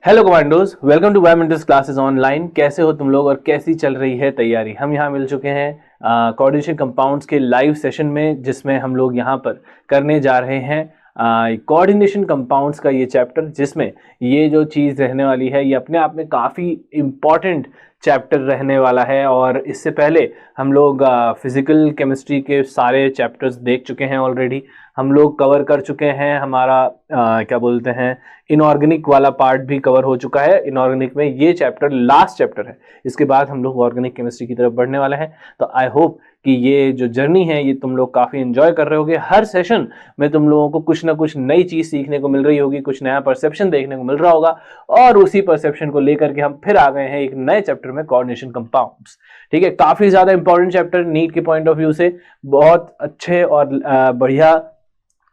Hello commandos, welcome to badminton classes online. कैसे हो तुम लोग और कैसी चल रही है तैयारी? हम यहाँ मिल चुके हैं कोऑर्डिनेशन कंपाउंड्स के लाइव सेशन में, जिसमें हम लोग यहाँ पर करने जा रहे हैं कोऑर्डिनेशन कंपाउंड्स का ये चैप्टर, जिसमें ये जो चीज़ रहने वाली है ये अपने आप में काफ़ी इम्पॉर्टेंट चैप्टर रहने वाला है। और इससे पहले हम लोग फिजिकल केमिस्ट्री के सारे चैप्टर्स देख चुके हैं ऑलरेडी। हम लोग कवर कर चुके हैं हमारा क्या बोलते हैं, इनऑर्गेनिक वाला पार्ट भी कवर हो चुका है। इनऑर्गेनिक में ये चैप्टर लास्ट चैप्टर है, इसके बाद हम लोग ऑर्गेनिक केमिस्ट्री की तरफ बढ़ने वाले हैं। तो आई होप कि ये जो जर्नी है ये तुम लोग काफ़ी एंजॉय कर रहे होगे। हर सेशन में तुम लोगों को कुछ ना कुछ नई चीज़ सीखने को मिल रही होगी, कुछ नया परसेप्शन देखने को मिल रहा होगा, और उसी परसेप्शन को लेकर के हम फिर आ गए हैं एक नए चैप्टर में, कोऑर्डिनेशन कंपाउंड्स। ठीक है, काफ़ी ज़्यादा इंपॉर्टेंट चैप्टर, नीट के पॉइंट ऑफ व्यू से बहुत अच्छे और बढ़िया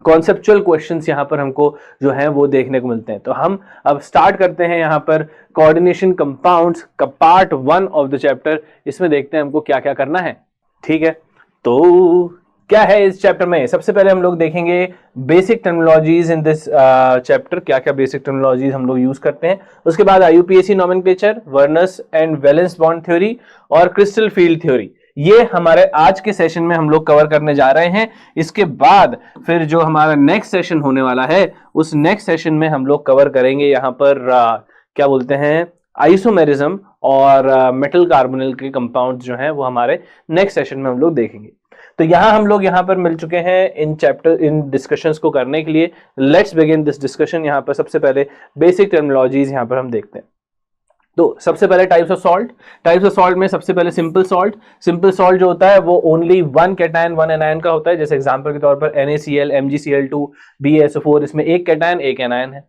कॉन्सेप्चुअल क्वेश्चंस यहाँ पर हमको जो है वो देखने को मिलते हैं। तो हम अब स्टार्ट करते हैं यहाँ पर कोऑर्डिनेशन कंपाउंड्स का पार्ट 1 ऑफ द चैप्टर। इसमें देखते हैं हमको क्या क्या करना है। ठीक है, तो क्या है इस चैप्टर में? सबसे पहले हम लोग देखेंगे basic terminologies in this chapter, क्या क्या बेसिक टर्मिनोलॉजीज हम लोग यूज करते हैं। उसके बाद IUPAC nomenclature, Werner's and valence bond theory और क्रिस्टल फील्ड थ्योरी, ये हमारे आज के सेशन में हम लोग कवर करने जा रहे हैं। इसके बाद फिर जो हमारा नेक्स्ट सेशन होने वाला है, उस नेक्स्ट सेशन में हम लोग कवर करेंगे यहाँ पर क्या बोलते हैं, आइसोमेरिज्म और मेटल कार्बोनिल के कंपाउंड जो हैं वो हमारे नेक्स्ट सेशन में हम लोग देखेंगे। तो यहाँ हम लोग यहाँ पर मिल चुके हैं इन डिस्कशंस को करने के लिए। Let's begin this discussion. यहाँ पर सबसे पहले बेसिक टर्मिनोलॉजीज यहाँ पर हम देखते हैं। तो सबसे पहले टाइप्स ऑफ सॉल्ट में सबसे पहले सिंपल सॉल्ट जो होता है वो ओनली 1 कैटायन 1 एनायन का होता है। जैसे एग्जांपल के तौर पर NaCl, MgCl2, BaSO4, इसमें एक कैटायन एक एनायन है।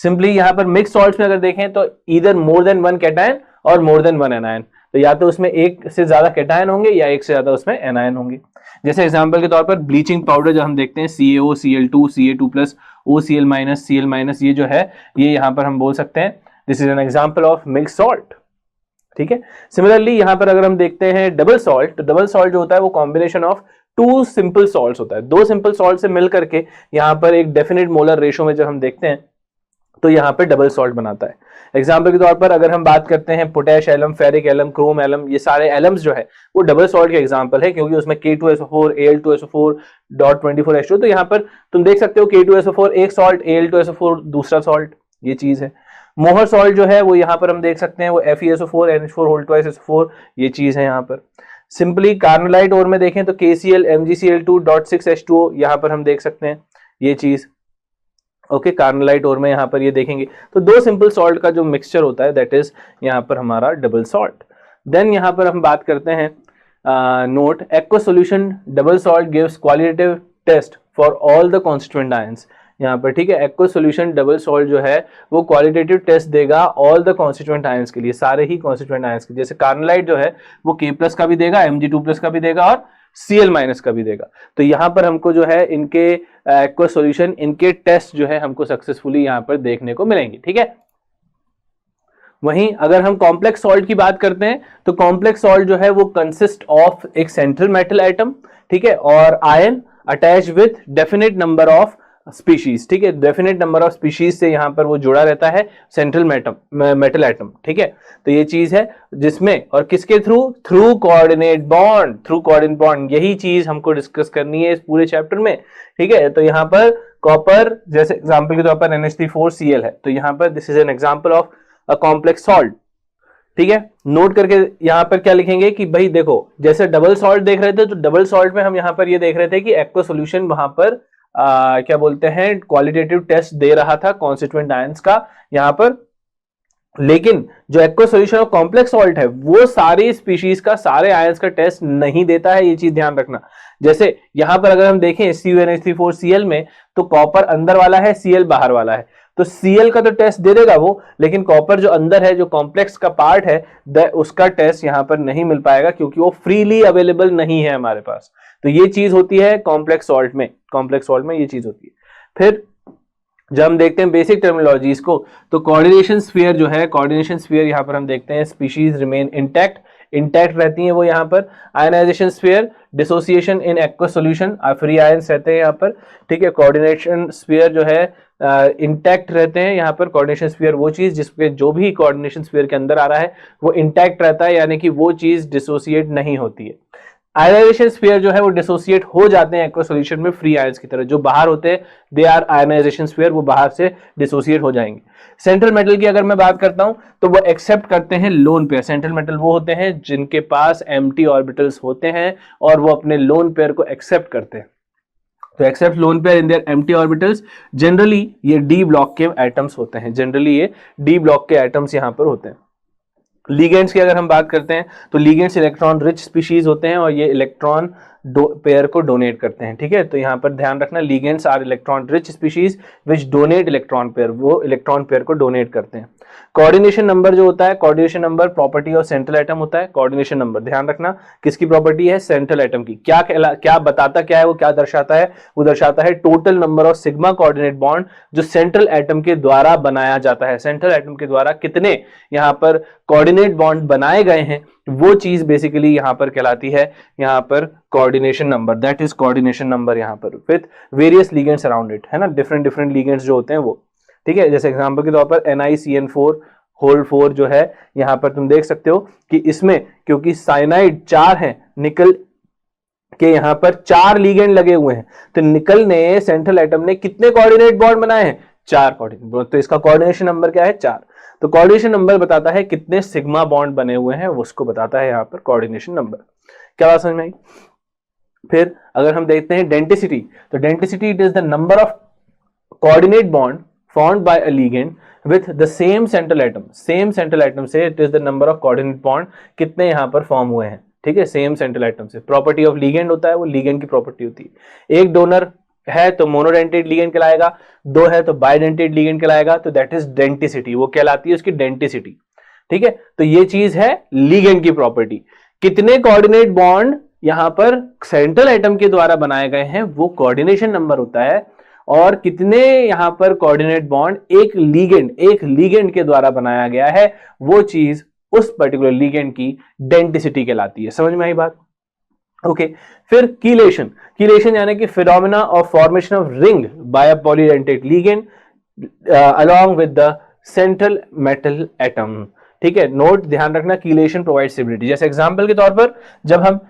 सिंपली यहाँ पर मिक्स सॉल्ट्स में अगर देखें तो ईदर मोर देन 1 कैटायन और मोर देन 1 एनायन, तो या तो उसमें एक से ज्यादा कैटायन होंगे या एक से ज्यादा उसमें एनायन होंगे। जैसे एग्जांपल के तौर पर ब्लीचिंग पाउडर जो हम देखते हैं, CaO, Cl2, Ca2+, OCl-, Cl-, ये जो है ये यहाँ पर हम बोल सकते हैं this is an example of mix salt. ठीक है, सिमिलरली यहाँ पर अगर हम देखते हैं डबल सॉल्ट, तो डबल सॉल्ट जो होता है वो कॉम्बिनेशन ऑफ 2 सिंपल सॉल्ट्स होता है। 2 सिंपल सॉल्ट से मिल करके यहाँ पर एक डेफिनेट मोलर रेशो में जब हम देखते हैं तो यहाँ पर डबल सॉल्ट बनाता है। एग्जाम्पल के तौर पर अगर हम बात करते हैं potash alum, ferric alum, chrome alum, ये सारे एलम्स जो है वो डबल सॉल्ट के एग्जाम्पल है, क्योंकि उसमें K2SO4, Al2SO4.24H2। तो यहाँ पर तुम देख सकते हो K2SO4 एक सॉल्ट, Al2SO4 दूसरा सॉल्ट, ये चीज है। मोहर सॉल्ट जो है वो यहाँ पर हम देख सकते हैं वो FeSO4, NH4 ये चीज है यहाँ पर। सिंपली कार्नोलाइट ओर में देखें तो KCl, MgCl2.6H2O यहाँ पर हम देख सकते हैं ये चीज। ओके, कार्नोलाइट ओर में यहाँ पर ये देखेंगे तो 2 सिंपल सॉल्ट का जो मिक्सचर होता है दैट इज यहाँ पर हमारा डबल सॉल्ट। देन यहाँ पर हम बात करते हैं note, aqua solution double salt gives qualitative test for all the constituent ions. यहाँ पर ठीक है, एक्वा सॉल्यूशन डबल सॉल्ट जो है वो क्वालिटेटिव टेस्ट देगा ऑल द कॉन्स्टिट्यूएंट आयंस के लिए, सारे ही कॉन्स्टिट्यूएंट आयंस के। जैसे कार्नोलाइट जो है वो K+ का भी देगा, Mg2+ का भी देगा और Cl- का भी देगा। तो यहाँ पर हमको जो है इनके एक्वा सॉल्यूशन, इनके टेस्ट जो है हमको सक्सेसफुली यहाँ पर देखने को मिलेंगे। ठीक है, वहीं अगर हम कॉम्प्लेक्स सॉल्ट की बात करते हैं तो कॉम्प्लेक्स सॉल्ट जो है वो कंसिस्ट ऑफ एक सेंट्रल मेटल एटम, ठीक है, और ion attach with definite number of species. ठीक है, डेफिनेट नंबर ऑफ स्पीशीज से यहाँ पर वो जुड़ा रहता है सेंट्रल मेटल एटम। ठीक है, तो ये चीज है जिसमें, और किसके थ्रू कोऑर्डिनेट बॉन्ड, यही चीज हमको डिस्कस करनी है इस पूरे चैप्टर में। ठीक है, तो यहाँ पर कॉपर जैसे एग्जांपल के तौर पर NH3,4Cl है, तो यहाँ पर this is an example of a complex salt. ठीक है, नोट करके यहाँ पर क्या लिखेंगे कि भाई देखो, जैसे डबल सॉल्ट देख रहे थे तो डबल सॉल्ट में हम यहाँ पर ये देख रहे थे कि एक्वा सॉल्यूशन वहां पर क्या बोलते हैं, क्वालिटेटिव टेस्ट दे रहा था कॉन्स्टिट्यूएंट आयंस का यहाँ पर। लेकिन जो aqua solution of complex salt है वो सारी स्पीशीज का, सारे आयंस का टेस्ट नहीं देता है, ये चीज ध्यान रखना। जैसे यहां पर अगर हम देखें CuNH3,4Cl में तो कॉपर अंदर वाला है, Cl बाहर वाला है, तो Cl का तो टेस्ट दे देगा वो, लेकिन कॉपर जो अंदर है, जो कॉम्प्लेक्स का पार्ट है, उसका टेस्ट यहां पर नहीं मिल पाएगा क्योंकि वो फ्रीली अवेलेबल नहीं है हमारे पास। तो ये चीज होती है कॉम्प्लेक्स सॉल्ट में ये चीज होती है। फिर जब हम देखते हैं बेसिक टर्मिनोलॉजीज को, तो कोऑर्डिनेशन स्फीयर जो है, कोऑर्डिनेशन स्फीयर यहाँ पर हम देखते हैं स्पीशीज रिमेन इंटैक्ट रहती हैं वो यहाँ पर। Ionization sphere, dissociation in aqua solution, free ions रहते हैं यहाँ पर। ठीक है, कोऑर्डिनेशन स्फीयर जो है इंटैक्ट रहते हैं। यहाँ पर कोऑर्डिनेशन स्फीयर वो चीज जिसके जो भी कोऑर्डिनेशन स्फीयर के अंदर आ रहा है वो इंटैक्ट रहता है, यानी कि वो चीज डिसोसिएट नहीं होती है। आयनाइजेशन स्फीयर जो है वो डिसोसिएट हो जाते हैं एक्वा सॉल्यूशन में फ्री आयंस की तरह, जो बाहर होते हैं दे आर आयनाइजेशन स्फीयर, वो बाहर से डिसोसिएट हो जाएंगे। सेंट्रल मेटल की अगर मैं बात करता हूं तो वो एक्सेप्ट करते हैं लोन पेयर। सेंट्रल मेटल वो होते हैं जिनके पास एम्प्टी ऑर्बिटल्स होते हैं और वो अपने लोन पेयर को एक्सेप्ट करते हैं। तो accept lone pair in their empty orbitals, generally ये डी ब्लॉक के एटम्स होते हैं, जनरली ये डी ब्लॉक के एटम्स यहां पर होते हैं। लिगेंड्स की अगर हम बात करते हैं तो लिगेंड्स इलेक्ट्रॉन रिच स्पीशीज होते हैं और ये इलेक्ट्रॉन पेयर को डोनेट करते हैं, ठीक है। तो यहाँ पर ध्यान रखना, ligands are electron rich species which donate electron pair, वो इलेक्ट्रॉन पेयर को डोनेट करते हैं। कोऑर्डिनेशन नंबर जो होता है, coordination number property of central atom होता है। कोऑर्डिनेशन नंबर ध्यान रखना किसकी प्रॉपर्टी है, सेंट्रल एटम की। क्या बताता क्या है वो, क्या दर्शाता है, वो दर्शाता है total number of sigma coordinate bond जो सेंट्रल एटम के द्वारा बनाया जाता है। सेंट्रल एटम के द्वारा कितने यहाँ पर कोऑर्डिनेट बॉन्ड बनाए गए हैं वो चीज बेसिकली यहां पर कहलाती है यहाँ पर coordination number, that is coordination number यहाँ पर with various ligands around it, है ना, डिफरेंट डिफरेंट लिगेंड्स जो होते हैं वो, ठीक है। जैसे एग्जांपल के तौर पर NiCN4 होल 4 जो है यहाँ पर तुम देख सकते हो कि इसमें क्योंकि साइनाइड 4 है, निकल के यहाँ पर 4 लिगेंड लगे हुए हैं, तो निकल ने सेंट्रल एटम ने कितने कोऑर्डिनेट बॉन्ड बनाए हैं, 4 कोऑर्डिनेट, तो इसका कोऑर्डिनेशन नंबर क्या है, 4। तो कोऑर्डिनेशन नंबर बताता है कितने सिग्मा बॉन्ड बने हुए हैं, उसको बताता है यहाँ पर कोऑर्डिनेशन नंबर। क्या बात समझ में आई। फिर अगर हम देखते हैं डेंटिसिटी, तो denticity it is the number of coordinate bond formed by a ligand with the same central atom. Same central atom से it is the number of coordinate bond कितने यहाँ पर फॉर्म हुए हैं, ठीक है, सेम सेंट्रल एटम से। Property of ligand होता है, वो लिगेंड की प्रॉपर्टी होती है। एक डोनर है तो मोनोडेंटेड लिगेंड कहलाएगा, 2 है तो बाइडेंटेड लिगेंड कहलाएगा, तो दैट इज डेंटिसिटी, वो कहलाती है उसकी डेंटिसिटी, ठीक है। तो ये चीज है लिगेंड की प्रॉपर्टी। कितने कोऑर्डिनेट बॉन्ड यहां पर सेंट्रल एटम के द्वारा बनाए गए हैं वो कोऑर्डिनेशन नंबर होता है, और कितने यहां पर कोऑर्डिनेट बॉन्ड एक लिगेंड के द्वारा बनाया गया है वो चीज उस पर्टिकुलर लिगेंड की डेंटिसिटी कहलाती है। समझ में आई बात। ओके फिर कीलेशन यानी कि phenomena of formation of ring by a polydentate ligand along with the central metal atom, ठीक है। नोट ध्यान रखना, कीलेशन प्रोवाइड स्टेबिलिटी। जैसे एग्जांपल के तौर पर जब हम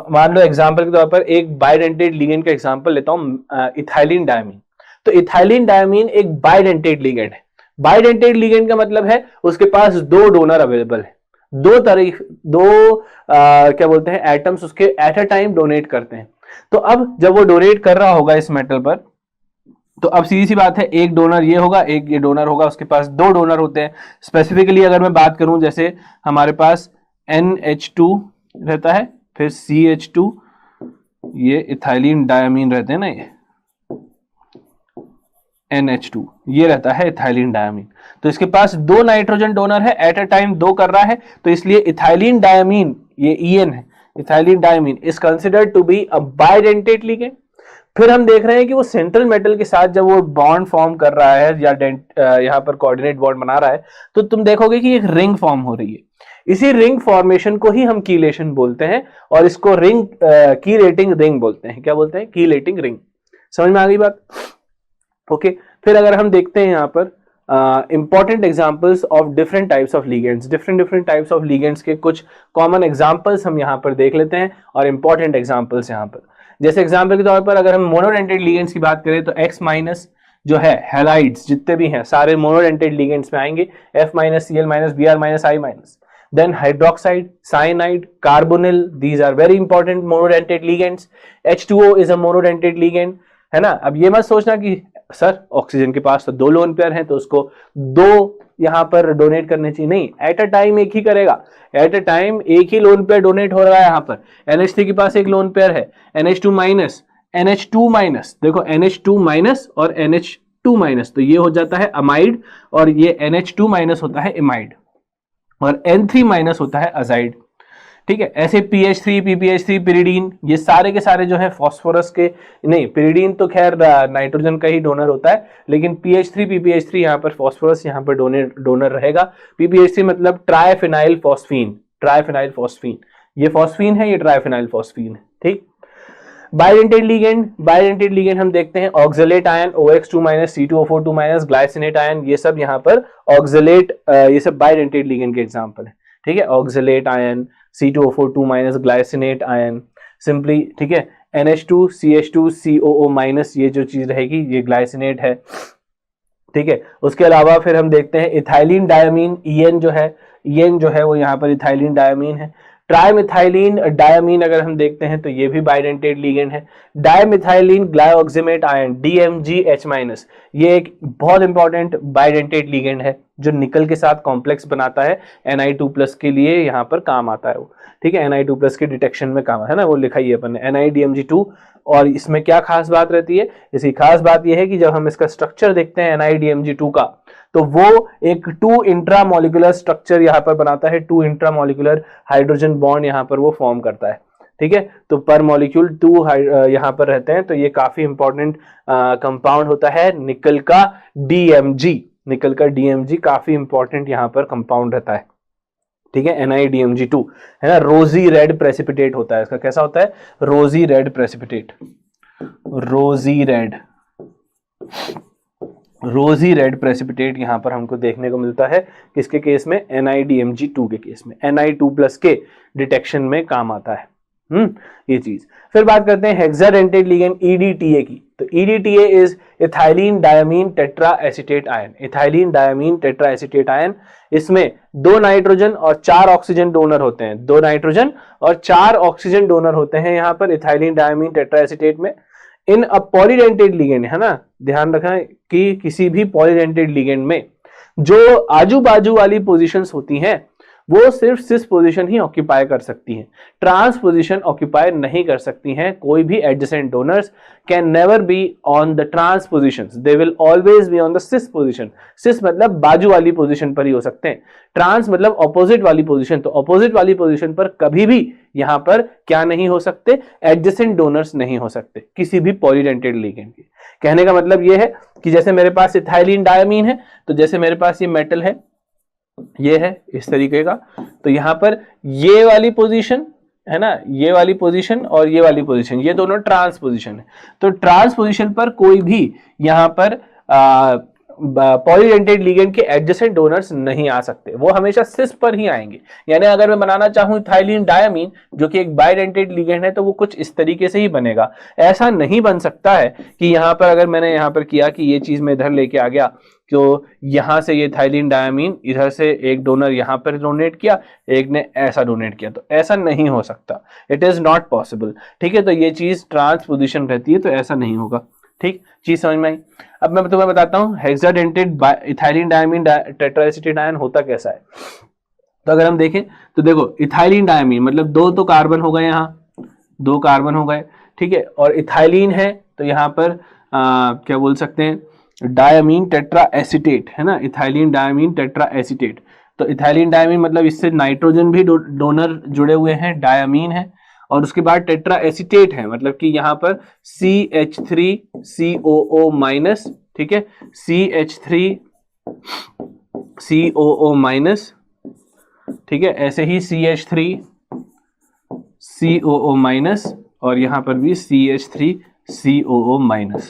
मान लो एग्जांपल के तौर पर एक बाइडेंटेड लिगेंड का एग्जांपल लेता हूं, इथाइलिन डायमीन। तो इथाइलिन डायमीन एक बाइडेंटेड लिगेंड है। बाइडेंटेड लिगेंड का मतलब है उसके पास 2 डोनर अवेलेबल है, क्या बोलते हैं एटम्स उसके एट अ टाइम डोनेट करते हैं। तो अब जब वो डोनेट कर रहा होगा इस मेटल पर, तो अब सीधी सी बात है, एक डोनर ये होगा, एक ये डोनर होगा, उसके पास 2 डोनर होते हैं। स्पेसिफिकली अगर मैं बात करूं, जैसे हमारे पास NH2 रहता है, फिर CH2, ये इथाइलिन डायमीन रहते हैं ना, ये NH2 ये रहता है इथाइलिन डायमीन। तो इसके पास 2 नाइट्रोजन डोनर है, एट अ टाइम 2 कर रहा है, तो इसलिए इथाइलिन डायमीन, ये EN है, ethylene diamine is considered to be a bidentate ligand. फिर हम देख रहे हैं कि वो सेंट्रल मेटल के साथ जब वो बॉन्ड फॉर्म कर रहा है या यहाँ पर कोऑर्डिनेट बॉन्ड बना रहा है, तो तुम देखोगे कि एक रिंग फॉर्म हो रही है। इसी रिंग फॉर्मेशन को ही हम कीलेशन बोलते हैं, और इसको कीलेटिंग रिंग बोलते हैं। क्या बोलते हैं, कीलेटिंग रिंग। समझ में आ गई बात। ओके फिर अगर हम देखते हैं यहाँ पर important examples of different types of ligands, different types of ligands के कुछ कॉमन एग्जांपल्स हम यहाँ पर देख लेते हैं, और इंपॉर्टेंट एग्जांपल्स यहाँ पर। जैसे एग्जांपल के तौर पर अगर हम मोनोडेंटेड लिगेंड्स की बात करें तो X- जो है हैलाइड्स जितने भी हैं सारे मोनोडेंटेड लिगेंड्स में आएंगे, F-Cl-, Br-, I-। Then hydroxide, cyanide, carbonyl, these are very important monodentate ligands. H2O is a monodentate ligand, है ना। अब ये मत सोचना कि सर ऑक्सीजन के पास तो 2 लोन पेयर हैं तो उसको 2 यहां पर डोनेट करने चाहिए, नहीं, एट अ टाइम एक ही करेगा, एट अ टाइम एक ही लोन पेयर डोनेट हो रहा है। यहां पर NH3 के पास एक लोन पेयर है, NH2-, देखो NH2- और NH2-, तो ये हो जाता है अमाइड, और ये NH2- होता है इमाइड, और N3- होता है अजाइड, ठीक है। ऐसे PH3, PPH3, पिरिडीन, ये सारे के सारे जो है फॉस्फोरस के, नहीं पिरिडीन तो खैर नाइट्रोजन का ही डोनर होता है, लेकिन PH3, PPH3 यहाँ पर फॉस्फोरस यहाँ पर डोनर रहेगा। PPH3 मतलब ट्राइफिनाइल फॉस्फीन, ये फॉस्फीन है, ये ट्राइफिनाइल फॉस्फीन है, ठीक। बाइडेंटेड लिगेंड हम देखते हैं oxalate ion OX2 C2O4 glycinate ion, ये सब यहाँ पर ऑक्सलेट, ये सब बाइडेंटेड लिगेंड के एग्जांपल है। ठीक है, oxalate ion, C2O4 glycinate ion, simply, ठीक है, NH2 CH2 COO ये जो चीज रहेगी ये ग्लाइसिनेट है। ठीक है, उसके अलावा फिर हम देखते हैं इथाइलिन डायमीन, EN जो है वो यहाँ पर इथाइलिन डायमीन है। ट्राइमिथाइलिन डायमीन अगर हम देखते हैं तो ये भी बाइडेंटेड लिगेंड है। डायमिथाइलिन ग्लाइऑक्सिमेट आयन DMGH-, ये एक बहुत इंपॉर्टेंट बाइडेंटेड लिगेंड है जो निकल के साथ कॉम्प्लेक्स बनाता है, Ni2+ के लिए यहाँ पर काम आता है वो। ठीक है, Ni2+ के डिटेक्शन में काम है ना, वो लिखा ही है अपन ने NiDMG2। और इसमें क्या खास बात रहती है, इसकी खास बात यह है कि जब हम इसका स्ट्रक्चर देखते हैं NiDMG2 का, तो वो एक 2 इंट्रामोलिकुलर स्ट्रक्चर यहाँ पर बनाता है, 2 इंट्रामोलिकुलर हाइड्रोजन बॉन्ड यहाँ पर वो फॉर्म करता है। ठीक है, तो पर मॉलिक्यूल 2 यहाँ पर रहते हैं, तो ये काफी इंपॉर्टेंट कंपाउंड होता है निकल का DMG काफी इंपॉर्टेंट यहाँ पर कंपाउंड रहता है। ठीक है, NiDMG2 है ना, रोजी रेड प्रेसिपिटेट होता है इसका। कैसा होता है? रोजी रेड प्रेसिपिटेट, रोजी रेड प्रेसिपिटेट यहां पर हमको देखने को मिलता है। किसके केस में? NiDMG2 के केस में, Na2+ के डिटेक्शन में काम आता है। ये चीज। फिर बात करते हैं हेक्साडेंटेड लिगेंड EDTA की। तो EDTA is ethylene diamine tetra acetate ion. Ethylene diamine tetra acetate ion, इसमें 2 नाइट्रोजन और 4 ऑक्सीजन डोनर होते हैं। 2 नाइट्रोजन और 4 ऑक्सीजन डोनर होते हैं यहाँ पर इथाइलिन डायमीन टेट्रा एसीटेट में। इन अ पॉलीडेंटेड लिगेंड, है ना, ध्यान रखना कि किसी भी पॉलीडेंटेड लिगेंड में जो आजू बाजू वाली पोजीशंस होती हैं वो सिर्फ सिस पोजीशन ही ऑक्यूपाई कर सकती हैं, ट्रांस पोजीशन ऑक्यूपाई नहीं कर सकती हैं। कोई भी adjacent donors can never be on the trans positions, they will always be on the cis position. Cis मतलब बाजू वाली पोजीशन पर ही हो सकते हैं, ट्रांस मतलब ऑपोजिट वाली पोजीशन। तो ऑपोजिट वाली पोजीशन पर कभी भी यहां पर क्या नहीं हो सकते? एडजेसेंट डोनर्स नहीं हो सकते किसी भी पॉलीडेंटेड लिगेंड के। कहने का मतलब यह है कि जैसे मेरे पास इथाइलिन डायमीन है, तो जैसे मेरे पास ये मेटल है, ये है इस तरीके का, तो यहां पर ये वाली पोजीशन है ना, ये वाली पोजीशन और ये वाली पोजीशन, ये दोनों ट्रांस पोजीशन है। तो ट्रांस पोजीशन पर कोई भी यहां पर पॉलीडेंटेड लिगेंड के एडजेसेंट डोनर्स नहीं आ सकते, वो हमेशा सिस पर ही आएंगे। यानी अगर मैं बनाना चाहूं इथाइलिन डायमीन जो कि एक बाइडेंटेड लिगेंड है, तो वो कुछ इस तरीके से ही बनेगा। ऐसा नहीं बन सकता है कि यहां पर अगर मैंने यहां पर किया कि ये चीज मैं इधर लेके आ गया, तो यहां से ये इथाइलिन डायमीन इधर से एक डोनर यहां पर डोनेट किया, एक ने ऐसा डोनेट किया, तो ऐसा नहीं हो सकता। It is not possible. ठीक है, तो ये चीज ट्रांस पोजीशन रहती है, तो ऐसा नहीं होगा। ठीक, चीज समझ में आई? अब मैं तुम्हें बताता हूं hexadentate ethylene diamine tetraacetate ion होता कैसा है। तो अगर हम देखें तो देखो, इथाइलिन डायमीन मतलब 2 तो कार्बन हो गए, यहाँ 2 कार्बन हो गए। ठीक है, और इथाइलिन है तो यहाँ पर क्या बोल सकते हैं, डायमीन टेट्रा एसीटेट, है ना, इथाइलिन डायमीन टेट्रा एसीटेट। तो इथाइलिन डायमीन मतलब इससे नाइट्रोजन भी डोनर जुड़े हुए हैं, डायमीन है, और उसके बाद टेट्रा एसीटेट है, मतलब कि यहां पर CH3COO-, ठीक है, CH3COO-, ठीक है, ऐसे ही CH3COO-, और यहां पर भी CH3COO-।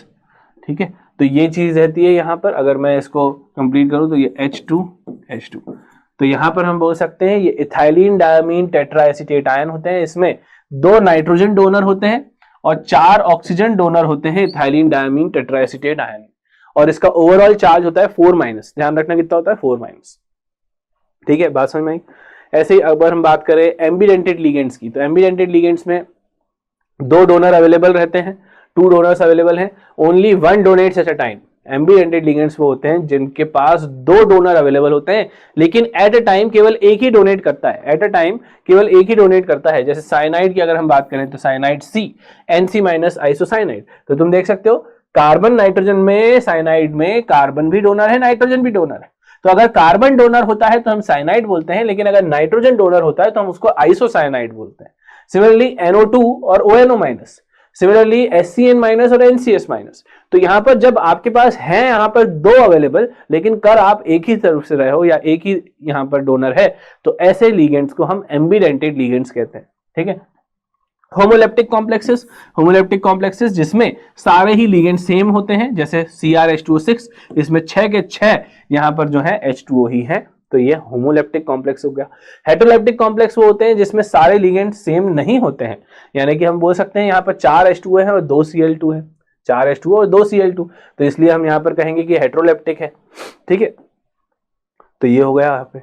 ठीक है, तो ये चीज रहती है यहां पर। अगर मैं इसको कंप्लीट करूं तो ये H2, तो यहां पर हम बोल सकते हैं ये इथाइलिन डायमीन टेट्राएसिटेट आयन होते हैं। इसमें 2 नाइट्रोजन डोनर होते हैं और 4 ऑक्सीजन डोनर होते हैं इथाइलिन डायमीन टेट्राएसिटेट आयन, और इसका ओवरऑल चार्ज होता है 4-। ध्यान रखना कितना होता है, 4-। ठीक है, बात समझ में आई? ऐसे ही अगर हम बात करें एम्बिडेंटेड लिगेंड्स की, तो एम्बिडेंटेड लिगेंड्स में 2 डोनर अवेलेबल रहते हैं, 2 डोनर्स अवेलेबल हैं, only 1 donates at a time. Ambidentate ligands वो होते हैं जिनके पास 2 डोनर अवेलेबल होते हैं, लेकिन एट अ टाइम केवल एक ही डोनेट करता है, एट अ टाइम केवल एक ही डोनेट करता है। जैसे साइनाइड की अगर हम बात करें तो साइनाइड C, NC- आइसोसाइनाइड। तो तुम देख सकते हो कार्बन नाइट्रोजन में, साइनाइड में कार्बन भी डोनर है, नाइट्रोजन भी डोनर है। तो अगर कार्बन डोनर होता है तो हम साइनाइड बोलते हैं, लेकिन अगर नाइट्रोजन डोनर होता है तो हम उसको आइसोसाइनाइड बोलते हैं। सिमिलरली NO2 और ONO-, सिमिलरली SCN- और NCS-। तो यहां पर जब आपके पास है यहां पर 2 अवेलेबल, लेकिन कर आप एक ही तरफ से रहे हो या एक ही यहां पर डोनर है, तो ऐसे लिगेंड्स को हम एम्बिडेंटेड लिगेंड्स कहते हैं। ठीक है, होमोलेप्टिक कॉम्प्लेक्सेस जिसमें सारे ही लिगेंड सेम होते हैं, जैसे CrH2O6, इसमें 6 के 6 यहां पर जो है H2O ही है, तो ये होमोलेप्टिक कॉम्प्लेक्स हो गया। हेटेरोलेप्टिक कॉम्प्लेक्स वो होते हैं जिसमें सारे लिगेंड सेम नहीं होते हैं, यानी कि हम बोल सकते हैं यहाँ पर 4 H2O है और 2 Cl2 है, 4 H2O और 2 Cl2, तो इसलिए हम यहाँ पर कहेंगे कि हेटेरोलेप्टिक है। ठीक है, तो ये हो गया यहाँ पे।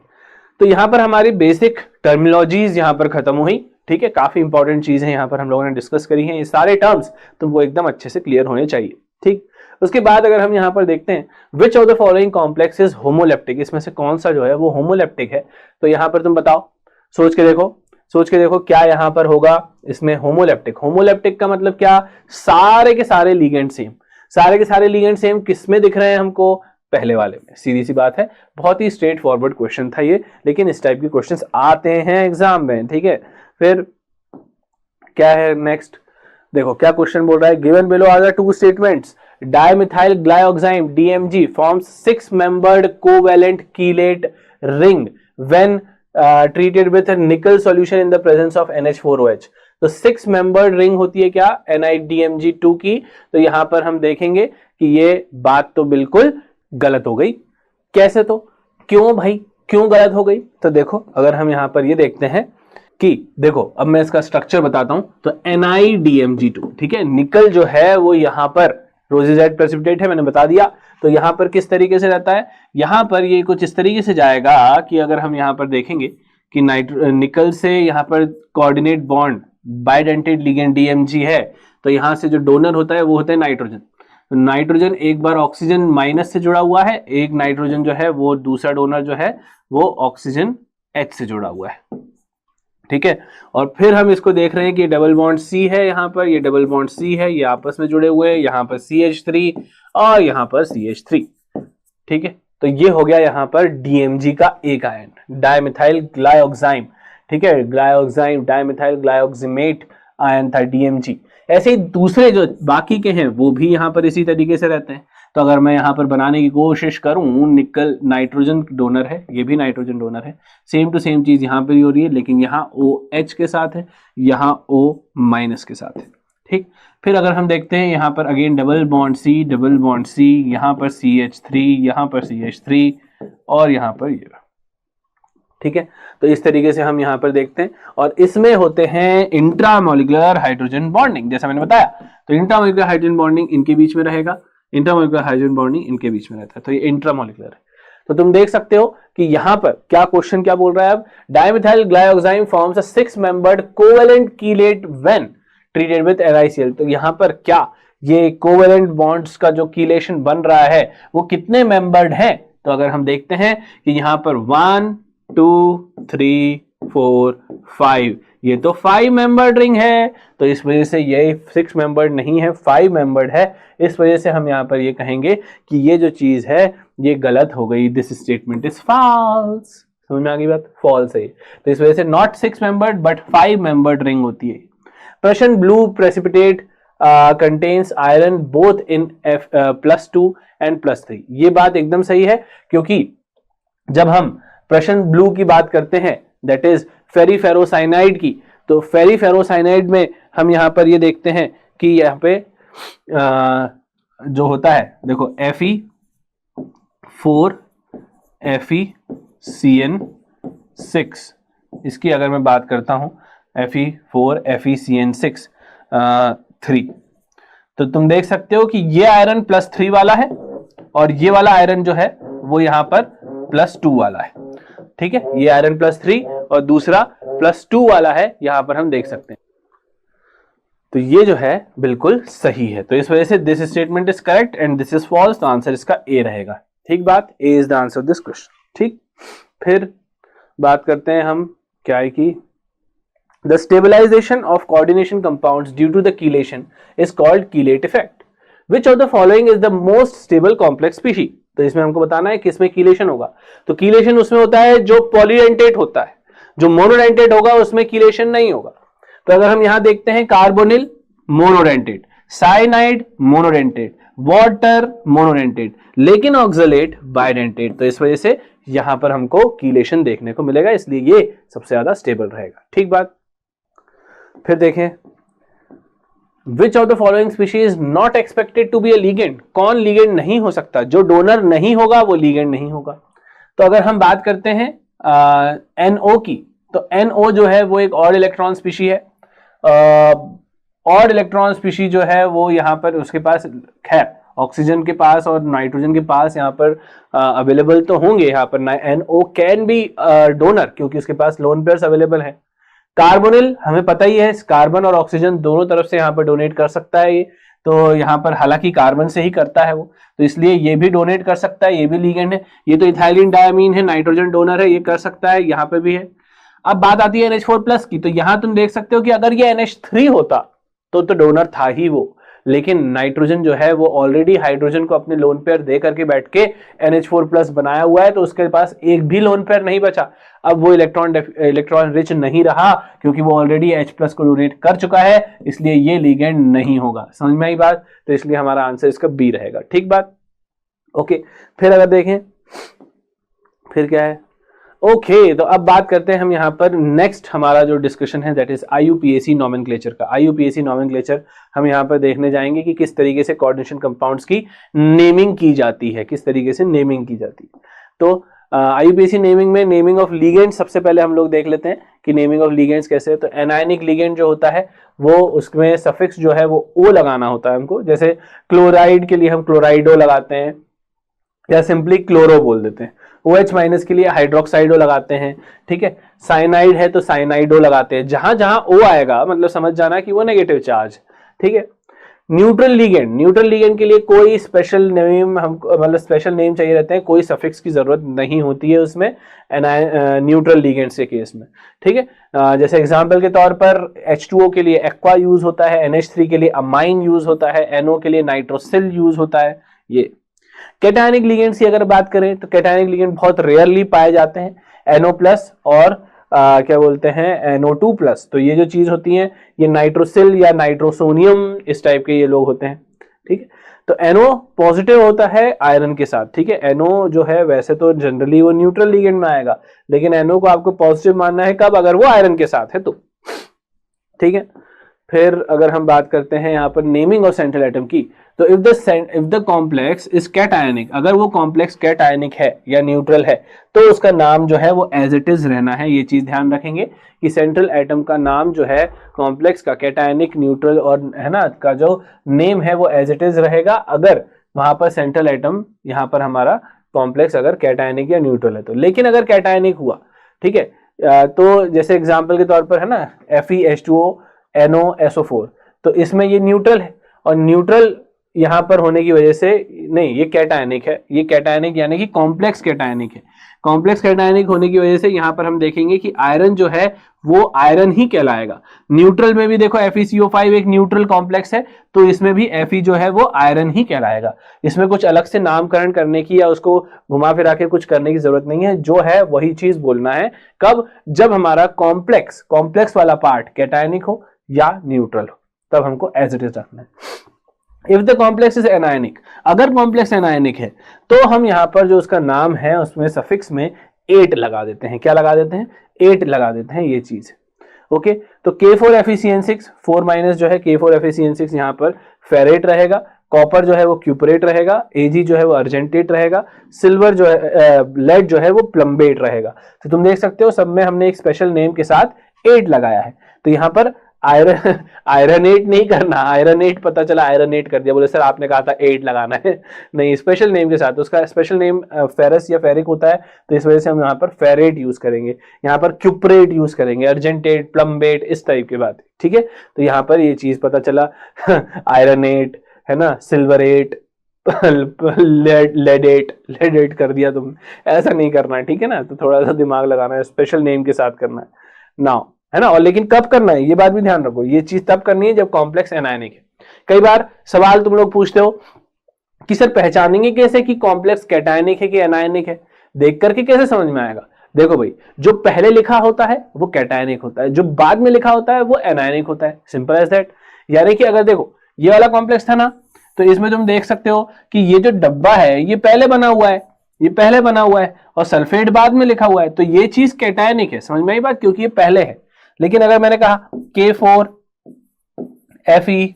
तो यहाँ पर हमारी बेसिक टर्मिनोलॉजीज यहाँ पर खत्म हुई। ठीक है, काफी इंपॉर्टेंट चीजें यहाँ पर हम लोगों ने डिस्कस करी हैं, ये सारे टर्म्स तुमको एकदम अच्छे से क्लियर होने चाहिए। ठीक, उसके बाद अगर हम यहाँ पर देखते हैं विच of the following complex is homoleptic, इसमें से कौन सा जो है वो होमोलेप्टिक है, तो यहाँ पर तुम बताओ, सोच के देखो क्या यहाँ पर होगा इसमें होमोलेप्टिक। होमोलेप्टिक का मतलब क्या, सारे के सारे लिगेंड सेम, सारे के सारे लिगेंड सेम किसमें दिख रहे हैं हमको, पहले वाले में। सीधी सी बात है, बहुत ही स्ट्रेट फॉरवर्ड क्वेश्चन था ये, लेकिन इस टाइप के क्वेश्चंस आते हैं एग्जाम में। ठीक है, फिर क्या है नेक्स्ट, देखो क्या क्वेश्चन बोल रहा है, given below are the two statements, dimethyl glyoxime DMG forms 6 membered covalent chelate ring when treated with nickel solution in the presence of NH4OH। तो 6 मेंबर्ड रिंग होती है क्या, NiDMG2 की, तो यहां पर हम देखेंगे कि ये बात तो बिल्कुल गलत हो गई। कैसे, तो क्यों भाई, क्यों गलत हो गई, तो देखो अगर हम यहां पर ये देखते हैं कि देखो, अब मैं इसका स्ट्रक्चर बताता हूं, तो NiDMG2, ठीक है, निकल जो है वो यहां पर रोजेजाइट प्रेसिपिटेट है, मैंने बता दिया। तो यहां पर किस तरीके से रहता है, यहां पर ये कुछ इस तरीके से जाएगा कि अगर हम यहां पर देखेंगे कि निकल से यहां पर coordinate bond bidentate ligand DMG है, तो यहां से जो डोनर होता है वो होता है नाइट्रोजन। तो नाइट्रोजन एक बार ऑक्सीजन माइनस से जुड़ा हुआ है, एक नाइट्रोजन जो है वो दूसरा डोनर जो है वो ऑक्सीजन H से जुड़ा हुआ है। ठीक है, और फिर हम इसको देख रहे हैं कि डबल बॉन्ड C है, यहाँ पर ये डबल बॉन्ड C है, ये आपस में जुड़े हुए हैं, यहाँ पर CH3 और यहाँ पर CH3। ठीक है, तो ये हो गया यहाँ पर DMG का एक आयन, डाइमिथाइल ग्लाइऑक्साइम। ठीक है, ग्लाइऑक्साइम डाइमिथाइल ग्लाइऑक्सिमेट आयन था DMG। ऐसे ही दूसरे जो बाकी के हैं वो भी यहाँ पर इसी तरीके से रहते हैं। तो अगर मैं यहाँ पर बनाने की कोशिश करूं, निकल नाइट्रोजन डोनर है, ये भी नाइट्रोजन डोनर है, सेम टू सेम चीज यहाँ पर ही हो रही है, लेकिन यहाँ OH के साथ है, यहाँ O- के साथ है। ठीक, फिर अगर हम देखते हैं यहाँ पर अगेन डबल बॉन्ड C, यहाँ पर CH3, यहाँ पर CH3 और यहाँ पर ये। ठीक है, तो इस तरीके से हम यहाँ पर देखते हैं, और इसमें होते हैं इंट्रामोलिकुलर हाइड्रोजन बॉन्डिंग, जैसा मैंने बताया। तो इंट्रामोलिकुलर हाइड्रोजन बॉन्डिंग इनके बीच में रहेगा, इंट्रामोलिकुलर हाइड्रोजन बॉन्डिंग इनके बीच में रहता है, तो ये इंट्रामोलिकुलर है। तो तुम देख सकते हो कि यहाँ पर क्या क्वेश्चन क्या बोल रहा है, अब dimethyl glyoxime forms a 6 membered covalent chelate when treated with NiCl। तो यहाँ पर क्या ये कोवेलेंट बॉन्ड्स का जो कीलेशन बन रहा है वो कितने मेंबर्ड है, तो अगर हम देखते हैं कि यहाँ पर 1 2 3 4 5, ये तो 5 मेंबर्ड रिंग है, तो इस वजह से ये 6 मेंबर्ड नहीं है, 5 मेंबर्ड है। इस वजह से हम यहाँ पर ये कहेंगे कि ये जो चीज है ये गलत हो गई, दिस स्टेटमेंट इज फॉल्स। समझ में आ गई बात, फॉल्स है। तो इस वजह से not 6 membered but 5 membered ring होती है। Prussian blue precipitate contains iron both in +2 and +3। ये बात एकदम सही है, क्योंकि जब हम Prussian blue की बात करते हैं, दैट इज फेरीफेरोसाइनाइड की, तो फेरीफेरोसाइनाइड में हम यहाँ पर ये देखते हैं कि यहाँ पे जो होता है, देखो Fe4 FeCN6, इसकी अगर मैं बात करता हूं Fe4 FeCN6 3, तो तुम देख सकते हो कि ये आयरन +3 वाला है और ये वाला आयरन जो है वो यहां पर +2 वाला है। ठीक है, ये आयरन +3 और दूसरा +2 वाला है, यहां पर हम देख सकते हैं। तो ये जो है बिल्कुल सही है, तो इस वजह से this statement is correct and this is false, तो आंसर इसका ए रहेगा। ठीक बात, A is the answer of this question. ठीक, फिर बात करते हैं हम क्या है कि the stabilization of coordination compounds due to the chelation is called chelate effect. Which of the following is the most stable complex species? तो इसमें हमको बताना है किसमें कीलेशन होगा। तो कीलेशन उसमें होता है जो पॉलीडेंटेट होता है, जो मोनोडेंटेट होगा उसमें कीलेशन नहीं होगा। तो अगर हम यहां देखते हैं carbonyl monodentate, cyanide monodentate, water monodentate, लेकिन ऑक्सलेट बाइडेंटेट, तो इस वजह से यहां पर हमको कीलेशन देखने को मिलेगा, इसलिए ये सबसे ज्यादा स्टेबल रहेगा। ठीक बात, फिर देखें which of the following species not expected to be a ligand, कौन लीगेंड नहीं हो सकता, जो डोनर नहीं होगा वो लीगेंड नहीं होगा। तो अगर हम बात करते हैं NO की, तो NO जो है वो एक ऑड इलेक्ट्रॉन स्पीशी है। ऑड इलेक्ट्रॉन स्पीशी जो है वो यहाँ पर उसके पास खैर ऑक्सीजन के पास और नाइट्रोजन के पास यहाँ पर अवेलेबल तो होंगे, यहाँ पर NO कैन बी डोनर क्योंकि उसके पास लोन पेयर्स अवेलेबल है। कार्बोनिल हमें पता ही है, कार्बन और ऑक्सीजन दोनों तरफ से यहाँ पर डोनेट कर सकता है ये, तो यहाँ पर हालांकि कार्बन से ही करता है वो, तो इसलिए ये भी डोनेट कर सकता है, ये भी लीगेंड है। ये तो इथाइलिन डायमीन है, नाइट्रोजन डोनर है, ये कर सकता है, यहाँ पे भी है। अब बात आती है NH4+ की, तो यहां तुम देख सकते हो कि अगर ये NH3 होता तो डोनर था ही वो, लेकिन नाइट्रोजन जो है वो ऑलरेडी हाइड्रोजन को अपने लोन पेयर दे करके बैठ के NH4+ बनाया हुआ है, तो उसके पास एक भी लोन पेयर नहीं बचा। अब वो इलेक्ट्रॉन रिच नहीं रहा क्योंकि वो ऑलरेडी H+ को डोनेट कर चुका है, इसलिए ये लीगेंड नहीं होगा। समझ में आई बात? तो इसलिए हमारा आंसर इसका बी रहेगा। ठीक बात, ओके। फिर अगर देखें फिर क्या है, ओके, तो अब बात करते हैं हम यहाँ पर नेक्स्ट हमारा जो डिस्कशन है दैट इज IUPAC नोमेनक्लेचर का। IUPAC नोमेनक्लेचर हम यहाँ पर देखने जाएंगे कि किस तरीके से कोऑर्डिनेशन कंपाउंड्स की नेमिंग की जाती है, किस तरीके से नेमिंग की जाती है। तो IUPAC नेमिंग में नेमिंग ऑफ लीगेंड सबसे पहले हम लोग देख लेते हैं कि नेमिंग ऑफ लीगेंड्स कैसे है। तो एनायनिक लीगेंड जो होता है वो उसमें सफिक्स जो है वो O लगाना होता है हमको, जैसे क्लोराइड के लिए हम क्लोराइडो लगाते हैं या सिंपली क्लोरो बोल देते हैं। OH- के लिए हाइड्रोक्साइडो लगाते हैं, ठीक है। साइनाइड है तो साइनाइडो लगाते हैं, जहां जहां O आएगा मतलब समझ जाना कि वो नेगेटिव चार्ज, ठीक है। न्यूट्रल लीगेंड के लिए कोई स्पेशल नेम हमको मतलब स्पेशल नेम चाहिए रहते हैं, कोई सफिक्स की जरूरत नहीं होती है उसमें न्यूट्रल लीगेंड्स के केस में, ठीक है। जैसे एग्जांपल के तौर पर H2O के लिए एक्वा यूज होता है, NH3 के लिए अमाइन यूज होता है, NO के लिए नाइट्रोसिल यूज होता है। ये कैटायनिक लिगेंड्स की अगर बात करें तो कैटायनिक लिगेंड बहुत रेयरली पाए जाते हैं, NO+ और क्या बोलते हैं NO2+। तो ये जो चीज होती है ये नाइट्रोसिल या नाइट्रोसोनियम इस टाइप के ये लोग होते हैं, ठीक है। तो NO पॉजिटिव होता है आयरन के साथ, ठीक है। NO जो है वैसे तो जनरली वो न्यूट्रल लिगेंड में आएगा, लेकिन NO को आपको पॉजिटिव मानना है कब, अगर वो आयरन के साथ है तो, ठीक है। फिर अगर हम बात करते हैं यहाँ पर नेमिंग ऑफ सेंट्रल एटम की, तो if the complex is cationic, अगर वो कॉम्प्लेक्स कैटायनिक है या न्यूट्रल है तो उसका नाम जो है वो एज इट इज रहना है। ये चीज ध्यान रखेंगे कि सेंट्रल एटम का नाम जो है कॉम्प्लेक्स का कैटायनिक, न्यूट्रल और है ना का जो नेम है वो एज इट इज रहेगा, अगर वहां पर सेंट्रल एटम यहाँ पर हमारा कॉम्प्लेक्स अगर कैटायनिक या न्यूट्रल है तो। लेकिन अगर कैटायनिक हुआ, ठीक है, तो जैसे एग्जाम्पल के तौर पर है ना FeH2O NOSO4, तो इसमें ये न्यूट्रल है और न्यूट्रल यहां पर होने की वजह से नहीं, ये कैटायनिक है, ये कैटायनिक यानी कि कॉम्प्लेक्स कैटायनिक है। कॉम्प्लेक्स कैटायनिक होने की वजह से यहां पर हम देखेंगे कि आयरन जो है वो आयरन ही कहलाएगा। न्यूट्रल में भी देखो FeCO5 एक न्यूट्रल कॉम्प्लेक्स है, तो इसमें भी Fe जो है वो आयरन ही कहलाएगा। इसमें कुछ अलग से नामकरण करने की या उसको घुमा फिरा के कुछ करने की जरूरत नहीं है, जो है वही चीज बोलना है। कब, जब हमारा कॉम्प्लेक्स वाला पार्ट कैटायनिक हो या न्यूट्रल हो, तब हमको एज इट इज रखना है। If the complex is anionic, अगर कॉम्प्लेक्स एनायनिक है तो हम यहाँ पर जो उसका नाम है उसमें सफिक्स में 8 लगा देते हैं। क्या लगा देते हैं? 8 लगा देते हैं, ये चीज, ओके। तो K4FeCN6 4- जो है K4FeCN6 यहाँ पर फेरेट रहेगा, कॉपर जो है वो क्यूपरेट रहेगा, Ag जो है वो अर्जेंटेट रहेगा, सिल्वर जो है लेड जो है वो प्लम्बेट रहेगा। तो तुम देख सकते हो सब में हमने एक स्पेशल नेम के साथ 8 लगाया है। तो यहाँ पर आयरनेट नहीं करना, आयरनेट पता चला आयरनेट कर दिया, बोले सर आपने कहा था 8 लगाना है, नहीं, स्पेशल नेम के साथ। उसका स्पेशल नेम फेरस या फेरिक होता है, तो इस वजह से हम यहाँ पर फेरेट यूज करेंगे, यहाँ पर क्यूपरेट यूज करेंगे, अर्जेंटेट, प्लम्बेट, इस टाइप की बात, ठीक है। तो यहाँ पर ये चीज पता चला आयरनेट है ना, सिल्वरेट, लेडेट कर दिया तुम, ऐसा नहीं करना है, ठीक है ना। तो थोड़ा सा दिमाग लगाना है, स्पेशल नेम के साथ करना है नाउ, है ना। और लेकिन कब करना है ये बात भी ध्यान रखो, ये चीज तब करनी है जब कॉम्प्लेक्स एनायनिक है। कई बार सवाल तुम लोग पूछते हो कि सर पहचानेंगे कैसे कि कॉम्प्लेक्स कैटायनिक है कि एनायनिक है, देख करके कैसे समझ में आएगा? देखो भाई, जो पहले लिखा होता है वो कैटायनिक होता है, जो बाद में लिखा होता है वो एनायनिक होता है, सिंपल एज दैट। यानी कि अगर देखो ये वाला कॉम्प्लेक्स था ना, तो इसमें तुम देख सकते हो कि ये जो डब्बा है ये पहले बना हुआ है, ये पहले बना हुआ है और सल्फेट बाद में लिखा हुआ है, तो ये चीज कैटायनिक है, समझ में आई बात, क्योंकि ये पहले है। लेकिन अगर मैंने कहा K4Fe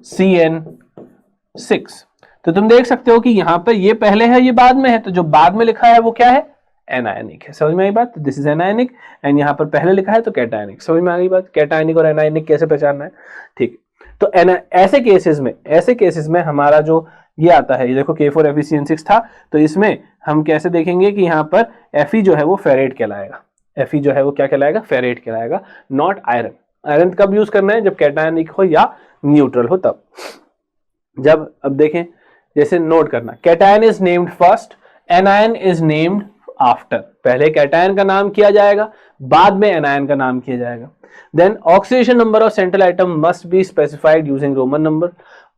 CN6। तो तुम देख सकते हो कि यहां पर ये पहले है, ये बाद में है, तो जो बाद में लिखा है वो क्या है, एनायनिक है। समझ में आई बात? दिस इज एनायनिक एंड यहाँ पर पहले लिखा है तो कैटायनिक। समझ में आ गई बात? कैटायनिक और एनायनिक कैसे पहचानना है, ठीक। तो ऐसे केसेस में हमारा जो ये आता है, ये देखो K4FeCN6 था, तो इसमें हम कैसे देखेंगे कि यहाँ पर Fe जो है वो फेरेट कहलाएगा। Fe जो है वो क्या कहलाएगा, फेरेट कहलाएगा, नॉट आयरन। आयरन कब यूज करना है, जब कैटायनिक हो या न्यूट्रल हो तब। जब अब देखें, जैसे नोट करना, cation is named first, anion is named after. पहले कैटायन का नाम किया जाएगा, बाद में एनायन का नाम किया जाएगा। Then oxidation number of central atom must be specified using Roman number.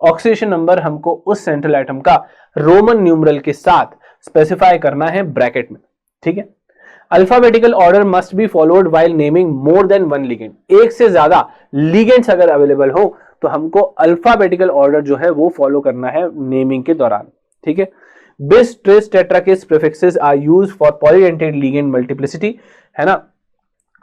Oxidation number हमको उस सेंट्रल एटम का रोमन न्यूमरल के साथ स्पेसिफाई करना है ब्रैकेट में, ठीक है। Alphabetical order must be followed while naming more than one ligand. एक से ज्यादा लिगेंड्स अगर अवेलेबल हो तो हमको अल्फाबेटिकल ऑर्डर जो है वो फॉलो करना है नेमिंग के दौरान, ठीक है। bis tris tetrakis prefixes are used for polydentate ligand multiplicity, है ना।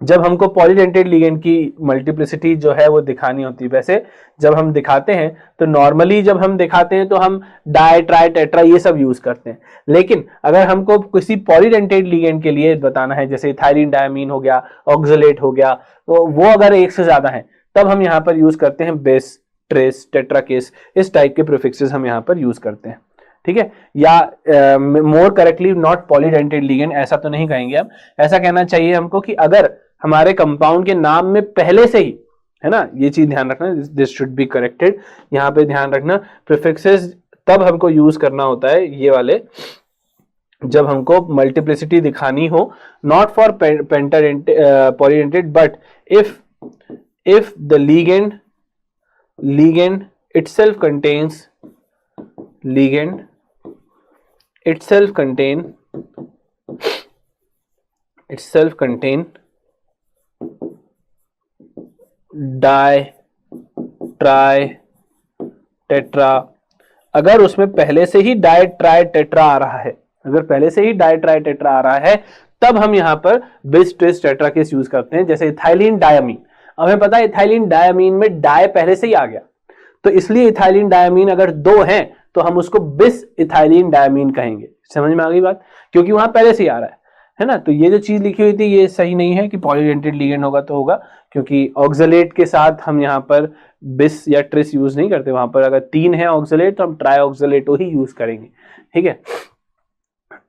जब हमको पॉलीडेंटेड लिगेंड की मल्टीप्लिसिटी जो है वो दिखानी होती है, वैसे जब हम दिखाते हैं तो नॉर्मली जब हम दिखाते हैं तो हम डाई ट्राई टेट्रा ये सब यूज करते हैं, लेकिन अगर हमको किसी पॉलीडेंटेड लिगेंड के लिए बताना है, जैसे इथाइलिन डायमीन हो गया, ऑक्सलेट हो गया, तो वो अगर एक से ज्यादा है तब हम यहाँ पर यूज करते हैं बिस ट्रिस टेट्राकिस, इस टाइप के प्रीफिक्सेस हम यहाँ पर यूज करते हैं, ठीक है। या मोर करेक्टली नॉट पॉलीडेंटेड लिगेंड ऐसा तो नहीं कहेंगे हम, ऐसा कहना चाहिए हमको कि अगर हमारे कंपाउंड के नाम में पहले से ही, है ना, ये चीज ध्यान रखना, दिस शुड बी करेक्टेड, यहाँ पे ध्यान रखना, प्रीफिक्सेस तब हमको यूज करना होता है ये वाले जब हमको मल्टीप्लिसिटी दिखानी हो, not for polydentate but if the ligand itself contain di tri tetra. अगर उसमें पहले से ही डाई ट्राई टेट्रा आ रहा है, तब हम यहां पर बिस ट्रिस टेट्राकिस यूज करते हैं। जैसे इथाइलिन डायमीन, हमें पता है इथाइलिन डायमीन में डाई पहले से ही आ गया, तो इसलिए इथाइलिन डायमीन अगर दो हैं तो हम उसको बिस इथाइलिन डायमीन कहेंगे। समझ में आ गई बात? क्योंकि वहां पहले से ही आ रहा है ना। तो ये जो चीज लिखी हुई थी ये सही नहीं है कि पॉलीडेंटेड लिगेंड होगा तो होगा, क्योंकि ऑक्सलेट के साथ हम यहाँ पर बिस या ट्रिस यूज नहीं करते। वहां पर अगर 3 है ऑक्सलेट तो हम ट्राई ऑक्सलेटो ही यूज करेंगे, ठीक है।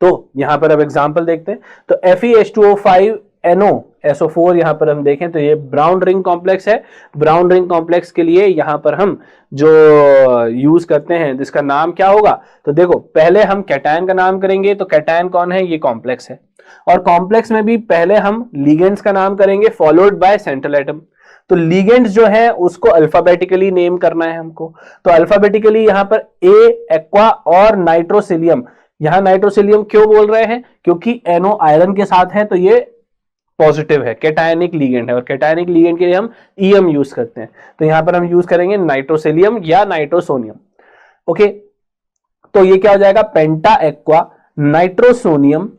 तो यहां पर अब एग्जांपल देखते हैं। तो FeH2O5NO SO4 यहां पर हम देखें तो ये ब्राउन रिंग कॉम्प्लेक्स है। ब्राउन रिंग कॉम्प्लेक्स के लिए यहां पर हम जो यूज करते हैं जिसका नाम क्या होगा, तो देखो पहले हम कैटायन का नाम करेंगे, तो कैटायन कौन है, ये कॉम्प्लेक्स है, और कॉम्प्लेक्स में भी पहले हम लिगेंड्स का नाम करेंगे फॉलोड बाय सेंट्रल एटम। तो लिगेंड्स जो है उसको अल्फाबेटिकली नेम करना है हमको, तो अल्फाबेटिकली यहां पर एक्वा और नाइट्रोसिलियम। यहां नाइट्रोसिलियम क्यों बोल रहे हैं, क्योंकि NO आयरन के साथ है तो ये पॉजिटिव है, कैटायनिक लिगेंड है, और कैटायनिक लिगेंड के लिए हम EM यूज करते हैं। तो यहां पर हम यूज करेंगे नाइट्रोसिलियम या नाइट्रोसोनियम। ओके, तो ये क्या हो जाएगा, पेंटा एक्वा नाइट्रोसोनियम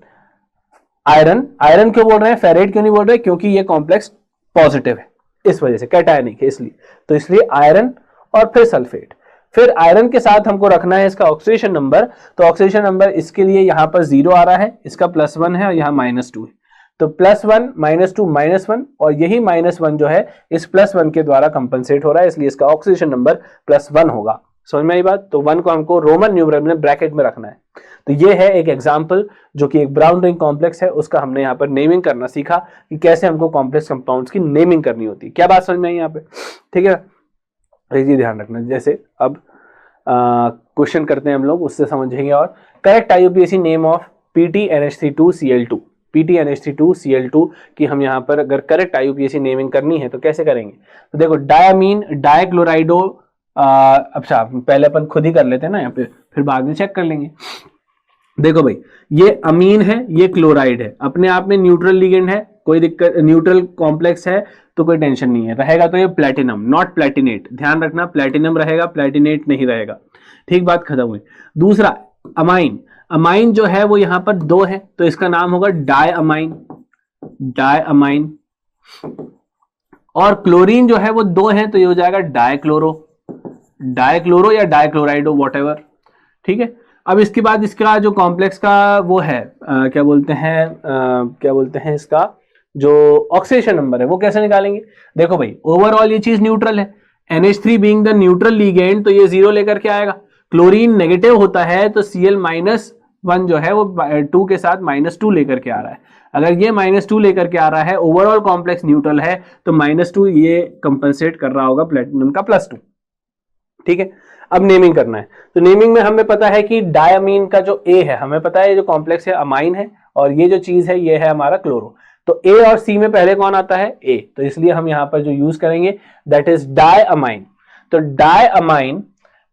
आयरन। आयरन क्यों बोल रहे हैं, फेरेट क्यों नहीं बोल रहे, क्योंकि ये कॉम्प्लेक्स पॉजिटिव है, इस वजह से कैटायनिक है इसलिए। तो इसलिए आयरन और फिर सल्फेट, फिर आयरन के साथ हमको रखना है इसका ऑक्सीडेशन नंबर। तो ऑक्सीडेशन नंबर इसके लिए यहां पर 0 आ रहा है, इसका +1 है और यहां -2 है, तो +1 -2 -1, और यही -1 जो है इस +1 के द्वारा कंपनसेट हो रहा है, इसलिए इसका ऑक्सीडेशन नंबर +1 होगा। समझ में आई बात? तो 1 को हमको रोमन न्यूमरल में ब्रैकेट में रखना है। तो ये है एक एग्जांपल जो कि एक ब्राउन रिंग कॉम्प्लेक्स है, उसका हमने यहाँ पर नेमिंग करना सीखा कि कैसे हमको कॉम्प्लेक्स कंपाउंड्स की नेमिंग करनी होती है। क्या बात समझ में आई यहाँ पे? ठीक है, ये ध्यान रखना। जैसे अब क्वेश्चन करते हैं हम लोग, उससे समझेंगे। और correct IUPAC name of PTNH32Cl2, PTNH32Cl2 की हम यहाँ पर अगर करेक्ट IUPAC नेमिंग करनी है तो कैसे करेंगे? तो देखो डायमीन डाइक्लोराइडो, अच्छा पहले अपन खुद ही कर लेते हैं ना यहाँ पे, फिर बाद में चेक कर लेंगे। देखो भाई, ये अमीन है, ये क्लोराइड है, अपने आप में न्यूट्रल लिगेंड है, कोई दिक्कत, न्यूट्रल कॉम्प्लेक्स है तो कोई टेंशन नहीं है, रहेगा तो ये प्लेटिनम, नॉट प्लेटिनेट, ध्यान रखना, प्लेटिनम रहेगा, प्लेटिनेट नहीं रहेगा। ठीक, बात खत्म हुई। दूसरा अमाइन, अमाइन जो है वो यहां पर 2 है तो इसका नाम होगा डाई अमाइन, डाई अमाइन। और क्लोरीन जो है वो 2 है तो ये हो जाएगा डाइक्लोरो, डाइक्लोरो या डाइक्लोराइडो व्हाटएवर, ठीक है। अब इसके बाद इसका जो कॉम्प्लेक्स का वो है क्या बोलते हैं इसका जो ऑक्सीडेशन नंबर है वो कैसे निकालेंगे। देखो भाई ओवरऑल ये चीज न्यूट्रल है, NH3 being the neutral ligand तो ये 0 लेकर के आएगा। क्लोरीन नेगेटिव होता है तो Cl-1 जो है वो 2 के साथ -2 लेकर के आ रहा है। अगर ये -2 लेकर के आ रहा है, ओवरऑल कॉम्प्लेक्स न्यूट्रल है, तो -2 ये कंपनसेट कर रहा होगा प्लेटिनम का +2, ठीक है। अब नेमिंग करना है, तो नेमिंग में हमें पता है कि डायमीन का जो A है, हमें पता है ये जो कॉम्प्लेक्स है अमाइन है, और ये जो चीज है ये है हमारा क्लोरो। तो A और C में पहले कौन आता है, A, तो इसलिए हम यहां पर जो यूज करेंगे दैट इज डायअमाइन। तो डायअमाइन,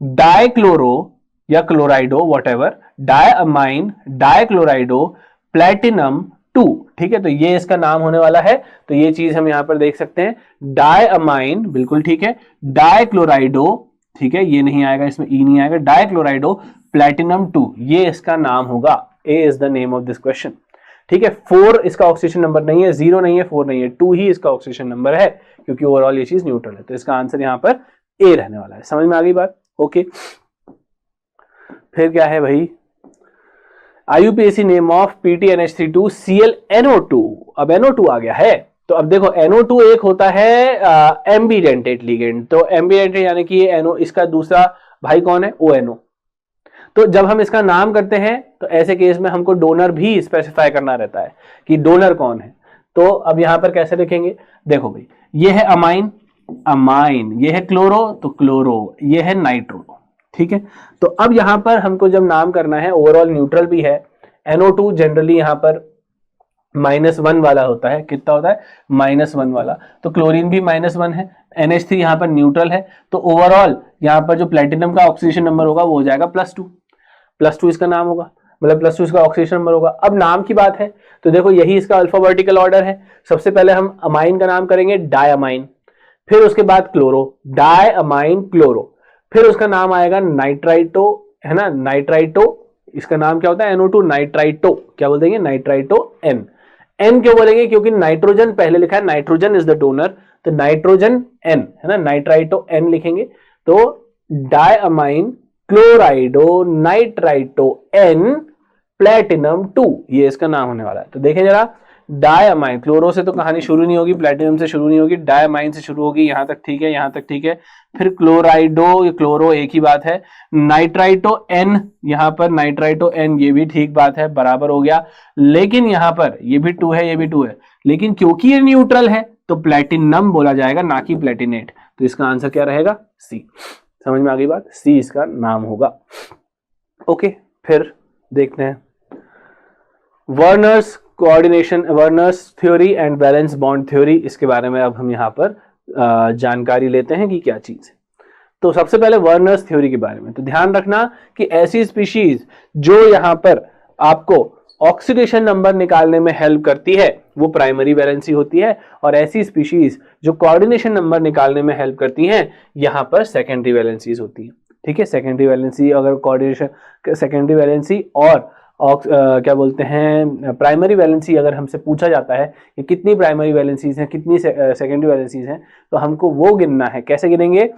डाइक्लोरो या क्लोराइडो व्हाटएवर, डायअमाइन डाइक्लोराइडो प्लेटिनम 2, ठीक है। तो ये इसका नाम होने वाला है, तो ये चीज हम यहां पर देख सकते हैं, डायअमाइन, बिल्कुल ठीक है, डाइक्लोराइडो, ठीक है, ये नहीं आएगा, इसमें ई नहीं आएगा, डाइक्लोराइडो प्लेटिनम 2, ये इसका नाम होगा। A is the name of this question, ठीक है। 4 इसका ऑक्सीडेशन नंबर नहीं है, 0 नहीं है, 4 नहीं है, 2 ही इसका ऑक्सीडेशन नंबर है, क्योंकि ओवरऑल ये चीज न्यूट्रल है। तो इसका आंसर यहां पर ए रहने वाला है। समझ में आ गई बात, ओके। फिर क्या है भाई, IUPAC name of PTNH32 ClNO2। अब NO2 आ गया है, तो अब देखो NO2 एक होता है एम्बिडेंटेट लिगेंड, तो एम्बिडेंटेट यानी कि ये NO, इसका दूसरा भाई कौन है, ONO। तो जब हम इसका नाम करते हैं तो ऐसे केस में हमको डोनर भी स्पेसिफाई करना रहता है कि डोनर कौन है। तो अब यहां पर कैसे लिखेंगे, देखो भाई ये है अमाइन, अमाइन, ये है क्लोरो तो क्लोरो, ये है नाइट्रो, ठीक है। तो अब यहां पर हमको जब नाम करना है, ओवरऑल न्यूट्रल भी है, NO2 जनरली यहां पर -1 वाला होता है, कितना होता है, -1 वाला, तो क्लोरीन भी -1 है, NH3 यहां पर न्यूट्रल है, तो ओवरऑल यहां पर जो प्लेटिनम का ऑक्सीडेशन नंबर होगा वो हो जाएगा +2 इसका नाम होगा, मतलब +2 इसका ऑक्सीडेशन नंबर होगा। अब नाम की बात है तो देखो यही इसका अल्फाबेटिकल ऑर्डर है। सबसे पहले हम अमाइन का नाम करेंगे डायअमाइन, फिर उसके बाद क्लोरो, डायअमाइन क्लोरो, फिर उसका नाम आएगा नाइट्राइटो, है ना, नाइट्राइटो, इसका नाम क्या होता है, NO2 नाइट्राइटो, क्या बोल देंगे, नाइट्राइटो N क्यों बोलेंगे, क्योंकि नाइट्रोजन पहले लिखा है, नाइट्रोजन इज द डोनर, तो नाइट्रोजन N, है ना, नाइट्राइटो N लिखेंगे। तो डायअमाइन क्लोराइडो नाइट्राइटो N प्लेटिनम 2, ये इसका नाम होने वाला है। तो देखें जरा, डायअमाइन, क्लोरो से तो कहानी शुरू नहीं होगी, प्लेटिनम से शुरू नहीं होगी, डायअमाइन से शुरू होगी, यहां तक ठीक है, यहां तक ठीक है। फिर क्लोराइडो, क्लोरो एक ही बात है, नाइट्राइटो N, यहां पर नाइट्राइटो N, ये भी ठीक बात है, बराबर हो गया। लेकिन यहां पर ये भी 2 है, ये भी 2 है, लेकिन क्योंकि ये न्यूट्रल है तो प्लेटिनम बोला जाएगा, ना कि प्लेटिनेट। तो इसका आंसर क्या रहेगा, C। समझ में आ गई बात, C इसका नाम होगा, ओके। फिर देखते हैं Werner's coordination, Werner's theory and valence bond theory, इसके बारे में अब हम यहाँ पर जानकारी लेते हैं कि क्या चीज है। तो सबसे पहले वर्नर्स थ्योरी के बारे में, तो ध्यान रखना कि ऐसी स्पीशीज जो यहाँ पर आपको ऑक्सीडेशन नंबर निकालने में हेल्प करती है वो प्राइमरी वैलेंसी होती है, और ऐसी स्पीशीज जो कोऑर्डिनेशन नंबर निकालने में हेल्प करती हैं यहाँ पर सेकेंडरी वैलेंसीज होती है, ठीक है। सेकेंडरी वैलेंसी, अगर कोऑर्डिनेशन, सेकेंडरी वैलेंसी और क्या बोलते हैं प्राइमरी वैलेंसी अगर हमसे पूछा जाता है कि कितनी प्राइमरी वैलेंसीज हैं, कितनी सेकेंडरी वैलेंसीज हैं, तो हमको वो गिनना है। कैसे गिनेंगे,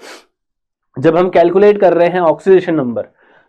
जब हम कैलकुलेट कर रहे हैं ऑक्सीडेशन नंबर,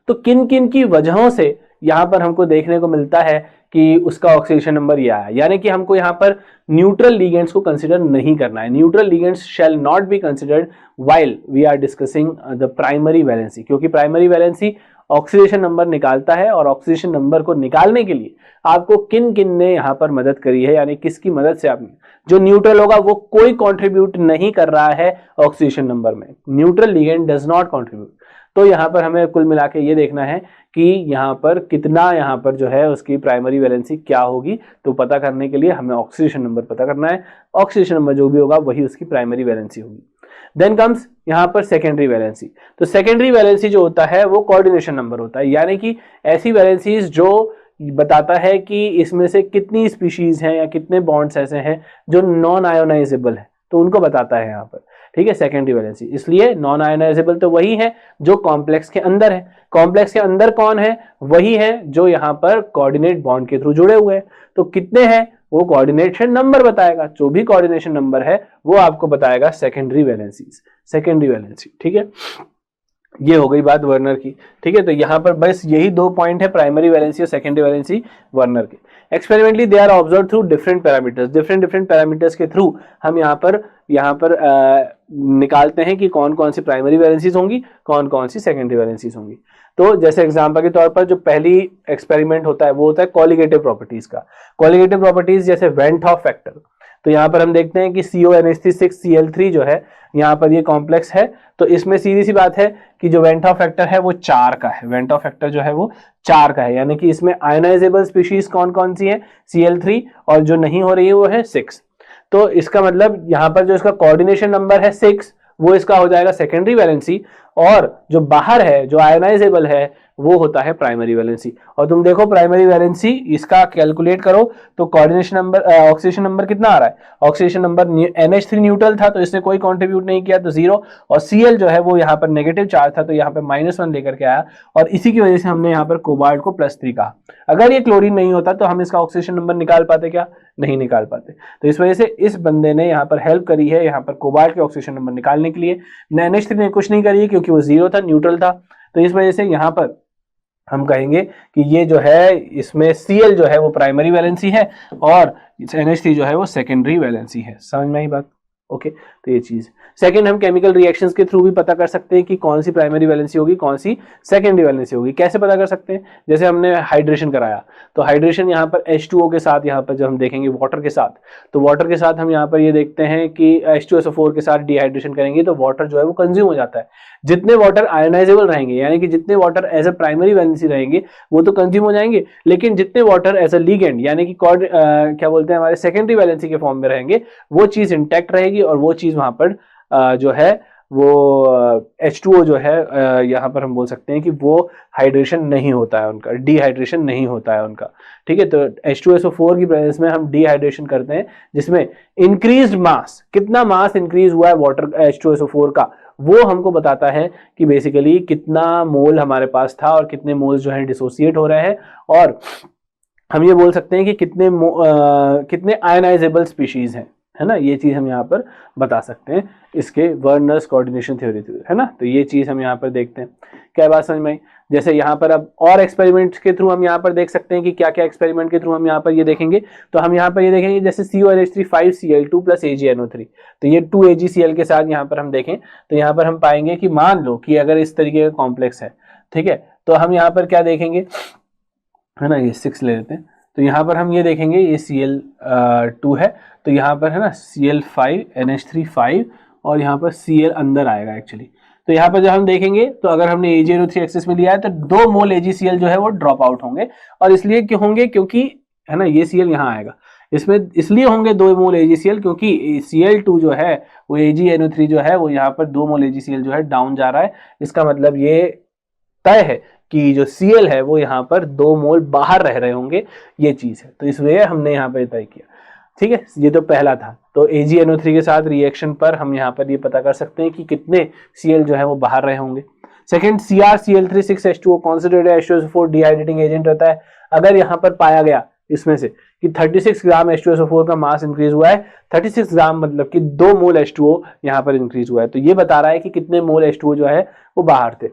तो किन किन की वजहों से यहां पर हमको देखने को मिलता है कि उसका ऑक्सीडेशन नंबर यह आया, यानी कि हमको यहां पर न्यूट्रल लिगेंड्स को कंसीडर नहीं करना है। Neutral ligands shall not be considered while we are discussing the primary valency, क्योंकि प्राइमरी वैलेंसी ऑक्सीडेशन नंबर निकालता है, और ऑक्सीडेशन नंबर को निकालने के लिए आपको किन किन ने यहां पर मदद करी है, यानी किसकी मदद से आपने, जो न्यूट्रल होगा वो कोई कंट्रीब्यूट नहीं कर रहा है ऑक्सीडेशन नंबर में, neutral ligand does not contribute. तो यहां पर हमें कुल मिला के ये देखना है कि यहां पर कितना, यहां पर जो है उसकी प्राइमरी वैलेंसी क्या होगी। तो पता करने के लिए हमें ऑक्सीडेशन नंबर पता करना है, ऑक्सीडेशन नंबर जो भी होगा वही उसकी प्राइमरी वैलेंसी होगी। देन कम्स यहां पर सेकेंडरी वैलेंसी। तो सेकेंडरी वैलेंसी जो होता है वो कोऑर्डिनेशन नंबर होता है, यानी कि ऐसी वैलेंसीज जो बताता है कि इसमें से कितनी स्पीशीज हैं या कितने बॉन्ड्स ऐसे हैं जो नॉन आयोनाइजेबल है, तो उनको बताता है यहाँ पर, ठीक है, सेकेंडरी वैलेंसी। इसलिए नॉन आयोनाइजेबल तो वही है जो कॉम्प्लेक्स के अंदर है, कॉम्प्लेक्स के अंदर कौन है, वही है जो यहाँ पर कोऑर्डिनेट बॉन्ड के थ्रू जुड़े हुए हैं। तो कितने हैं वो कोऑर्डिनेशन नंबर बताएगा, जो भी कोऑर्डिनेशन नंबर है वो आपको बताएगा सेकेंडरी वैलेंसीज, सेकेंडरी वैलेंसी, ठीक है। ये हो गई बात वर्नर की। ठीक है, तो यहाँ पर बस यही 2 पॉइंट है, प्राइमरी वैलेंसी और सेकेंडरी वैलेंसी वर्नर के। Experimentally they are observe through different parameters, different parameters के थ्रू हम यहाँ पर निकालते हैं कि कौन कौन सी प्राइमरी वैलेंसीज होंगी, कौन कौन सी सेकेंडरी वैलेंसीज होंगी। तो जैसे एग्जांपल के तौर पर जो पहली एक्सपेरिमेंट होता है वो होता है कॉलिगेटिव प्रॉपर्टीज का। कॉलिगेटिव प्रॉपर्टीज जैसे वेंट हॉफ फैक्टर, तो यहाँ पर हम देखते हैं कि CONH3 जो है यहाँ पर ये कॉम्प्लेक्स है, तो इसमें सीधी सी बात है कि जो वेंट ऑफ फैक्टर है वो 4 का है, वेंट ऑफ फैक्टर जो है वो 4 का है, यानी कि इसमें आयोनाइजेबल स्पीशीज कौन कौन सी है, Cl3, और जो नहीं हो रही है वो है 6। तो इसका मतलब यहाँ पर जो इसका कोऑर्डिनेशन नंबर है 6, वो इसका हो जाएगा सेकेंडरी वैलेंसी, और जो बाहर है जो आयोनाइजेबल है वो होता है प्राइमरी वैलेंसी। और तुम देखो प्राइमरी वैलेंसी इसका कैलकुलेट करो तो कोऑर्डिनेशन नंबर, ऑक्सीडेशन नंबर कितना आ रहा है, ऑक्सीडेशन नंबर NH3 न्यूट्रल था तो इसने कोई कंट्रीब्यूट नहीं किया तो 0, और Cl जो है वो यहाँ पर नेगेटिव चार्ज था तो यहाँ पर -1 लेकर के आया, और इसी की वजह से हमने यहाँ पर कोबाल्ट को +3 कहा। अगर ये क्लोरीन नहीं होता तो हम इसका ऑक्सीडेशन नंबर निकाल पाते क्या, नहीं निकाल पाते। तो इस वजह से इस बंदे ने यहाँ पर हेल्प करी है यहाँ पर कोबाल्ट के ऑक्सीडेशन नंबर निकालने के लिए। NH3 ने कुछ नहीं करी है क्योंकि वो 0 था, न्यूट्रल था, तो इस वजह से यहाँ पर हम कहेंगे कि ये जो है इसमें Cl जो है वो प्राइमरी वैलेंसी है और NH3 जो है वो सेकेंडरी वैलेंसी है। समझ में आई बात? ओके, तो ये चीज। सेकंड, हम केमिकल रिएक्शंस के थ्रू भी पता कर सकते हैं कि कौन सी प्राइमरी वैलेंसी होगी, कौन सी सेकेंडरी वैलेंसी होगी। कैसे पता कर सकते हैं? जैसे हमने हाइड्रेशन कराया, तो हाइड्रेशन यहाँ पर H2O के साथ, यहाँ पर जब हम देखेंगे वाटर के साथ, तो वाटर के साथ हम यहाँ पर ये देखते हैं कि H2SO4 के साथ डिहाइड्रेशन करेंगे तो वाटर जो है वो कंज्यूम हो जाता है। जितने वाटर आयोनाइजेबल रहेंगे, यानी कि जितने water as a primary valency रहेंगे वो तो कंज्यूम हो जाएंगे, लेकिन जितने वाटर एज अ लीगेंड यानी कि क्या बोलते हैं हमारे सेकेंडरी वैलेंसी के फॉर्म में रहेंगे, वो चीज इंटैक्ट रहेगी और वो चीज वहां पर जो है वो H2O जो है यहाँ पर हम बोल सकते हैं कि वो हाइड्रेशन नहीं होता है उनका, डिहाइड्रेशन नहीं होता है उनका। ठीक है, तो H2SO4 की प्रेजेंस में हम डिहाइड्रेशन करते हैं, जिसमें इंक्रीज्ड मास, कितना मास इंक्रीज हुआ है वाटर H2SO4 का, वो हमको बताता है कि बेसिकली कितना मोल हमारे पास था और कितने मोल जो है डिसोसिएट हो रहे हैं, और हम ये बोल सकते हैं कि कितने आयनाइजेबल स्पीशीज हैं, है ना। ये चीज हम यहाँ पर बता सकते हैं इसके वर्नर्स कोऑर्डिनेशन थ्योरी, है ना। तो ये चीज हम यहाँ पर देखते हैं। क्या बात समझ में आई? जैसे यहाँ पर अब और एक्सपेरिमेंट्स के थ्रू हम यहाँ पर देख सकते हैं कि क्या क्या एक्सपेरिमेंट के थ्रू हम यहाँ पर ये देखेंगे। तो हम यहाँ पर ये देखेंगे जैसे CONH3 5Cl2 + AgNO3, तो ये 2AgCl के साथ यहाँ पर हम देखें तो यहाँ पर हम पाएंगे कि मान लो कि अगर इस तरीके का कॉम्प्लेक्स है, ठीक है, तो हम यहाँ पर क्या देखेंगे, है ना, ये 6 ले लेते हैं, तो यहाँ पर हम ये देखेंगे ये Cl2 है, तो यहाँ पर है ना Cl5 NH3 5 और यहाँ पर Cl अंदर आएगा एक्चुअली। तो यहाँ पर जब हम देखेंगे तो अगर हमने AgNO3 एक्सेस में लिया है तो 2 मोल AgCl जो है वो ड्रॉप आउट होंगे, और इसलिए क्यों होंगे, क्योंकि है ना ये Cl यहाँ आएगा, इसमें इसलिए होंगे 2 मोल AgCl क्योंकि Cl2 जो है वो AgNO3 जो है वो यहाँ पर 2 मोल AgCl जो है डाउन जा रहा है। इसका मतलब ये तय है कि जो Cl है वो यहाँ पर 2 मोल बाहर रह रहे होंगे, ये चीज है, तो इसलिए हमने यहाँ पर तय किया। ठीक है, ये तो पहला था। तो AgNO3 के साथ रिएक्शन पर हम यहाँ पर ये पता कर सकते हैं कि कितने Cl जो है वो बाहर रहे होंगे। Second, CrCl3 6H2O concentrated H2SO4 dehydrating agent रहता है। अगर यहाँ पर पाया गया इसमें से कि 36 ग्राम H2SO4 का मास इंक्रीज हुआ है, 36 ग्राम मतलब कि 2 मोल H2O यहाँ पर इंक्रीज हुआ है, तो ये बता रहा है कि कितने मोल H2O जो है वो बाहर थे।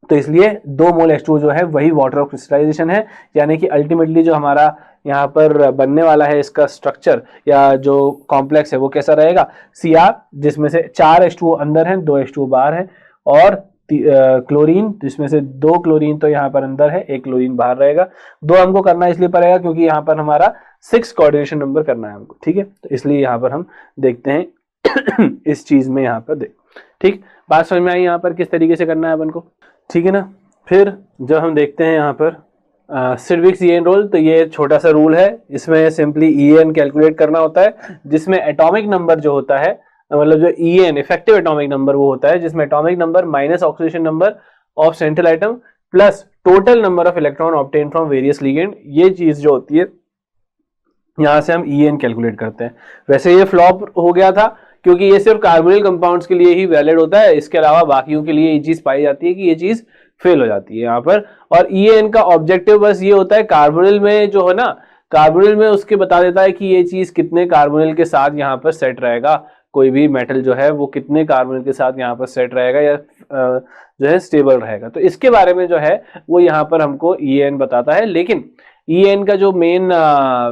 तो इसलिए 2 मोल H2O जो है वही वाटर ऑफ क्रिस्टलाइजेशन है, यानी कि अल्टीमेटली जो हमारा यहाँ पर बनने वाला है इसका स्ट्रक्चर या जो कॉम्प्लेक्स है वो कैसा रहेगा, Cr, जिसमें से 4 H2O अंदर हैं, 2 H2O बाहर है, और क्लोरीन, जिसमें से 2 क्लोरीन तो यहाँ पर अंदर है, 1 क्लोरीन बाहर रहेगा। 2 हमको करना इसलिए पड़ेगा क्योंकि यहाँ पर हमारा 6 कोऑर्डिनेशन नंबर करना है हमको। ठीक है, तो इसलिए यहाँ पर हम देखते हैं इस चीज में यहाँ पर देख। ठीक, बात समझ में आई यहाँ पर किस तरीके से करना है अपन को, ठीक है ना। फिर जब हम देखते हैं यहाँ पर सिर्विक्स EN रोल, तो ये छोटा सा रूल है, इसमें सिंपली EN कैलकुलेट करना होता है, जिसमें एटॉमिक नंबर जो होता है, मतलब जो EN इफेक्टिव एटॉमिक नंबर वो होता है जिसमें atomic number minus oxidation number of central atom plus total number of electron obtain from various ligand, ये चीज जो होती है यहाँ से हम EN कैलकुलेट करते हैं। वैसे ये फ्लॉप हो गया था क्योंकि ये सिर्फ कार्बोनिल कंपाउंड्स के लिए ही वैलिड होता है, इसके अलावा बाकियों के लिए ये चीज पाई जाती है कि ये चीज फेल हो जाती है यहाँ पर। और EN का ऑब्जेक्टिव बस ये होता है, कार्बोनिल में जो है ना, कार्बोनिल में उसके बता देता है कि ये चीज कितने कार्बोनिल के साथ यहाँ पर सेट रहेगा, कोई भी मेटल जो है वो कितने कार्बोनिल के साथ यहाँ पर सेट रहेगा, या जो है स्टेबल रहेगा। तो इसके बारे में जो है वो यहाँ पर हमको EAN बताता है, लेकिन EAN का जो मेन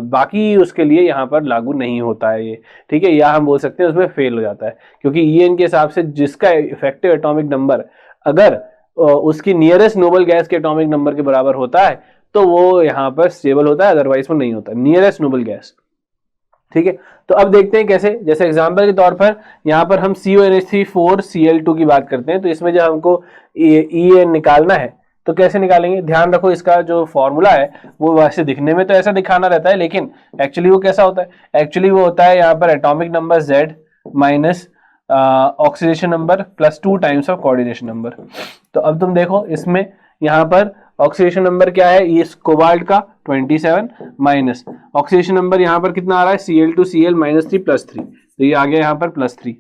बाकी उसके लिए यहाँ पर लागू नहीं होता है ये, ठीक है, या हम बोल सकते हैं उसमें फेल हो जाता है, क्योंकि EAN के हिसाब से जिसका इफेक्टिव एटॉमिक नंबर अगर उसकी नियरेस्ट नोबल गैस के एटॉमिक नंबर के बराबर होता है तो वो यहाँ पर स्टेबल होता है, अदरवाइज वो नहीं होता, नियरेस्ट नोबल गैस, ठीक है। तो अब देखते हैं कैसे, जैसे एग्जांपल के तौर पर यहाँ पर हम CONH3 4Cl2 की बात करते हैं, तो इसमें जब हमको EAN निकालना है तो कैसे निकालेंगे, ध्यान रखो इसका जो फॉर्मूला है वो वैसे दिखने में तो ऐसा दिखाना रहता है, लेकिन एक्चुअली वो कैसा होता है, एक्चुअली वो होता है यहाँ पर atomic number Z minus oxidation number plus 2 times of coordination number. तो अब तुम देखो इसमें यहाँ पर ऑक्सीडेशन नंबर क्या है, ये कोबाल्ट का 27 माइनस ऑक्सीडेशन नंबर यहाँ पर कितना आ रहा है Cl2Cl -3 +3, तो ये आ गया यहाँ पर +3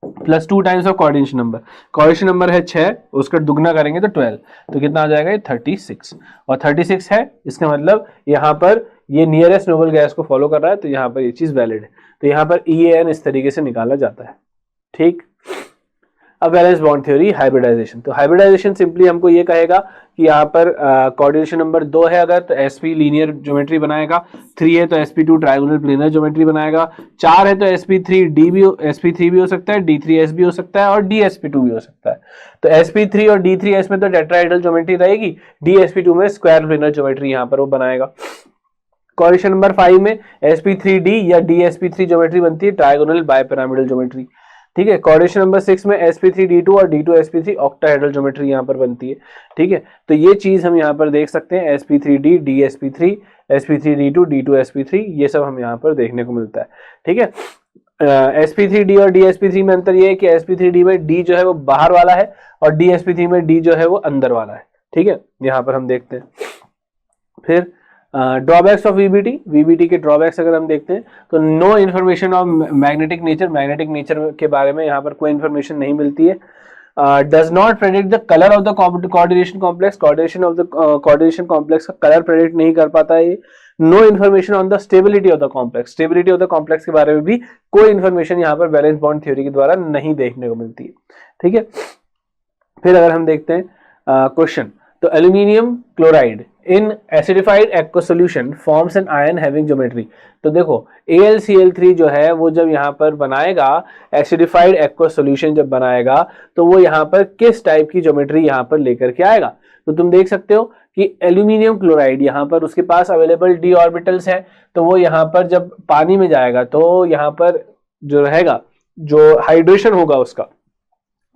plus 2 times of coordination number, coordination number है 6, उसका दुगना करेंगे तो 12, तो कितना आ जाएगा ये 36, और 36 है, इसका मतलब यहाँ पर ये नियरेस्ट नोबल गैस को फॉलो कर रहा है, तो यहाँ पर ये चीज वैलिड है, तो यहाँ पर EAN इस तरीके से निकाला जाता है, ठीक। अब वैलेंस बॉन्ड थ्योरी हाइब्रिडाइजेशन, तो हाइब्रिडाइजेशन सिंपली हमको ये कहेगा कि यहाँ पर कोऑर्डिनेशन नंबर 2 है अगर तो sp लीनियर ज्योमेट्री बनाएगा, 3 है तो sp2 ट्रायंगुलर प्लेनर ज्योमेट्री बनाएगा, 4 है तो sp3 भी हो सकता है, d3s भी हो सकता है और dsp2 भी हो सकता है। तो sp3 और d3s में तो टेट्राहेड्रल ज्योमेट्री रहेगी, dsp2 में स्क्वायर प्लेनर ज्योमेट्री यहाँ पर वो बनाएगा। कोऑर्डिनेशन नंबर 5 में sp3d या dsp3 ज्योमेट्री बनती है, ट्रायंगुलर बाइपिरामिडल ज्योमेट्री, ठीक है। कोऑर्डिनेशन नंबर 6 में sp3d2 और d2sp3 ऑक्टाहेड्रल ज्योमेट्री यहाँ पर बनती है, ठीक है। तो ये चीज हम यहाँ पर देख सकते हैं, sp3d dsp3 sp3d2 d2sp3, ये सब हम यहाँ पर देखने को मिलता है, ठीक है। sp3d और dsp3 में अंतर ये है कि sp3d में d जो है वो बाहर वाला है और dsp3 में d जो है वो अंदर वाला है, ठीक है, यहाँ पर हम देखते हैं। फिर ड्रॉबैक्स ऑफ वीबीटी के ड्रॉबैक्स अगर हम देखते हैं तो no information of magnetic nature के बारे में यहाँ पर कोई इन्फॉर्मेशन नहीं मिलती है। Does not predict the colour of the coordination complex, coordination complex का कलर प्रेडिक्ट नहीं कर पाता है ये। No information on the stability of the complex, stability of the complex के बारे में भी कोई इन्फॉर्मेशन यहाँ पर वैलेंस बॉन्ड थ्योरी के द्वारा नहीं देखने को मिलती है, ठीक है। फिर अगर हम देखते हैं क्वेश्चन, तो aluminium chloride in acidified aqueous solution forms an ion having geometry. तो देखो AlCl3 जो है वो जब यहाँ पर बनाएगा एसिडिफाइड एक्वस सॉल्यूशन जब बनाएगा तो वो यहाँ पर किस टाइप की ज्योमेट्री यहाँ पर लेकर के आएगा। तो तुम देख सकते हो कि एल्यूमिनियम क्लोराइड यहाँ पर उसके पास अवेलेबल d ऑर्बिटल्स है, तो वो यहाँ पर जब पानी में जाएगा तो यहाँ पर जो रहेगा जो हाइड्रेशन होगा उसका,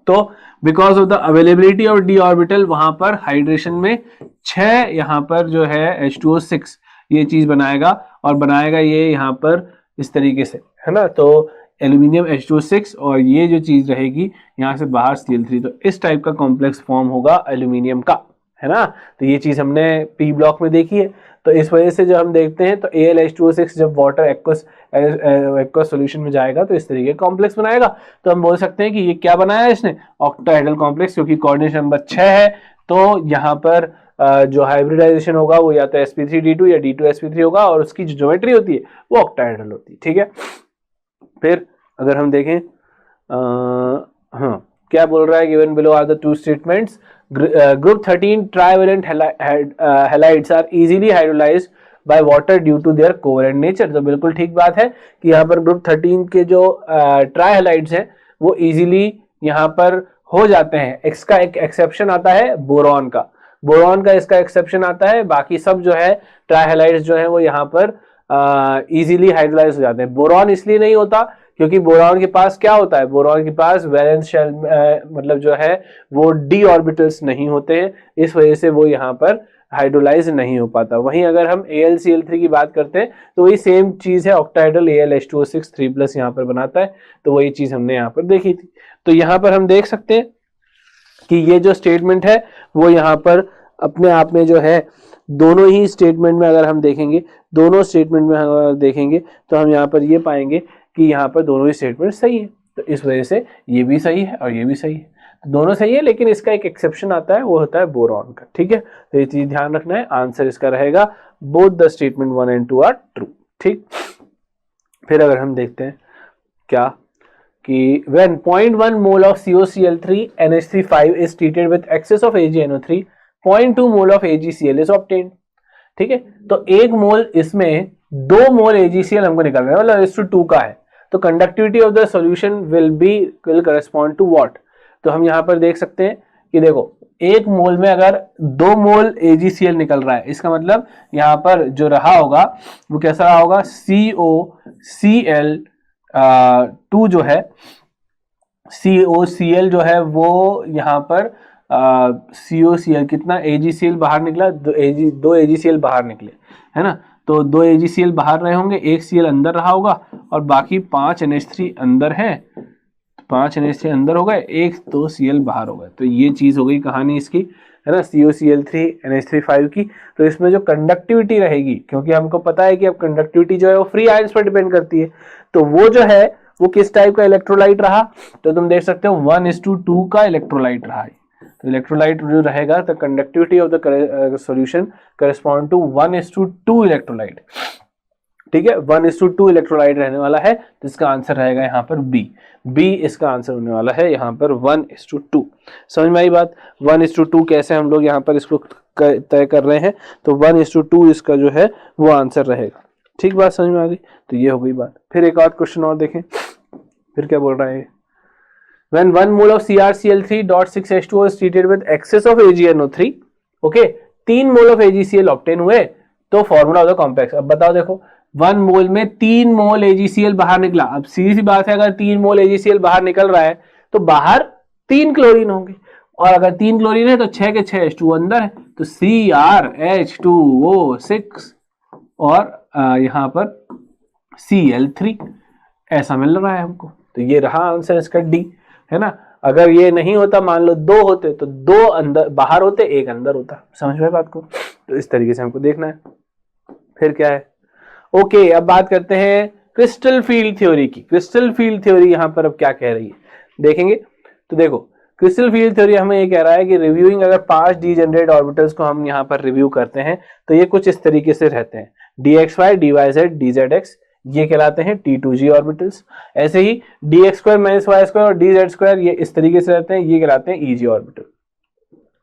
तो because of the availability of d orbital वहां पर हाइड्रेशन में 6 यहाँ पर जो है H2O6 ये चीज बनाएगा और बनाएगा ये यहाँ पर इस तरीके से, है ना। तो एल्यूमिनियम H2O6 और ये जो चीज रहेगी यहाँ से बाहर Cl3, तो इस टाइप का कॉम्प्लेक्स फॉर्म होगा एल्यूमिनियम का, है ना। तो ये चीज हमने P ब्लॉक में देखी है। तो इस वजह से जब हम देखते हैं तो AlH2O6 जब वाटर एक्वस सॉल्यूशन में जाएगा तो इस तरीके का कॉम्प्लेक्स बनाएगा। तो हम बोल सकते हैं कि ये क्या बनाया इसने, ऑक्टाहेड्रल कॉम्प्लेक्स, क्योंकि कोऑर्डिनेशन नंबर 6 है। तो यहाँ पर जो हाइब्रिडाइजेशन होगा वो या तो sp3d2 या d2sp3 होगा और उसकी जो ज्योमेट्री होती है वो ऑक्टाहेड्रल होती है, ठीक है। फिर अगर हम देखें हाँ क्या बोल रहा है, given below are the two statements, group 13 trivalent halides are easily hydrolysed by water due to their covalent nature. तो बिल्कुल ठीक बात है कि यहाँ पर ग्रुप 13 के जो ट्राइहैलाइड्स हैं वो इजीली यहाँ पर हो जाते हैं। इसका एक एक्सेप्शन आता है बोरॉन का इसका एक्सेप्शन आता है, बाकी सब जो है ट्राइहैलाइड्स जो है वो यहाँ पर इजीली हाइड्रोलाइज हो जाते हैं। बोरॉन इसलिए नहीं होता क्योंकि बोरॉन के पास क्या होता है, बोरॉन के पास वैलेंस शेल मतलब जो है वो d ऑर्बिटल्स नहीं होते हैं, इस वजह से वो यहाँ पर हाइड्रोलाइज नहीं हो पाता। वहीं अगर हम AlCl3 की बात करते हैं तो वही सेम चीज है, ऑक्टाहेड्रल AlH2O6 3+ यहाँ पर बनाता है, तो वही चीज हमने यहाँ पर देखी थी। तो यहाँ पर हम देख सकते हैं कि ये जो स्टेटमेंट है वो यहाँ पर अपने आप में जो है दोनों ही स्टेटमेंट में अगर हम देखेंगे, दोनों स्टेटमेंट में अगर देखेंगे तो हम यहाँ पर ये पाएंगे कि यहाँ पर दोनों ही स्टेटमेंट सही है। तो इस वजह से ये भी सही है और ये भी सही है, तो दोनों सही है, लेकिन इसका एक एक्सेप्शन आता है, वो होता है बोरॉन का, ठीक है। तो ये चीज ध्यान रखना है। आंसर इसका रहेगा both the statement 1 and 2 are true, ठीक। फिर अगर हम देखते हैं क्या कि when 0.1 mole of COCl3 NH3 is treated with excess of AgNO3, 0.2 mole of AgCl is obtained। ठीक है, तो 1 मोल इसमें 2 मोल AgCl हमको निकल रहा है, मतलब S2 का है, तो conductivity of the solution will correspond to what. तो हम यहाँ पर देख सकते हैं कि देखो 1 मोल में अगर 2 मोल AgCl निकल रहा है, इसका मतलब यहाँ पर जो रहा होगा वो कैसा रहा होगा, COCl2 जो है, COCl जो है वो यहाँ पर COCl कितना AgCl बाहर निकला, 2 AgCl बाहर निकले, है ना। तो 2 AgCl बाहर रहे होंगे, 1 Cl अंदर रहा होगा और बाकी 5 NH3 अंदर है, 5 NH3 अंदर हो गए, 1-2 Cl बाहर हो गए। तो ये चीज हो गई कहानी इसकी, है ना, COCl3 NH3 की। तो इसमें जो कंडक्टिविटी रहेगी, क्योंकि हमको पता है कि अब कंडक्टिविटी जो है वो फ्री आयंस पर डिपेंड करती है, तो वो जो है वो किस टाइप का इलेक्ट्रोलाइट रहा, तो तुम देख सकते हो 1:2 का इलेक्ट्रोलाइट रहा है। तो इलेक्ट्रोलाइट जो रहेगा, तो conductivity of the solution correspond to 1:2 electrolyte. ठीक है, 1:2 इलेक्ट्रोलाइट रहने वाला है, तो इसका आंसर रहेगा यहाँ पर बी इसका आंसर होने वाला है यहाँ पर 1:2। समझ में आई बात, 1:2 कैसे हम लोग यहाँ पर इसको तय कर रहे हैं, तो 1:2 इसका जो है वो आंसर रहेगा। ठीक बात समझ में आ गई, तो ये हो गई बात। फिर एक आध क्वेश्चन और देखें, फिर क्या बोल रहा है, when 1 mole of CrCl3.6H2O is treated with excess of AgNO3, okay, 3 mole of AgCl obtain हुए, तो फॉर्मूला ऑफ द कॉम्प्लेक्स। अब बताओ, देखो 1 मोल में 3 मोल AgCl बाहर निकला। अब सीधी सी बात है, अगर 3 मोल AgCl बाहर निकल रहा है तो बाहर 3 क्लोरीन होंगे, और अगर 3 क्लोरीन है तो 6 के 6 H2O अंदर है, तो CrH2O6 और यहाँ पर Cl3 ऐसा मिल रहा है हमको। तो ये रहा आंसर इसका डी, है ना। अगर ये नहीं होता, मान लो 2 होते, तो 2 अंदर बाहर होते, 1 अंदर होता। समझ में बात को, तो इस तरीके से हमको देखना है। फिर क्या है, ओके, अब बात करते हैं क्रिस्टल फील्ड थ्योरी की। क्रिस्टल फील्ड थ्योरी यहाँ पर अब क्या कह रही है देखेंगे। तो देखो, क्रिस्टल फील्ड थ्योरी हमें ये कह रहा है कि रिव्यूइंग, अगर 5 डीजेनरेट ऑर्बिटल्स को हम यहाँ पर रिव्यू करते हैं, तो ये कुछ इस तरीके से रहते हैं, dxy, dyz, dzx, ये कहलाते हैं T2g ऑर्बिटल्स। ऐसे ही dx² - y² और dz², ये इस तरीके से रहते हैं, ये कहलाते हैं Eg ऑर्बिटल।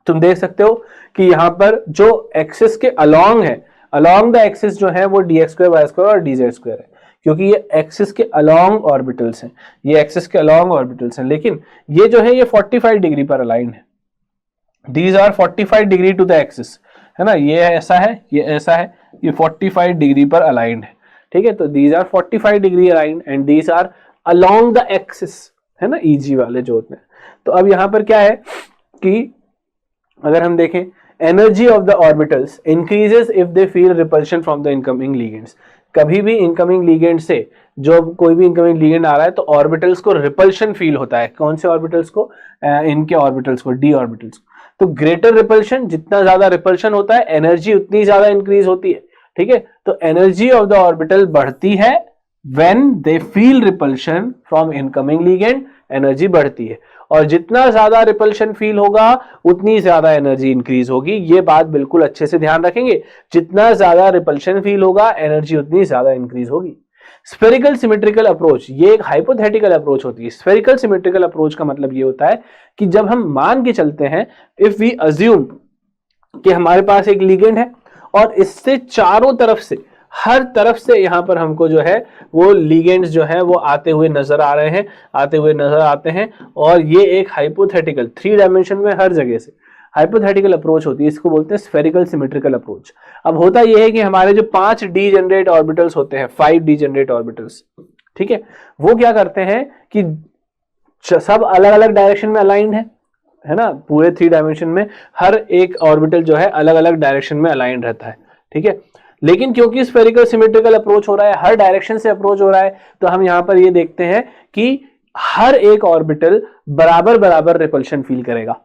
तुम देख सकते हो कि यहाँ पर जो एक्सिस के अलोंग है, अलोंग द एक्सिस जो है वो dx² y² और dz² है, क्योंकि ये एक्सिस के अलोंग ऑर्बिटल्स हैं, ये एक्सिस के अलोंग ऑर्बिटल्स हैं। लेकिन ये जो है ये 45 डिग्री पर अलाइंड है, these are 45 degree to the axis, है ना। ये ऐसा है, ये ऐसा है, ये 45 डिग्री पर अलाइंड है। ठीक है, तो these are 45 degree aligned and these are along the axis, है ना, Eg वाले जो होते हैं। तो अब यहाँ पर क्या है कि अगर हम देखें, energy of the orbitals increases if they feel repulsion from the incoming ligands. कभी भी इनकमिंग लिगेंड से, जो कोई भी इनकमिंग लिगेंड आ रहा है, तो ऑर्बिटल्स को रिपल्शन फील होता है। कौन से ऑर्बिटल्स को, इनके ऑर्बिटल्स को, डी ऑर्बिटल्स को। तो ग्रेटर रिपल्शन, जितना ज्यादा रिपल्शन होता है, एनर्जी उतनी ज्यादा इंक्रीज होती है। ठीक है, तो एनर्जी ऑफ द ऑर्बिटल बढ़ती है when they feel repulsion from incoming ligand, energy बढ़ती है, और जितना ज्यादा रिपल्शन फील होगा उतनी ज्यादा एनर्जी इंक्रीज होगी। ये बात बिल्कुल अच्छे से ध्यान रखेंगे, जितना ज्यादा रिपल्शन फील होगा एनर्जी उतनी ज्यादा इंक्रीज होगी। स्फेरिकल सिमेट्रिकल अप्रोच, ये एक हाइपोथेटिकल अप्रोच होती है। स्फेरिकल सिमेट्रिकल अप्रोच का मतलब ये होता है कि जब हम मान के चलते हैं, इफ वी अज्यूम कि हमारे पास एक लिगेंड है और इससे चारों तरफ से, हर तरफ से यहाँ पर हमको जो है वो लिगेंड्स जो है वो आते हुए नजर आ रहे हैं, आते हुए नजर आते हैं, और ये एक हाइपोथेटिकल 3 डायमेंशन में हर जगह से हाइपोथेटिकल अप्रोच होती है, इसको बोलते हैं स्फेरिकल सिमेट्रिकल अप्रोच। अब होता यह है कि हमारे जो 5 डीजेनरेट ऑर्बिटल्स होते हैं, 5 डीजेनरेट ऑर्बिटल्स, ठीक है, वो क्या करते हैं कि सब अलग अलग डायरेक्शन में अलाइंड है ना। पूरे 3 डायमेंशन में हर एक ऑर्बिटल जो है अलग अलग डायरेक्शन में अलाइंड रहता है। ठीक है, लेकिन क्योंकि स्फेरिकल सिमेट्रिकल अप्रोच हो रहा है, हर डायरेक्शन से अप्रोच हो रहा है, तो हम यहां पर ये देखते हैं कि हर एक ऑर्बिटल बराबर बराबर रिपल्शन फील करेगा।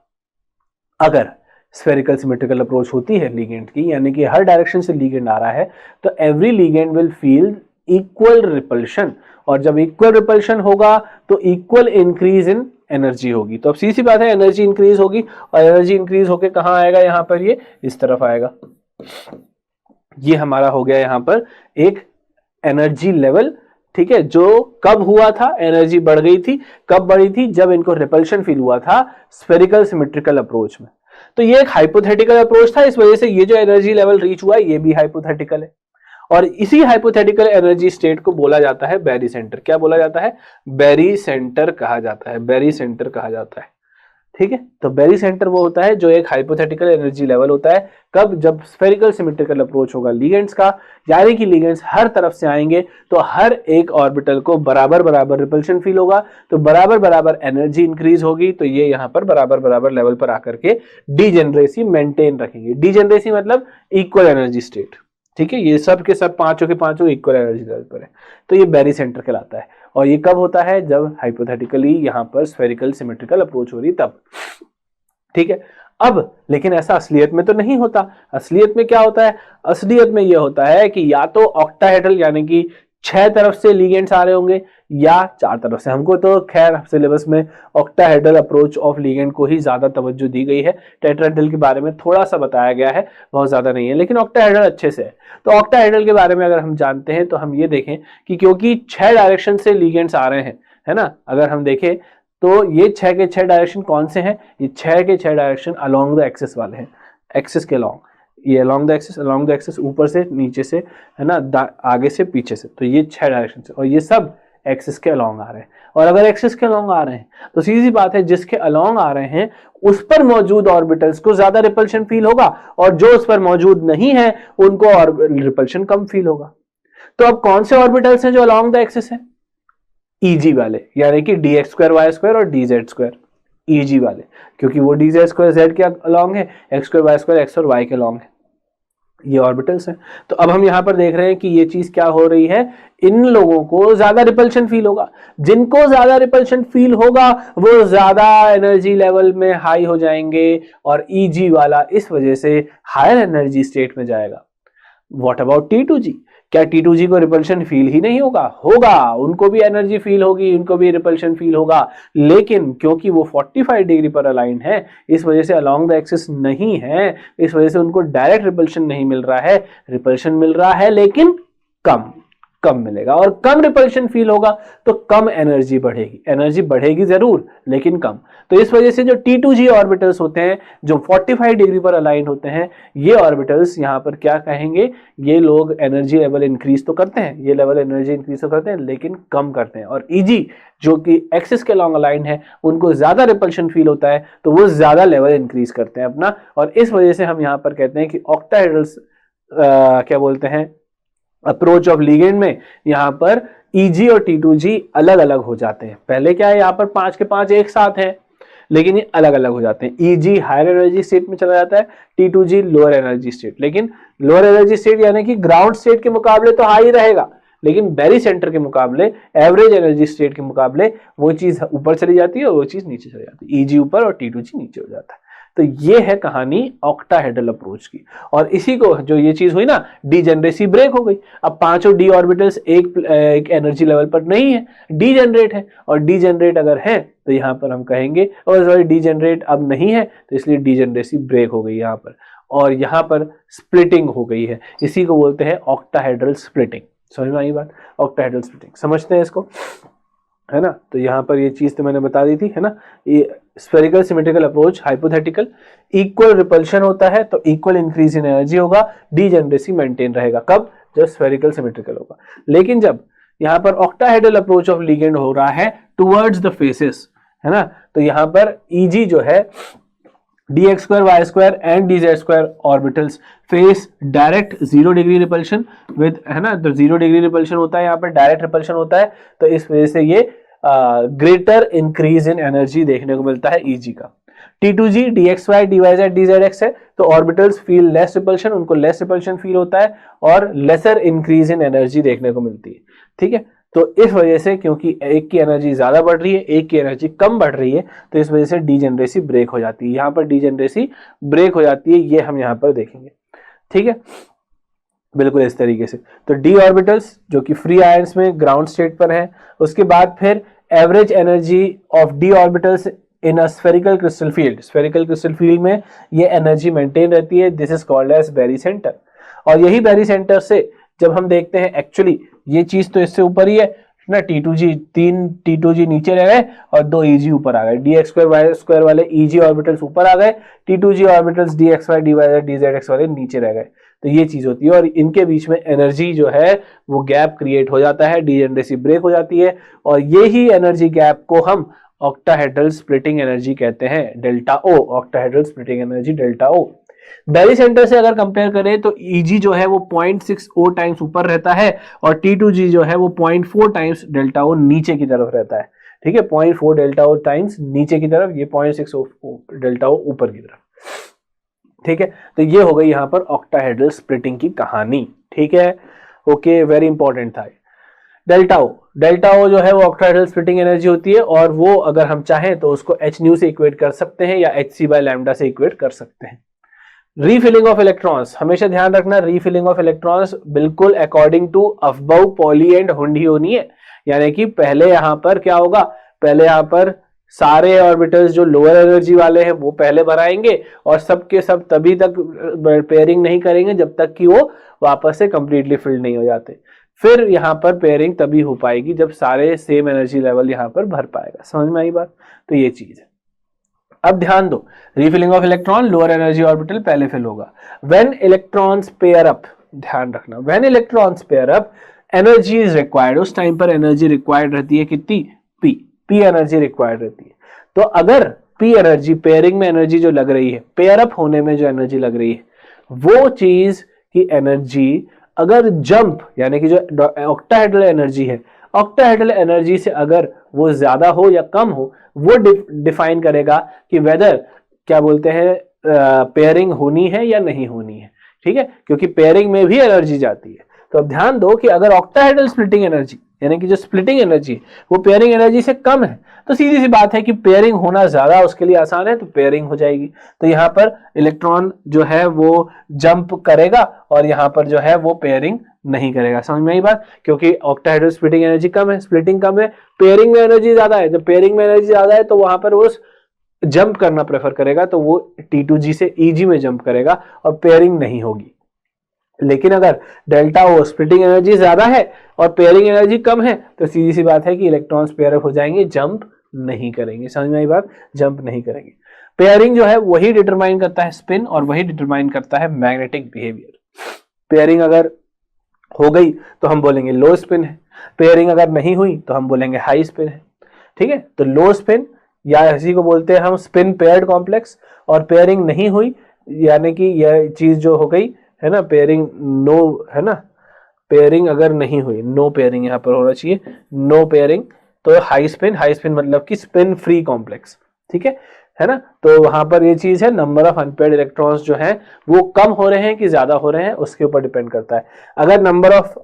अगर स्फेरिकल सिमेट्रिकल अप्रोच होती है लिगेंड की, यानी कि हर डायरेक्शन से लिगेंड आ रहा है, तो every ligand will feel equal repulsion, और जब इक्वल रिपल्शन होगा तो इक्वल इंक्रीज इन एनर्जी होगी। तो अब सीधी सी बात है, एनर्जी इंक्रीज होगी, और एनर्जी इंक्रीज होके कहां आएगा, यहां पर ये इस तरफ आएगा। ये हमारा हो गया यहां पर एक एनर्जी लेवल ठीक है, जो कब हुआ था, एनर्जी बढ़ गई थी, कब बढ़ी थी, जब इनको रिपल्शन फील हुआ था स्फेरिकल सिमेट्रिकल अप्रोच में। तो ये एक हाइपोथेटिकल अप्रोच था, इस वजह से ये जो एनर्जी लेवल रीच हुआ ये भी हाइपोथेटिकल है। और इसी हाइपोथेटिकल एनर्जी स्टेट को बोला जाता है बैरी सेंटर। क्या बोला जाता है? बैरी सेंटर कहा जाता है, बैरी सेंटर कहा जाता है। ठीक है, तो बैरी सेंटर वो होता है जो एक हाइपोथेटिकल एनर्जी लेवल होता है, कब? जब स्फेरिकल सिमेट्रिकल अप्रोच होगा लिगेंड्स का, यानी कि लिगेंड्स हर तरफ से आएंगे तो हर एक ऑर्बिटल को बराबर बराबर रिपल्शन फील होगा, तो बराबर बराबर एनर्जी इंक्रीज होगी, तो ये यहाँ पर बराबर बराबर लेवल पर आकर के डीजेनरेसी मेंटेन रखेंगे। डीजेनरेसी मतलब इक्वल एनर्जी स्टेट। ठीक है, ये सब के सब पांचों के पांचों इक्वल एनर्जी लेवल पर है, तो ये बैरी सेंटर कहलाता है। और ये कब होता है? जब हाइपोथेटिकली यहां पर स्फेरिकल सिमेट्रिकल अप्रोच हो रही तब। ठीक है, अब लेकिन ऐसा असलियत में तो नहीं होता। असलियत में क्या होता है? असलियत में यह होता है कि या तो ऑक्टाहेड्रल यानी कि 6 तरफ से लिगेंड्स आ रहे होंगे या 4 तरफ से। हमको तो खैर सिलेबस में ऑक्टाहेड्रल अप्रोच ऑफ लिगेंड को ही ज्यादा तवज्जो दी गई है, टेट्राहेड्रल के बारे में थोड़ा सा बताया गया है, बहुत ज्यादा नहीं है, लेकिन ऑक्टाहेड्रल अच्छे से है। तो ऑक्टाहेड्रल के बारे में अगर हम जानते हैं तो हम ये देखें कि क्योंकि 6 डायरेक्शन से लिगेंड्स आ रहे हैं, है ना, अगर हम देखें तो ये 6 के 6 डायरेक्शन कौन से हैं? ये 6 के 6 डायरेक्शन अलोंग द एक्सिस वाले हैं, एक्सिस के अलोंग। ये अलोंग द एक्सिस ऊपर से नीचे से, है ना, आगे से पीछे से, तो ये 6 डायरेक्शन से, और ये सब एक्सिस के अलोंग आ रहे हैं। और अगर एक्सिस के अलोंग आ रहे हैं तो सीधी बात है, जिसके अलोंग आ रहे हैं उस पर मौजूद ऑर्बिटल्स को ज्यादा रिपल्शन फील होगा, और जो उस पर मौजूद नहीं है उनको रिपल्शन कम फील होगा। तो अब कौन से ऑर्बिटल्स हैं जो अलोंग द एक्सिस है? ईजी वाले, यानी कि dx2y² और dz², ईजी वाले, क्योंकि वो dz² z के अलोंग है, x² y² x और y के अलोंग है, ये ऑर्बिटल्स हैं। तो अब हम यहां पर देख रहे हैं कि ये चीज क्या हो रही है, इन लोगों को ज्यादा रिपल्शन फील होगा। जिनको ज्यादा रिपल्शन फील होगा वो ज्यादा एनर्जी लेवल में हाई हो जाएंगे, और ईजी वाला इस वजह से हायर एनर्जी स्टेट में जाएगा। What about T2G? क्या T2G को रिपल्शन फील ही नहीं होगा? होगा, उनको भी एनर्जी फील होगी, उनको भी रिपल्शन फील होगा, लेकिन क्योंकि वो 45 डिग्री पर अलाइन है, इस वजह से अलोंग द एक्सिस नहीं है, इस वजह से उनको डायरेक्ट रिपल्शन नहीं मिल रहा है, रिपल्शन मिल रहा है लेकिन कम मिलेगा। और कम रिपल्शन फील होगा तो कम एनर्जी बढ़ेगी, एनर्जी बढ़ेगी जरूर लेकिन कम। तो इस वजह से जो T2G ऑर्बिटल्स होते हैं जो 45 डिग्री पर अलाइन होते हैं, ये ऑर्बिटल्स यहां पर क्या कहेंगे, ये लोग एनर्जी लेवल इंक्रीज तो करते हैं, ये लेवल एनर्जी इंक्रीज तो करते हैं लेकिन कम करते हैं। और ईजी जो कि एक्सिस के लॉन्ग अलाइन है, उनको ज्यादा रिपल्शन फील होता है तो वो ज्यादा लेवल इंक्रीज करते हैं अपना। और इस वजह से हम यहाँ पर कहते हैं कि ऑक्टाहेड्रल्स क्या बोलते हैं, अप्रोच ऑफ लिगेंड में यहाँ पर Eg और T2G अलग अलग हो जाते हैं। पहले क्या है, यहाँ पर 5 के 5 एक साथ हैं, लेकिन ये अलग अलग हो जाते हैं। Eg हायर एनर्जी स्टेट में चला जाता है, T2G लोअर एनर्जी स्टेट। लेकिन लोअर एनर्जी स्टेट यानी कि ग्राउंड स्टेट के मुकाबले तो हाई रहेगा, लेकिन बैरी सेंटर के मुकाबले, एवरेज एनर्जी स्टेट के मुकाबले वो चीज ऊपर चली जाती है और वो चीज नीचे चली जाती है। Eg ऊपर और T2G नीचे हो जाता है। तो ये है कहानी ऑक्टाहेड्रल अप्रोच की। और इसी को जो ये चीज हुई ना, डीजेनरेसी ब्रेक हो गई। अब पांचों डी ऑर्बिटल्स एक एनर्जी लेवल पर नहीं है, डीजेनरेट है, और डीजेनरेट अगर है तो यहां पर हम कहेंगे, और सॉरी डीजेनरेट अब नहीं है तो इसलिए डीजेनरेसी ब्रेक हो गई यहां पर, और यहां पर स्प्लिटिंग हो गई है। इसी को बोलते हैं ऑक्टाहेड्रल स्प्लिटिंग। समझ में आई बात? ऑक्टाहेड्रल स्प्लिटिंग समझते हैं इसको, है ना। तो यहाँ पर ये चीज तो मैंने बता दी थी, है ना। ये spherical symmetrical approach hypothetical, equal repulsion होता है तो इक्वल इंक्रीज इन एनर्जी होगा, डीजेनरेसी मेंटेन रहेगा। कब? जब स्फेरिकल सिमेट्रिकल होगा। लेकिन जब यहाँ पर ऑक्टाहेड्रल अप्रोच ऑफ लिगेंड हो रहा है टुवर्ड्स द फेसेस, है ना, तो यहाँ पर Eg जो है dx² y² and dz² orbitals face direct 0 degree repulsion with, है ना, तो 0 डिग्री रिपल्शन होता है, यहाँ पर डायरेक्ट रिपल्शन होता है, तो इस वजह से ये ग्रेटर इंक्रीज इन एनर्जी देखने को मिलता है Eg का। T2G dxy dyz dzx है तो ऑर्बिटल्स फील लेस रिपल्शन, उनको लेस रिपल्शन फील होता है और लेसर इंक्रीज इन एनर्जी देखने को मिलती है। ठीक है, तो इस वजह से क्योंकि एक की एनर्जी ज्यादा बढ़ रही है, एक की एनर्जी कम बढ़ रही है, तो इस वजह से डीजेनरेसी ब्रेक हो जाती है। यहाँ पर डीजेनरेसी ब्रेक हो जाती है, ये हम यहाँ पर देखेंगे। ठीक है, बिल्कुल इस तरीके से। तो डी ऑर्बिटल्स जो कि फ्री आयंस में ग्राउंड स्टेट पर है, उसके बाद फिर average energy of D orbitals in a spherical crystal field, spherical crystal field में ये एनर्जी मेंटेन रहती है, this is called as barycentre. और यही बैरी सेंटर से जब हम देखते हैं एक्चुअली ये चीज तो इससे ऊपर ही है ना, T2G, 3 T2G नीचे रह गए और 2 EG ऊपर आ गए, dx2 y2 वाले EG ऑर्बिटल्स ऊपर आ गए, T2G orbitals dxy dy dzx वाले नीचे रह गए। तो ये चीज होती है और इनके बीच में एनर्जी जो है वो गैप क्रिएट हो जाता है, डीजेनरेसी ब्रेक हो जाती है और यही एनर्जी गैप को हम ऑक्टाहेड्रल स्प्लिटिंग एनर्जी कहते हैं, डेल्टा ओ, ऑक्टाहेड्रल स्प्लिटिंग एनर्जी डेल्टा ओ। बेली सेंटर से अगर कंपेयर करें तो EG जो है वो 0.60 टाइम्स ऊपर रहता है और T2G जो है वो 0.4 टाइम्स डेल्टा ओ नीचे की तरफ रहता है। ठीक है, 0.4 डेल्टा ओ टाइम्स नीचे की तरफ, ये 0.6 डेल्टा ओ ऊपर की तरफ। ठीक है, तो ये हो गई यहां पर ऑक्टाहेड्रल स्प्लिटिंग की कहानी। ठीक है, ओके, वेरी इंपॉर्टेंट था। डेल्टा ओ जो है वो ऑक्टाहेड्रल स्प्लिटिंग एनर्जी होती है और वो अगर हम चाहें तो उसको h न्यू से इक्वेट कर सकते हैं या hc/λ से इक्वेट कर सकते हैं। रीफिलिंग ऑफ इलेक्ट्रॉन्स, हमेशा ध्यान रखना, रीफिलिंग ऑफ इलेक्ट्रॉन्स बिल्कुल according to Aufbau, poly and हुंडी होनी है। यानी कि पहले यहां पर क्या होगा, पहले यहां पर सारे ऑर्बिटल्स जो लोअर एनर्जी वाले हैं वो पहले भराएंगे और सबके सब तभी तक पेयरिंग नहीं करेंगे जब तक कि वो वापस से कंप्लीटली फिल्ड नहीं हो जाते। फिर यहाँ पर पेयरिंग तभी हो पाएगी जब सारे सेम एनर्जी लेवल यहाँ पर भर पाएगा। समझ में आई बात? तो ये चीज है। अब ध्यान दो, refilling of electron, lower energy orbital पहले फिल होगा। व्हेन इलेक्ट्रॉन्स पेयर अप, ध्यान रखना, when electrons pair up energy is required, उस टाइम पर एनर्जी रिक्वायर्ड रहती है कितनी, पी एनर्जी रिक्वायर्ड रहती है। तो अगर पी एनर्जी, पेयरिंग में एनर्जी जो लग रही है, पेयर अप होने में जो एनर्जी लग रही है, वो चीज की एनर्जी अगर जंप, यानी कि जो ऑक्टाहेड्रल एनर्जी है, ऑक्टाहेड्रल एनर्जी से अगर वो ज्यादा हो या कम हो, वो डिफाइन करेगा कि वेदर, क्या बोलते हैं, पेयरिंग होनी है या नहीं होनी है। ठीक है, क्योंकि पेयरिंग में भी एनर्जी जाती है। तो अब ध्यान दो कि अगर ऑक्टाहेड्रल स्प्लिटिंग एनर्जी, यानी कि जो स्प्लिटिंग एनर्जी वो पेयरिंग एनर्जी से कम है, तो सीधी सी बात है कि पेयरिंग होना ज्यादा उसके लिए आसान है, तो पेयरिंग हो जाएगी। तो यहाँ पर इलेक्ट्रॉन जो है वो जंप करेगा और यहाँ पर जो है वो पेयरिंग नहीं करेगा। समझ में आई बात? क्योंकि ऑक्टाहेड्रल स्प्लिटिंग एनर्जी कम है, स्प्लिटिंग कम है, पेयरिंग में एनर्जी ज्यादा है। जब पेयरिंग में एनर्जी ज्यादा है तो वहां पर वो जंप करना प्रेफर करेगा, तो वो T2G से EG में जंप करेगा और पेयरिंग नहीं होगी। लेकिन अगर डेल्टा ओ, स्प्लिटिंग एनर्जी ज्यादा है और पेयरिंग एनर्जी कम है, तो सीधी सी बात है कि इलेक्ट्रॉन्स पेयर अप हो जाएंगे, जंप नहीं करेंगे। समझ में आई बात? जंप नहीं करेंगे। पेयरिंग जो है वही डिटरमाइन करता है स्पिन और वही डिटरमाइन करता है मैग्नेटिक बिहेवियर। पेयरिंग अगर हो गई तो हम बोलेंगे लो स्पिन है, पेयरिंग अगर नहीं हुई तो हम बोलेंगे हाई स्पिन है। ठीक है, तो लो स्पिन या इसी को बोलते हैं हम स्पिन पेयर्ड कॉम्प्लेक्स, और पेयरिंग नहीं हुई यानी कि यह चीज जो हो गई है ना, पेयरिंग नो, है ना, पेयरिंग अगर नहीं हुई, नो पेयरिंग यहां पर होना चाहिए, नो पेयरिंग, तो हाई स्पिन, हाई स्पिन मतलब कि स्पिन फ्री कॉम्प्लेक्स। ठीक है ना, तो वहां पर ये चीज है, नंबर ऑफ अनपेयर्ड इलेक्ट्रॉन्स जो है वो कम हो रहे हैं कि ज्यादा हो रहे हैं, उसके ऊपर डिपेंड करता है। अगर नंबर ऑफ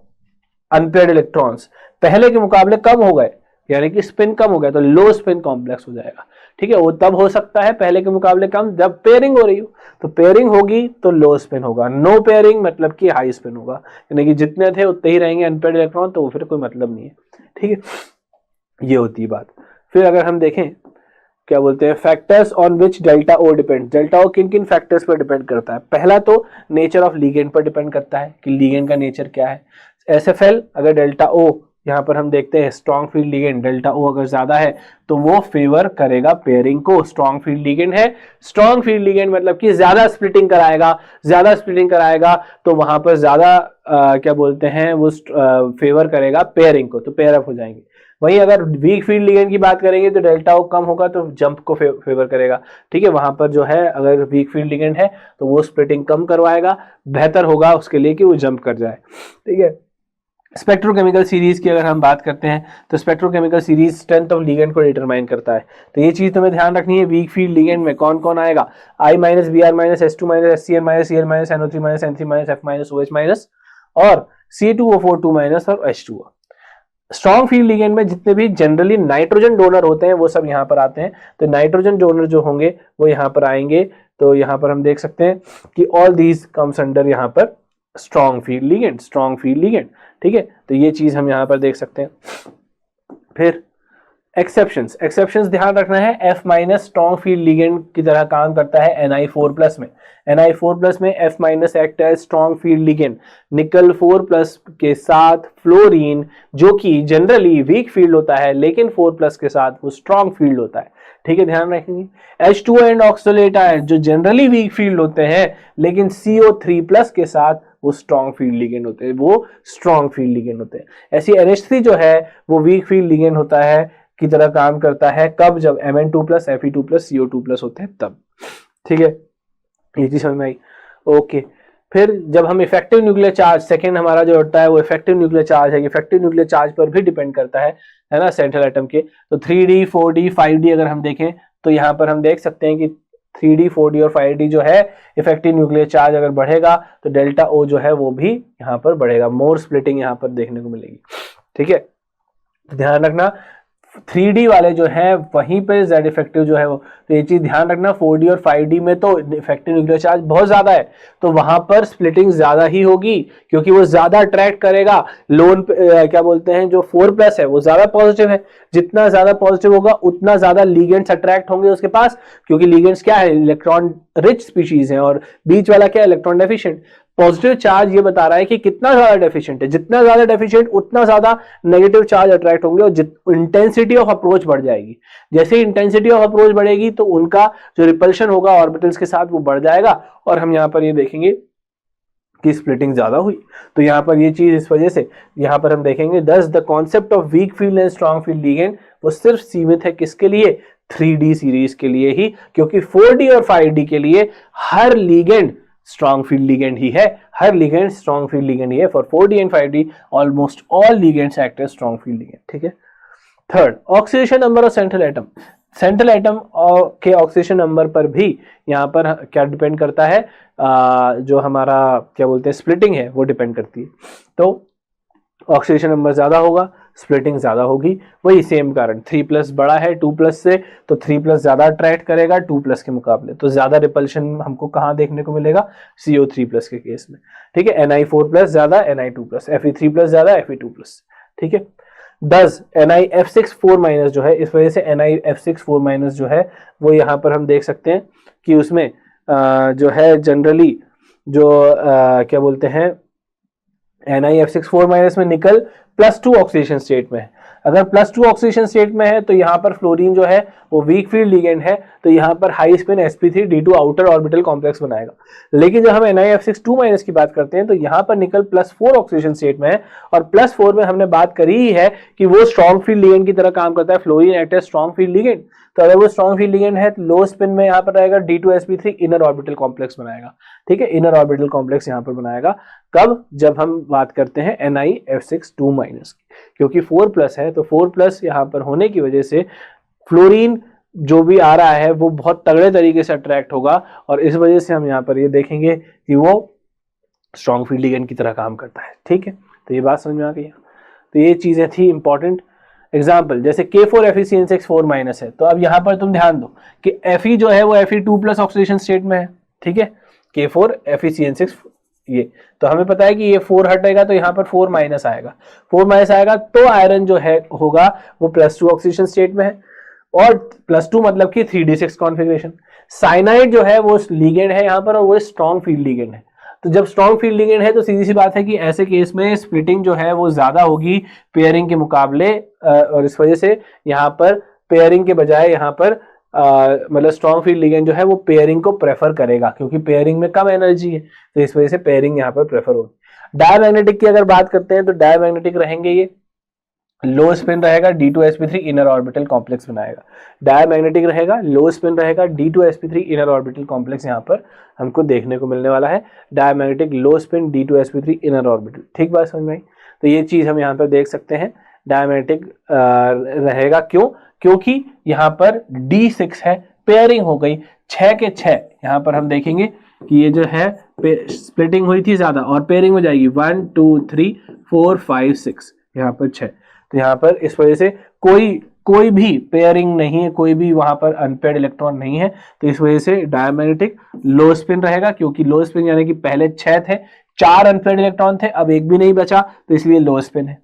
अनपेयर्ड इलेक्ट्रॉन्स पहले के मुकाबले कम हो गए, यानी कि स्पिन कम हो गया, तो लो स्पिन कॉम्प्लेक्स हो जाएगा। ठीक है, वो तब हो सकता है पहले के मुकाबले कम जब पेयरिंग हो रही हो, तो पेयरिंग होगी तो लो स्पिन होगा, नो पेयरिंग मतलब कि हाई स्पिन होगा, यानी कि जितने थे उतने ही रहेंगे अनपेयर्ड इलेक्ट्रॉन, तो फिर कोई मतलब नहीं है। ठीक है, ये होती है बात। फिर अगर हम देखें, क्या बोलते हैं, factors on which delta O depend, delta O किन किन फैक्टर्स पर डिपेंड करता है। पहला तो नेचर ऑफ लिगेंड पर डिपेंड करता है कि लिगेंड का नेचर क्या है। SFL अगर डेल्टा ओ, यहाँ पर हम देखते हैं स्ट्रॉन्ग फील्ड लिगेंड, डेल्टा ओ अगर ज्यादा है तो वो फेवर करेगा पेयरिंग को। स्ट्रॉन्ग फील्ड लिगेंड है, स्ट्रॉन्ग फील्ड लिगेंड मतलब कि ज्यादा स्प्लिटिंग कराएगा, ज्यादा स्प्लिटिंग कराएगा तो वहां पर ज्यादा क्या बोलते हैं वो फेवर करेगा पेयरिंग को, तो पेयर अप हो जाएंगे। वहीं अगर वीक फील्ड लिगेंड की बात करेंगे तो डेल्टा ओ कम होगा तो जंप को फेवर करेगा। ठीक है, वहां पर जो है अगर वीक फील्ड लिगेंड है तो वो स्प्लिटिंग कम करवाएगा, बेहतर होगा उसके लिए कि वो जंप कर जाए। ठीक है, स्पेक्ट्रोकेमिकल सीरीज की अगर हम बात करते हैं तो spectrochemical series strength of ligand को डिटरमाइन करता है। तो ये चीज तुम्हें ध्यान रखनी है, वीक फील्ड लिगेंड में कौन कौन आएगा, I- Br- S2- SCN- Cl- NO3- N3- F- OH- और C2O4 और H2O। स्ट्रॉन्ग फील्ड लिगेंड में जितने भी जनरली नाइट्रोजन डोनर होते हैं वो सब यहाँ पर आते हैं, तो नाइट्रोजन डोनर जो होंगे वो यहाँ पर आएंगे। तो यहाँ पर हम देख सकते हैं कि ऑल दीज कम्स अंडर यहाँ पर strong field ligand, strong field ligand. ठीक है, तो ये चीज हम यहाँ पर देख सकते हैं। फिर एक्सेप्शंस, एक्सेप्शंस ध्यान रखना है, F minus strong field ligand की तरह काम करता है Ni4+ में। Ni4+ में F minus act as strong field ligand. Nickel 4+ के साथ फ्लोरीन, जो कि जनरली वीक फील्ड होता है, लेकिन 4+ के साथ वो स्ट्रॉन्ग फील्ड होता है। ठीक है, ध्यान रखेंगे। H2 एंड ऑक्सोलेट आयन जो जनरली वीक फील्ड होते हैं, लेकिन CO3+ के साथ वो स्ट्रॉन्ग फील्ड लिगेंड होते हैं, वो स्ट्रॉन्ग फील्ड लिगेंड होते हैं। ऐसी NH3 जो है वो वीक फील्ड लिगेंड होता है की तरह काम करता है, कब? जब Mn2+, Fe2+, CO2+ होते हैं तब। ठीक है, ये चीज समझ में आई। ओके, फिर जब हम इफेक्टिव न्यूक्लियर चार्ज, सेकंड हमारा जो होता है वो इफेक्टिव न्यूक्लियर चार्ज है। इफेक्टिव न्यूक्लियर चार्ज पर भी डिपेंड करता है ना, सेंट्रल एटम के। तो 3D 4D 5D अगर हम देखें तो यहाँ पर हम देख सकते हैं कि 3D 4D और 5D जो है, इफेक्टिव न्यूक्लियर चार्ज अगर बढ़ेगा तो डेल्टा O जो है वो भी यहाँ पर बढ़ेगा, मोर स्प्लिटिंग यहाँ पर देखने को मिलेगी। ठीक है, ध्यान रखना 3D वाले जो है वहीं पे Z इफेक्टिव जो है वो, तो ये चीज ध्यान रखना। 4D और 5D में तो इफेक्टिव न्यूक्लियर चार्ज बहुत ज्यादा है, तो वहां पर स्प्लिटिंग ज्यादा ही होगी, क्योंकि वो ज्यादा अट्रैक्ट करेगा लोन, क्या बोलते हैं, जो 4+ है वो ज्यादा पॉजिटिव है। जितना ज्यादा पॉजिटिव होगा उतना ज्यादा लिगेंड्स अट्रैक्ट होंगे उसके पास, क्योंकि लिगेंड्स क्या है, इलेक्ट्रॉन रिच स्पीशीज है, और बीच वाला क्या है, इलेक्ट्रॉन डेफिशिएंट। पॉजिटिव चार्ज ये बता रहा है कि कितना ज्यादा डेफिशिएंट है, जितना ज्यादा डेफिशिएंट उतना ज्यादा नेगेटिव चार्ज अट्रैक्ट होंगे, और इंटेंसिटी ऑफ अप्रोच बढ़ जाएगी। जैसे ही इंटेंसिटी ऑफ अप्रोच बढ़ेगी तो उनका जो रिपल्शन होगा ऑर्बिटल्स के साथ वो बढ़ जाएगा, और हम यहाँ पर ये देखेंगे कि स्प्लिटिंग ज्यादा हुई। तो यहाँ पर ये चीज इस वजह से यहाँ पर हम देखेंगे, दस the concept of weak field and strong field ligand वो सिर्फ सीमित है किसके लिए, 3D सीरीज के लिए ही, क्योंकि 4D और 5D के लिए हर लिगेंड स्ट्रॉन्ग फील्ड लिगेंड ही है, हर लिगेंड स्ट्रॉन्ग फील्ड लिगेंड ही है। For 4D and 5D almost all ligands act as strong field ligand. ठीक है, third, oxidation number of central atom. Central atom के ऑक्सीडेशन नंबर पर भी यहाँ पर क्या डिपेंड करता है, जो हमारा क्या बोलते हैं स्प्लिटिंग है वो डिपेंड करती है। तो ऑक्सीडेशन नंबर ज्यादा होगा, स्प्लिटिंग ज्यादा होगी, वही सेम कारण, 3+ बड़ा है 2+ से, तो 3+ ज्यादा अट्रैक्ट करेगा 2+ के मुकाबले, तो ज्यादा रिपल्शन हमको कहाँ देखने को मिलेगा, CO3+ के केस में। ठीक है, Ni4+ ज्यादा, Ni2+, Fe3+ ज्यादा, Fe2+। ठीक है, 10 NiF6 4- जो है, इस वजह से NiF6 4- जो है वो यहाँ पर हम देख सकते हैं कि उसमें जो है जनरली जो क्या बोलते हैं, NiF6 4- में निकल +2 ऑक्सीडेशन स्टेट में है। अगर +2 ऑक्सीडेशन स्टेट में है तो यहाँ पर फ्लोरीन जो है वो वीक फील्ड लिगेंड है, तो यहाँ पर high spin sp3d2 outer orbital complex बनाएगा। लेकिन जब हम NiF6 2- की बात करते हैं तो यहाँ पर निकल +4 ऑक्सीडेशन स्टेट में है, और +4 में हमने बात करी ही है कि वो स्ट्रॉन्ग फील्ड लिगेंड की तरह काम करता है, fluorine act as strong field ligand. तो अगर वो स्ट्रॉन्ग फील्ड लिगेंड है तो लो स्पिन में यहाँ पर रहेगा d2sp3 इनर ऑर्बिटल कॉम्प्लेक्स बनाएगा। ठीक है, इनर ऑर्बिटल कॉम्प्लेक्स यहाँ पर बनाएगा कब, जब हम बात करते हैं NiF6 2- की, क्योंकि 4+ है, तो 4+ यहाँ पर होने की वजह से फ्लोरीन जो भी आ रहा है वो बहुत तगड़े तरीके से अट्रैक्ट होगा, और इस वजह से हम यहाँ पर ये देखेंगे कि वो स्ट्रॉन्ग फील्ड लिगेंड की तरह काम करता है। ठीक है, तो ये बात समझ में आ गई। तो ये चीजें थी इंपॉर्टेंट। एग्जाम्पल जैसे K4FeCN6 4- है, तो अब यहाँ पर तुम ध्यान दो कि Fe जो है वो Fe2+ ऑक्सीडेशन स्टेट में है। ठीक है, K4FeCN6 ये, तो हमें पता है कि ये 4 हटेगा तो यहाँ पर 4- आएगा, 4- आएगा तो आयरन जो है होगा वो +2 ऑक्सीडेशन स्टेट में है, और +2 मतलब कि 3d6 कॉन्फ़िगरेशन। साइनाइड जो है वो लिगेंड है यहाँ पर, और वो स्ट्रॉन्ग फील्ड लिगेंड है। तो जब स्ट्रॉन्ग फील्ड लिगेंड है तो सीधी सी बात है कि ऐसे केस में स्प्लिटिंग जो है वो ज्यादा होगी पेयरिंग के मुकाबले, और इस वजह से यहाँ पर पेयरिंग के बजाय यहाँ पर मतलब स्ट्रॉन्ग फील्ड लिगेंड जो है वो पेयरिंग को प्रेफर करेगा, क्योंकि पेयरिंग में कम एनर्जी है, तो इस वजह से पेयरिंग यहाँ पर प्रेफर होगी। डायमैग्नेटिक की अगर बात करते हैं तो डायमैग्नेटिक रहेंगे, ये लो स्पिन रहेगा, d2sp3 इनर ऑर्बिटल कॉम्प्लेक्स बनाएगा। डायमैग्नेटिक रहेगा, लो स्पिन रहेगा, d2sp3 इनर ऑर्बिटल कॉम्प्लेक्स यहाँ पर हमको देखने को मिलने वाला है। डायमैग्नेटिक, लो स्पिन, d2sp3 इनर ऑर्बिटल। ठीक बात समझ में आई। तो ये चीज हम यहाँ पर देख सकते हैं, डायमैग्नेटिक रहेगा, क्यों, क्योंकि यहाँ पर d6 है, पेयरिंग हो गई 6 के 6। यहाँ पर हम देखेंगे कि ये जो है स्प्लिटिंग हुई थी ज्यादा, और पेयरिंग हो जाएगी 1 2 3 4 5 6, यहाँ पर 6। तो यहाँ पर इस वजह से कोई भी पेयरिंग नहीं है, कोई भी वहां पर अनपेयर्ड इलेक्ट्रॉन नहीं है, तो इस वजह से डायमैग्नेटिक लो स्पिन रहेगा, क्योंकि लो स्पिन यानी कि पहले 6 थे, 4 अनपेयर्ड इलेक्ट्रॉन थे, अब एक भी नहीं बचा, तो इसलिए लो स्पिन है।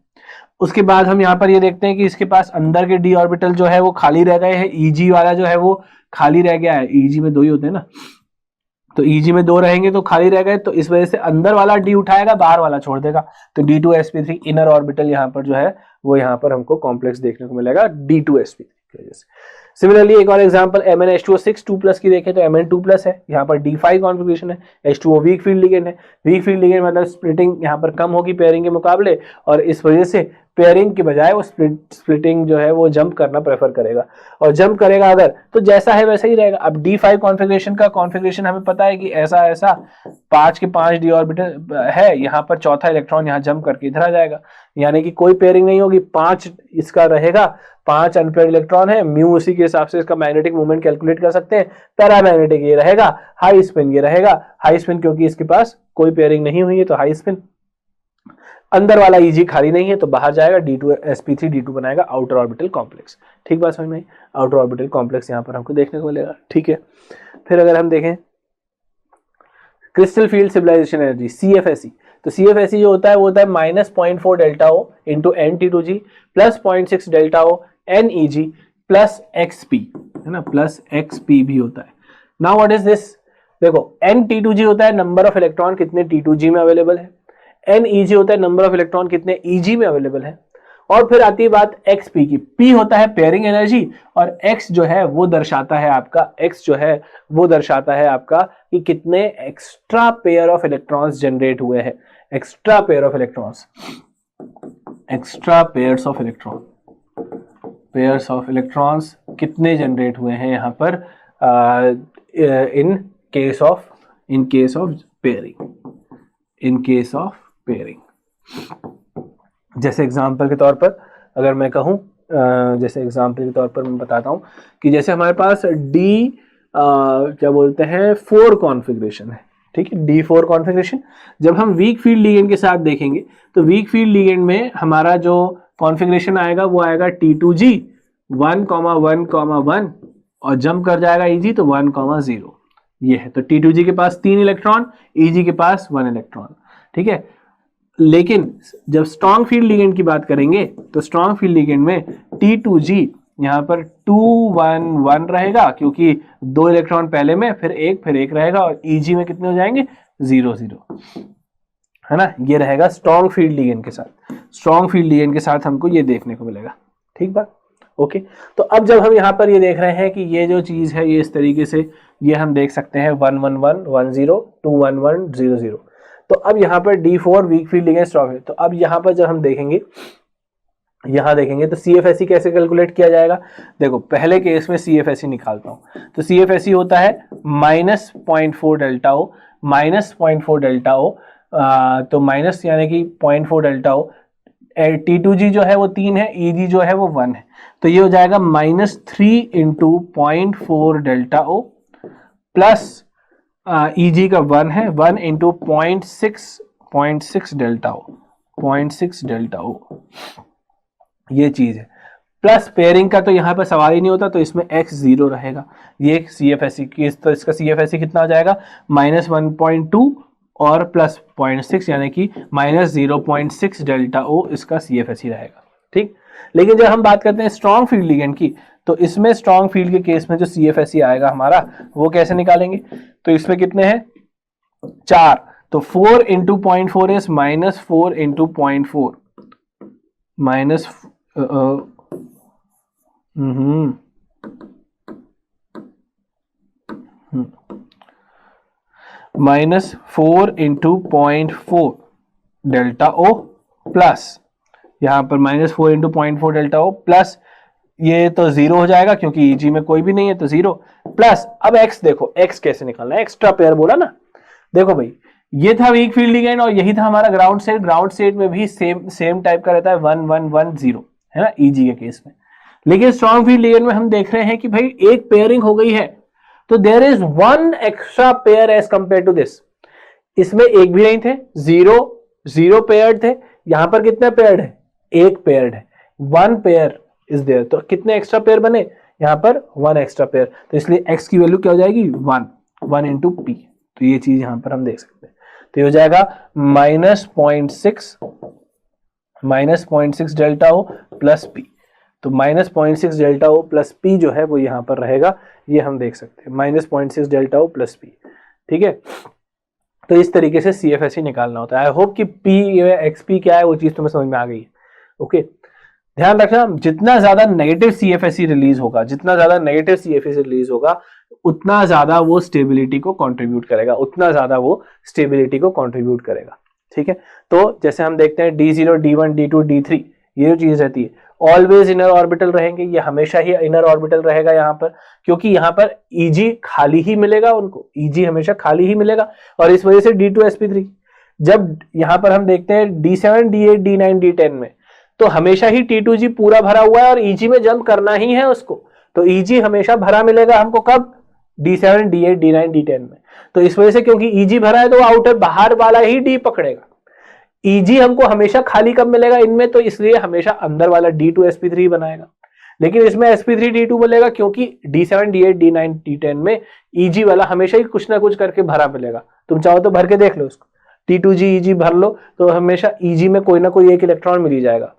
उसके बाद हम यहाँ पर ये देखते हैं कि इसके पास अंदर के डी ऑर्बिटल जो है वो खाली रह गए हैं, ईजी वाला जो है वो खाली रह गया है, ईजी में 2 ही होते हैं ना, तो ईजी में 2 रहेंगे तो खाली रह गए, तो इस वजह से अंदर वाला डी उठाएगा, बाहर वाला छोड़ देगा, तो D2sp3 इनर ऑर्बिटल यहाँ पर जो है वो यहाँ पर हमको कॉम्प्लेक्स देखने को मिलेगा D2sp3 की वजह से। सिमिलरली एक और एग्जांपल MnH2O6 2+ की देखें तो Mn2+ है, यहाँ पर D5 कॉन्फ़िगरेशन है, H2O वीक फील्ड लिगेंड है, वीक फील्ड लिगेंड मतलब स्प्लिटिंग यहाँ पर कम होगी पेयरिंग के मुकाबले, और इस वजह से पेयरिंग के बजाय वो स्प्लिटिंग जो है वो जंप करना प्रेफर करेगा, और जंप करेगा अगर तो जैसा है वैसा ही रहेगा। अब D5 कॉन्फ़िगरेशन का कॉन्फ़िगरेशन हमें पता है कि ऐसा ऐसा 5 के 5 डी ऑर्बिटल है, यहाँ पर चौथा इलेक्ट्रॉन यहाँ जंप करके इधर आ जाएगा, यानी कि कोई पेयरिंग नहीं होगी, 5 इसका रहेगा, 5 अनपेयर्ड इलेक्ट्रॉन है, म्यू उसी के हिसाब से इसका मैग्नेटिक मोमेंट कैलकुलेट कर सकते हैं, पैरामैग्नेटिक ये रहेगा, हाई स्पिन ये रहेगा, हाई स्पिन क्योंकि इसके पास कोई पेयरिंग नहीं हुई है तो हाई स्पिन, अंदर वाला ईजी खाली नहीं है तो बाहर जाएगा, D2sp3 D2 बनाएगा आउटर ऑर्बिटल कॉम्प्लेक्स। ठीक बात समझ में आई, आउटर ऑर्बिटल कॉम्प्लेक्स यहाँ पर हमको देखने को मिलेगा। ठीक है, फिर अगर हम देखें crystal field stabilisation energy CFSE, तो CFSE जो होता है वो होता है -0.4 delta O into NT2G plus 0.6 delta O NEG plus XP, है ना, प्लस XP भी होता है। नाउ व्हाट इज दिस, देखो NT2G होता है नंबर ऑफ इलेक्ट्रॉन कितने T2G में अवेलेबल है, NEG होता है नंबर ऑफ इलेक्ट्रॉन कितने EG में अवेलेबल है, और फिर आती है बात XP की, P होता है पेयरिंग एनर्जी, और X जो है वो दर्शाता है आपका, X जो है वो दर्शाता है आपका कि कितने extra pair of electrons generate हुए हैं, extra pair of electrons, extra pairs of electron, pairs of electrons कितने जनरेट हुए हैं यहाँ पर in case of pairing, in case of pairing. जैसे एग्जांपल के तौर पर अगर मैं कहूं, जैसे एग्जांपल के तौर पर मैं बताता हूं कि जैसे हमारे पास क्या बोलते हैं 4 कॉन्फ़िगरेशन है, ठीक है, D4 कॉन्फ़िगरेशन। जब हम वीक फील्ड लिगेंड के साथ देखेंगे तो वीक फील्ड लिगेंड में हमारा जो कॉन्फ़िगरेशन आएगा वो आएगा T2G 1,1,1 और जंप कर जाएगा EG तो 1,0, ये है। तो T2G के पास 3 इलेक्ट्रॉन, EG के पास 1 इलेक्ट्रॉन, ठीक है। लेकिन जब स्ट्रॉन्ग फील्ड लिगेंड की बात करेंगे तो स्ट्रॉन्ग फील्ड लिगेंड में T2G यहाँ पर 2,1,1 रहेगा, क्योंकि 2 इलेक्ट्रॉन पहले में फिर एक रहेगा, और EG में कितने हो जाएंगे 0,0, है ना। ये रहेगा स्ट्रॉन्ग फील्ड लिगेंड के साथ, स्ट्रॉन्ग फील्ड लिगेंड के साथ हमको ये देखने को मिलेगा। ठीक बात, ओके। तो अब जब हम यहाँ पर ये देख रहे हैं कि ये जो चीज है ये इस तरीके से ये हम देख सकते हैं 1,1,1,10 2,1,1,0,0। तो अब यहाँ पर D4 weak field ligand strong है। तो अब यहाँ पर जब हम देखेंगे, यहाँ देखेंगे तो CFSE कैसे कैलकुलेट किया जाएगा। देखो पहले केस में CFSE निकालता हूं, तो CFSE होता है -0.4 डेल्टा O, -0.4 डेल्टा O, तो माइनस यानी कि 0.4 डेल्टा O। T2G जो है वो 3 है, EG जो है वो 1 है, तो ये हो जाएगा -3 into 0.4 delta O plus EG का 1 है, 1 into 0.6 delta O, 0.6 delta O, ये चीज है। प्लस पेयरिंग का तो यहाँ पर सवाल ही नहीं होता, तो इसमें x 0 रहेगा। ये CFSE की, तो इसका CFSE कितना हो जाएगा -1.2 और प्लस 0.6 यानी कि -0.6 डेल्टा O इसका CFSE रहेगा। ठीक, लेकिन जब हम बात करते हैं स्ट्रॉन्ग फील्ड लिगेंड की, तो इसमें स्ट्रॉन्ग फील्ड के केस में जो CFSE आएगा हमारा वो कैसे निकालेंगे। तो इसमें कितने हैं 4, तो 4 into 0.4 is -4 into 0.4 minus -4 into 0.4 delta O plus यहाँ पर -4 इंटू 0.4 डेल्टा O प्लस ये तो 0 हो जाएगा क्योंकि EG में कोई भी नहीं है तो 0 प्लस। अब x देखो, x कैसे निकालना है, एक्स्ट्रा पेयर बोला ना। देखो भाई ये था वीक फील्ड लिगेंड और यही था हमारा ग्राउंड स्टेट। ग्राउंड स्टेट में भी सेम टाइप का रहता है 1,1,1,0, है ना, EG के केस में। लेकिन स्ट्रॉन्ग फील्ड लिगेंड में हम देख रहे हैं कि भाई एक पेयरिंग हो गई है, तो there is 1 extra pair as compared to this. इसमें एक भी नहीं थे, 0 पेयर्ड थे, यहां पर कितने पेयर्ड है, एक पेयर्ड है, 1 पेयर इज देयर। तो कितने एक्स्ट्रा पेयर बने, यहां पर 1 एक्स्ट्रा पेयर, तो इसलिए x की वैल्यू क्या हो जाएगी 1 इंटू P। तो ये चीज यहां पर हम देख सकते हैं। तो ये हो जाएगा -0.6 minus 0.6 delta O plus P. तो minus 0.6 delta O plus P जो है वो यहाँ पर रहेगा, ये हम देख सकते हैं, minus 0.6 delta O plus P. ठीक है, तो इस तरीके से CFSE निकालना होता है। आई होप कि पी एक्सपी क्या है वो चीज तुम्हें समझ में आ गई है। ओके, ध्यान रखना, जितना ज्यादा नेगेटिव CFSE रिलीज होगा, जितना ज्यादा नेगेटिव CFSE रिलीज होगा, उतना ज्यादा वो स्टेबिलिटी को कंट्रीब्यूट करेगा, उतना ज्यादा वो स्टेबिलिटी को कंट्रीब्यूट करेगा। ठीक है, तो जैसे हम देखते हैं D0, D1, D2, D3, ये जो चीज रहती है ऑलवेज इनर ऑर्बिटल रहेंगे, ये हमेशा ही इनर ऑर्बिटल रहेगा यहाँ पर, क्योंकि यहाँ पर Eg खाली ही मिलेगा उनको, Eg हमेशा खाली ही मिलेगा, और इस वजह से D2sp3। जब यहाँ पर हम देखते हैं D7, D8, D9, D10 में, तो हमेशा ही T2G पूरा भरा हुआ है और Eg में जंप करना ही है उसको, तो Eg हमेशा भरा मिलेगा हमको, कब? D7, D8, D9, D10 में। तो इस वजह से क्योंकि Eg भरा है तो आउटर बाहर वाला ही D पकड़ेगा। Eg हमको हमेशा खाली कब मिलेगा इनमें, तो इसलिए हमेशा अंदर वाला D2sp3 बनाएगा। लेकिन इसमें sp3d2 बोलेगा क्योंकि D7, D8, D9, D10 में Eg वाला हमेशा ही कुछ ना कुछ करके भरा मिलेगा। तुम चाहो तो भर के देख लो उसको, T2G Eg भर लो तो हमेशा Eg में कोई ना कोई एक इलेक्ट्रॉन मिल ही जाएगा।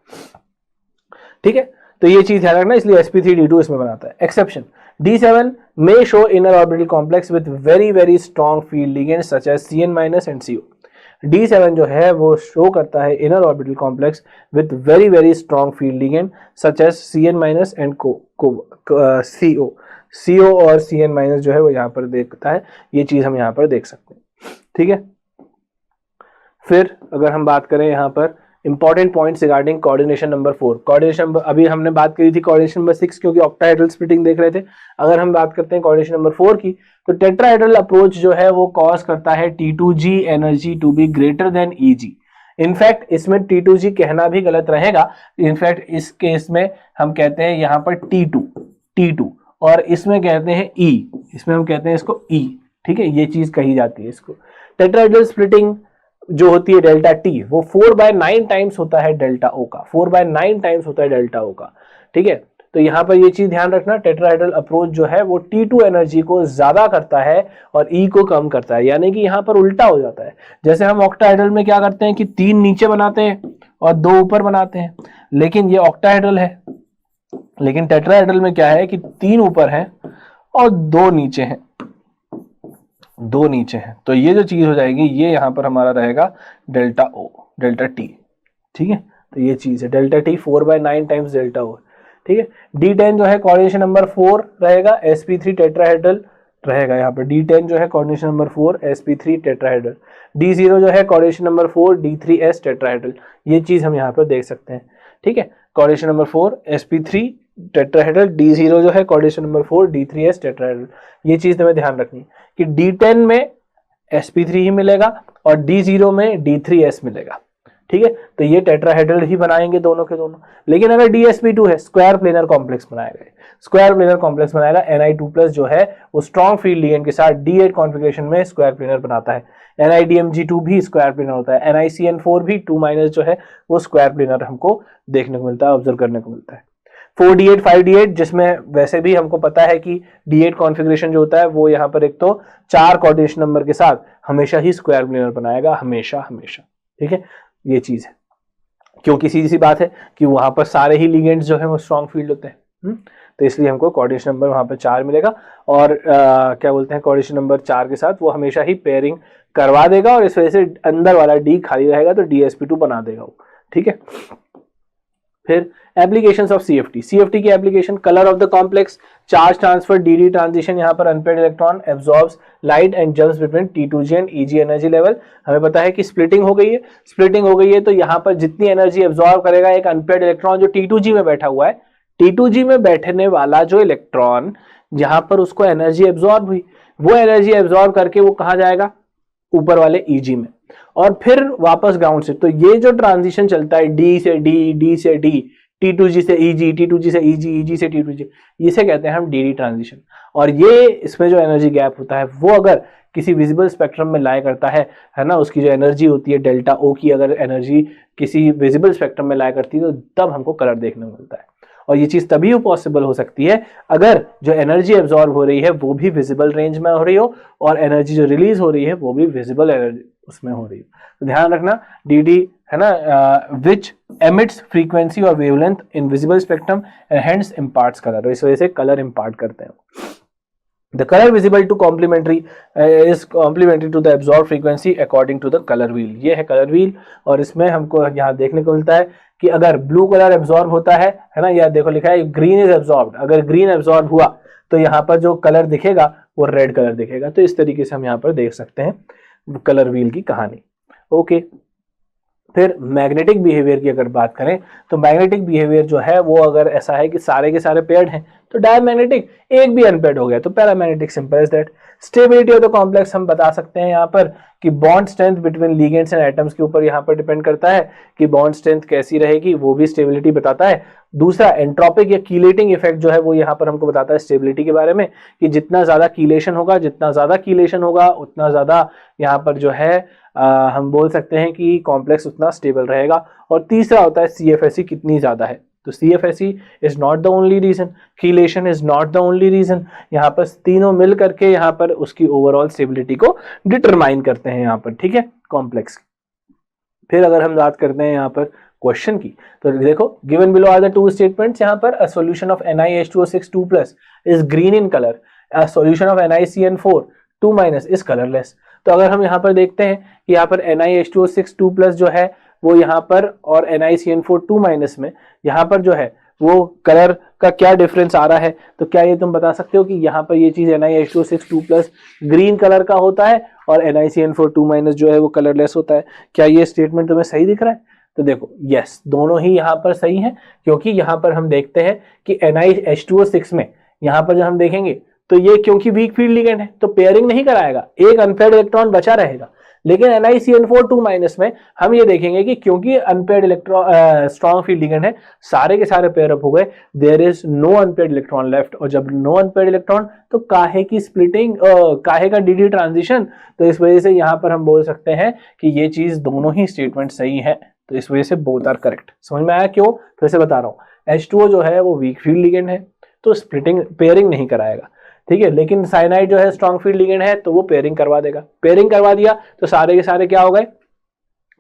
ठीक है, तो ये चीज ध्यान रखना, इसलिए sp3d2 इसमें बनाता है। Exception, D7 may show inner orbital complex with very strong field ligands such as Cn- and CO। D7 जो है वो शो करता है inner orbital complex with very strong field ligand such as Cn- and CO। CO और Cn- जो है वो यहाँ पर देखता है, ये चीज हम यहाँ पर देख सकते हैं। ठीक है, फिर अगर हम बात करें यहाँ पर important points regarding coordination number 4, coordination अभी हमने बात करी थी कोऑर्डिनेशन नंबर 6 क्योंकि ऑक्टाहेड्रल स्प्लिटिंग देख रहे थे। अगर हम बात करते हैं कोऑर्डिनेशन नंबर 4 की, तो टेट्राहेड्रल अप्रोच जो है वो कॉज करता है T2G energy to be greater than Eg। In fact इसमें T2G कहना भी गलत रहेगा, इनफैक्ट इस केस में हम कहते हैं यहाँ पर T2 और इसमें कहते हैं E, इसमें हम कहते हैं इसको E। ठीक है, ये चीज कही जाती है इसको। टेट्राहेड्रल स्प्लिटिंग जो होती है डेल्टा टी, वो 4/9 टाइम्स होता है डेल्टा ओ का, 4/9 टाइम्स होता है डेल्टा ओ का। ठीक है, तो यहाँ पर ये चीज ध्यान रखना, टेट्राहेड्रल अप्रोच जो है वो T2 एनर्जी को ज्यादा करता है और E को कम करता है, यानी कि यहाँ पर उल्टा हो जाता है। जैसे हम ऑक्टाहेड्रल में क्या करते हैं कि 3 नीचे बनाते हैं और 2 ऊपर बनाते हैं, लेकिन ये ऑक्टाहेड्रल है। लेकिन टेट्राहेड्रल में क्या है कि 3 ऊपर है और 2 नीचे हैं, 2 नीचे हैं, तो ये जो चीज हो जाएगी ये यहाँ पर हमारा रहेगा डेल्टा ओ, डेल्टा टी। ठीक है, तो ये चीज है डेल्टा टी 4/9 टाइम्स डेल्टा ओ। ठीक है, D10 जो है कोऑर्डिनेशन नंबर 4 रहेगा, sp3 टेट्राहेड्रल रहेगा यहाँ पर। D10 जो है coordination number 4 sp3 tetrahedral. D0 जो है कोऑर्डिनेशन नंबर 4 D3s टेट्राहेड्रल। ये चीज हम यहाँ पर देख सकते हैं। ठीक है, coordination number 4 sp3 tetrahedral, D0 जो है कोऑर्डिनेशन नंबर 4 D3s टेट्राहेड्रल। ये चीज तुम्हें ध्यान रखनी कि D10 में sp3 ही मिलेगा और D0 में D3s मिलेगा। ठीक है, तो ये टेट्राहेड्रल ही बनाएंगे दोनों के दोनों। लेकिन अगर DsP2 है, स्क्वायर प्लेनर कॉम्प्लेक्स बनाएगा, स्क्वायर प्लेनर कॉम्प्लेक्स बनाएगा। Ni2+ जो है वो स्ट्रॉन्ग फील्ड लिगेंड के साथ D8 कॉन्फ़िगरेशन में स्क्वायर प्लेनर बनाता है। NiDMG2 भी स्क्वायर प्लेनर होता है, NiCN4 भी 2- जो है वो स्क्वायर प्लेनर हमको देखने को मिलता है, ऑब्जर्व करने को मिलता है। 4D8, 5D8 जिसमें वैसे भी हमको पता है कि D8 कॉन्फ़िगरेशन जो होता है वो यहाँ पर एक तो 4 कोऑर्डिनेशन नंबर के साथ हमेशा ही स्क्वायर प्लेनर बनाएगा, हमेशा। ठीक है, ये चीज है, क्योंकि सीधी सी बात है कि वहां पर सारे ही लिगेंड्स जो है वो स्ट्रॉन्ग फील्ड होते हैं। तो इसलिए हमको कोऑर्डिनेशन नंबर वहां पर 4 मिलेगा और क्या बोलते हैं, कोऑर्डिनेशन नंबर 4 के साथ वो हमेशा ही पेयरिंग करवा देगा और इस वजह से अंदर वाला डी खाली रहेगा तो DsP2 बना देगा वो। ठीक है, फिर एप्लीकेशंस ऑफ CFT की application, colour of the complex, charge transfer, DD transition, यहाँ पर unpaired electron absorbs light and jumps between T2G and Eg energy level. हमें पता है कि स्प्लिटिंग हो गई है, तो यहाँ पर जितनी एनर्जी एब्जॉर्ब करेगा एक अनपेयर्ड इलेक्ट्रॉन जो T2G में बैठा हुआ है, T2G में बैठने वाला जो इलेक्ट्रॉन जहां पर उसको एनर्जी एब्जॉर्ब हुई, वो एनर्जी एब्जॉर्ब करके वो कहाँ जाएगा, ऊपर वाले Eg में, और फिर वापस ग्राउंड से। तो ये जो ट्रांजिशन चलता है D से D, T2G से Eg, T2G से Eg, Eg से T2G, इसे कहते हैं हम DD ट्रांजिशन। और ये इसमें जो एनर्जी गैप होता है वो अगर किसी विजिबल स्पेक्ट्रम में लाई करता है ना, उसकी जो एनर्जी होती है डेल्टा ओ की, अगर एनर्जी किसी विजिबल स्पेक्ट्रम में लाई करती है तो तब हमको कलर देखने को मिलता है। और ये चीज तभी पॉसिबल हो सकती है अगर जो एनर्जी एब्जॉर्ब हो रही है वो भी विजिबल रेंज में हो रही हो और एनर्जी जो रिलीज हो रही है वो भी विजिबल एनर्जी उसमें हो रही हो। तो ध्यान रखना, DD है ना, विच एमिट्स फ्रीक्वेंसी और wavelength in visible spectrum and hence imparts colour, इस वजह से कलर इम्पार्ट करते हैं। The color visible to complementary is complementary to the absorbed frequency according to the color wheel। ये है कलर व्हील, और इसमें हमको यहाँ देखने को मिलता है कि अगर ब्लू कलर एब्जॉर्ब होता है ना, या देखो लिखा है ग्रीन इज एब्जॉर्ब, अगर ग्रीन एब्जॉर्ब हुआ तो यहाँ पर जो कलर दिखेगा वो रेड कलर दिखेगा। तो इस तरीके से हम यहाँ पर देख सकते हैं कलर व्हील की कहानी। ओके, फिर मैग्नेटिक बिहेवियर की अगर बात करें तो मैग्नेटिक बिहेवियर जो है वो अगर ऐसा है कि सारे के सारे पेयर्ड हैं तो डायमैग्नेटिक, एक भी अनपेयर्ड हो गया तो paramagnetic, simple as that. Stability of the complex हम बता सकते हैं यहाँ पर कि bond strength between ligands and atoms के ऊपर यहाँ पर डिपेंड करता है कि बॉन्ड स्ट्रेंथ कैसी रहेगी, वो भी स्टेबिलिटी बताता है। दूसरा एंट्रोपिक या कीलेटिंग इफेक्ट जो है वो यहाँ पर हमको बताता है स्टेबिलिटी के बारे में, कि जितना ज्यादा कीलेशन होगा उतना ज्यादा यहाँ पर जो है हम बोल सकते हैं कि कॉम्प्लेक्स उतना स्टेबल रहेगा। और तीसरा होता है CFSE कितनी ज्यादा है, तो CFSE is not the only reason, chelation is not the only reason, यहाँ पर तीनों मिल करके यहाँ पर उसकी ओवरऑल स्टेबिलिटी को डिटरमाइन करते हैं यहाँ पर, ठीक है, कॉम्प्लेक्स। फिर अगर हम बात करते हैं यहाँ पर क्वेश्चन की, तो देखो given below are the two statements, यहाँ पर a solution of NiH2O6 2+ is green in colour, a solution of NiCN4 2- is colourless. तो अगर हम यहाँ पर देखते हैं कि यहाँ पर NiH2O6 2+ जो है वो यहाँ पर और NiCN4 2- में यहाँ पर जो है वो कलर का क्या डिफरेंस आ रहा है, तो क्या ये तुम बता सकते हो कि यहाँ पर ये चीज NiH2O6 2+ ग्रीन कलर का होता है और NiCN4 2- जो है वो कलरलेस होता है? क्या ये स्टेटमेंट तुम्हें सही दिख रहा है? तो देखो यस, दोनों ही यहाँ पर सही है, क्योंकि यहाँ पर हम देखते हैं कि NiH2O6 में यहाँ पर जब हम देखेंगे तो ये क्योंकि वीक फील्ड लिगेंड है तो पेयरिंग नहीं कराएगा, एक अनपेयर्ड इलेक्ट्रॉन बचा रहेगा। लेकिन NiCN4 2- में हम ये देखेंगे कि क्योंकि unpaired electron strong field ligand है, सारे के सारे पेयर अप हो गए, there is no unpaired electron left, और जब नो अनपेयर्ड इलेक्ट्रॉन तो काहे की स्प्लिटिंग, काहे का DD ट्रांजिशन। तो इस वजह से यहाँ पर हम बोल सकते हैं कि ये चीज दोनों ही स्टेटमेंट सही है, तो इस वजह से बोथ आर करेक्ट। समझ में आया क्यों? फिर से बता रहा हूँ, H2O जो है वो वीक फील्ड लिगेंड है तो स्प्लिटिंग पेयरिंग नहीं कराएगा, ठीक है, लेकिन साइनाइड जो है स्ट्रॉन्ग फील्ड लिगेंड है तो वो पेयरिंग करवा देगा। पेयरिंग करवा दिया तो सारे के सारे क्या हो गए,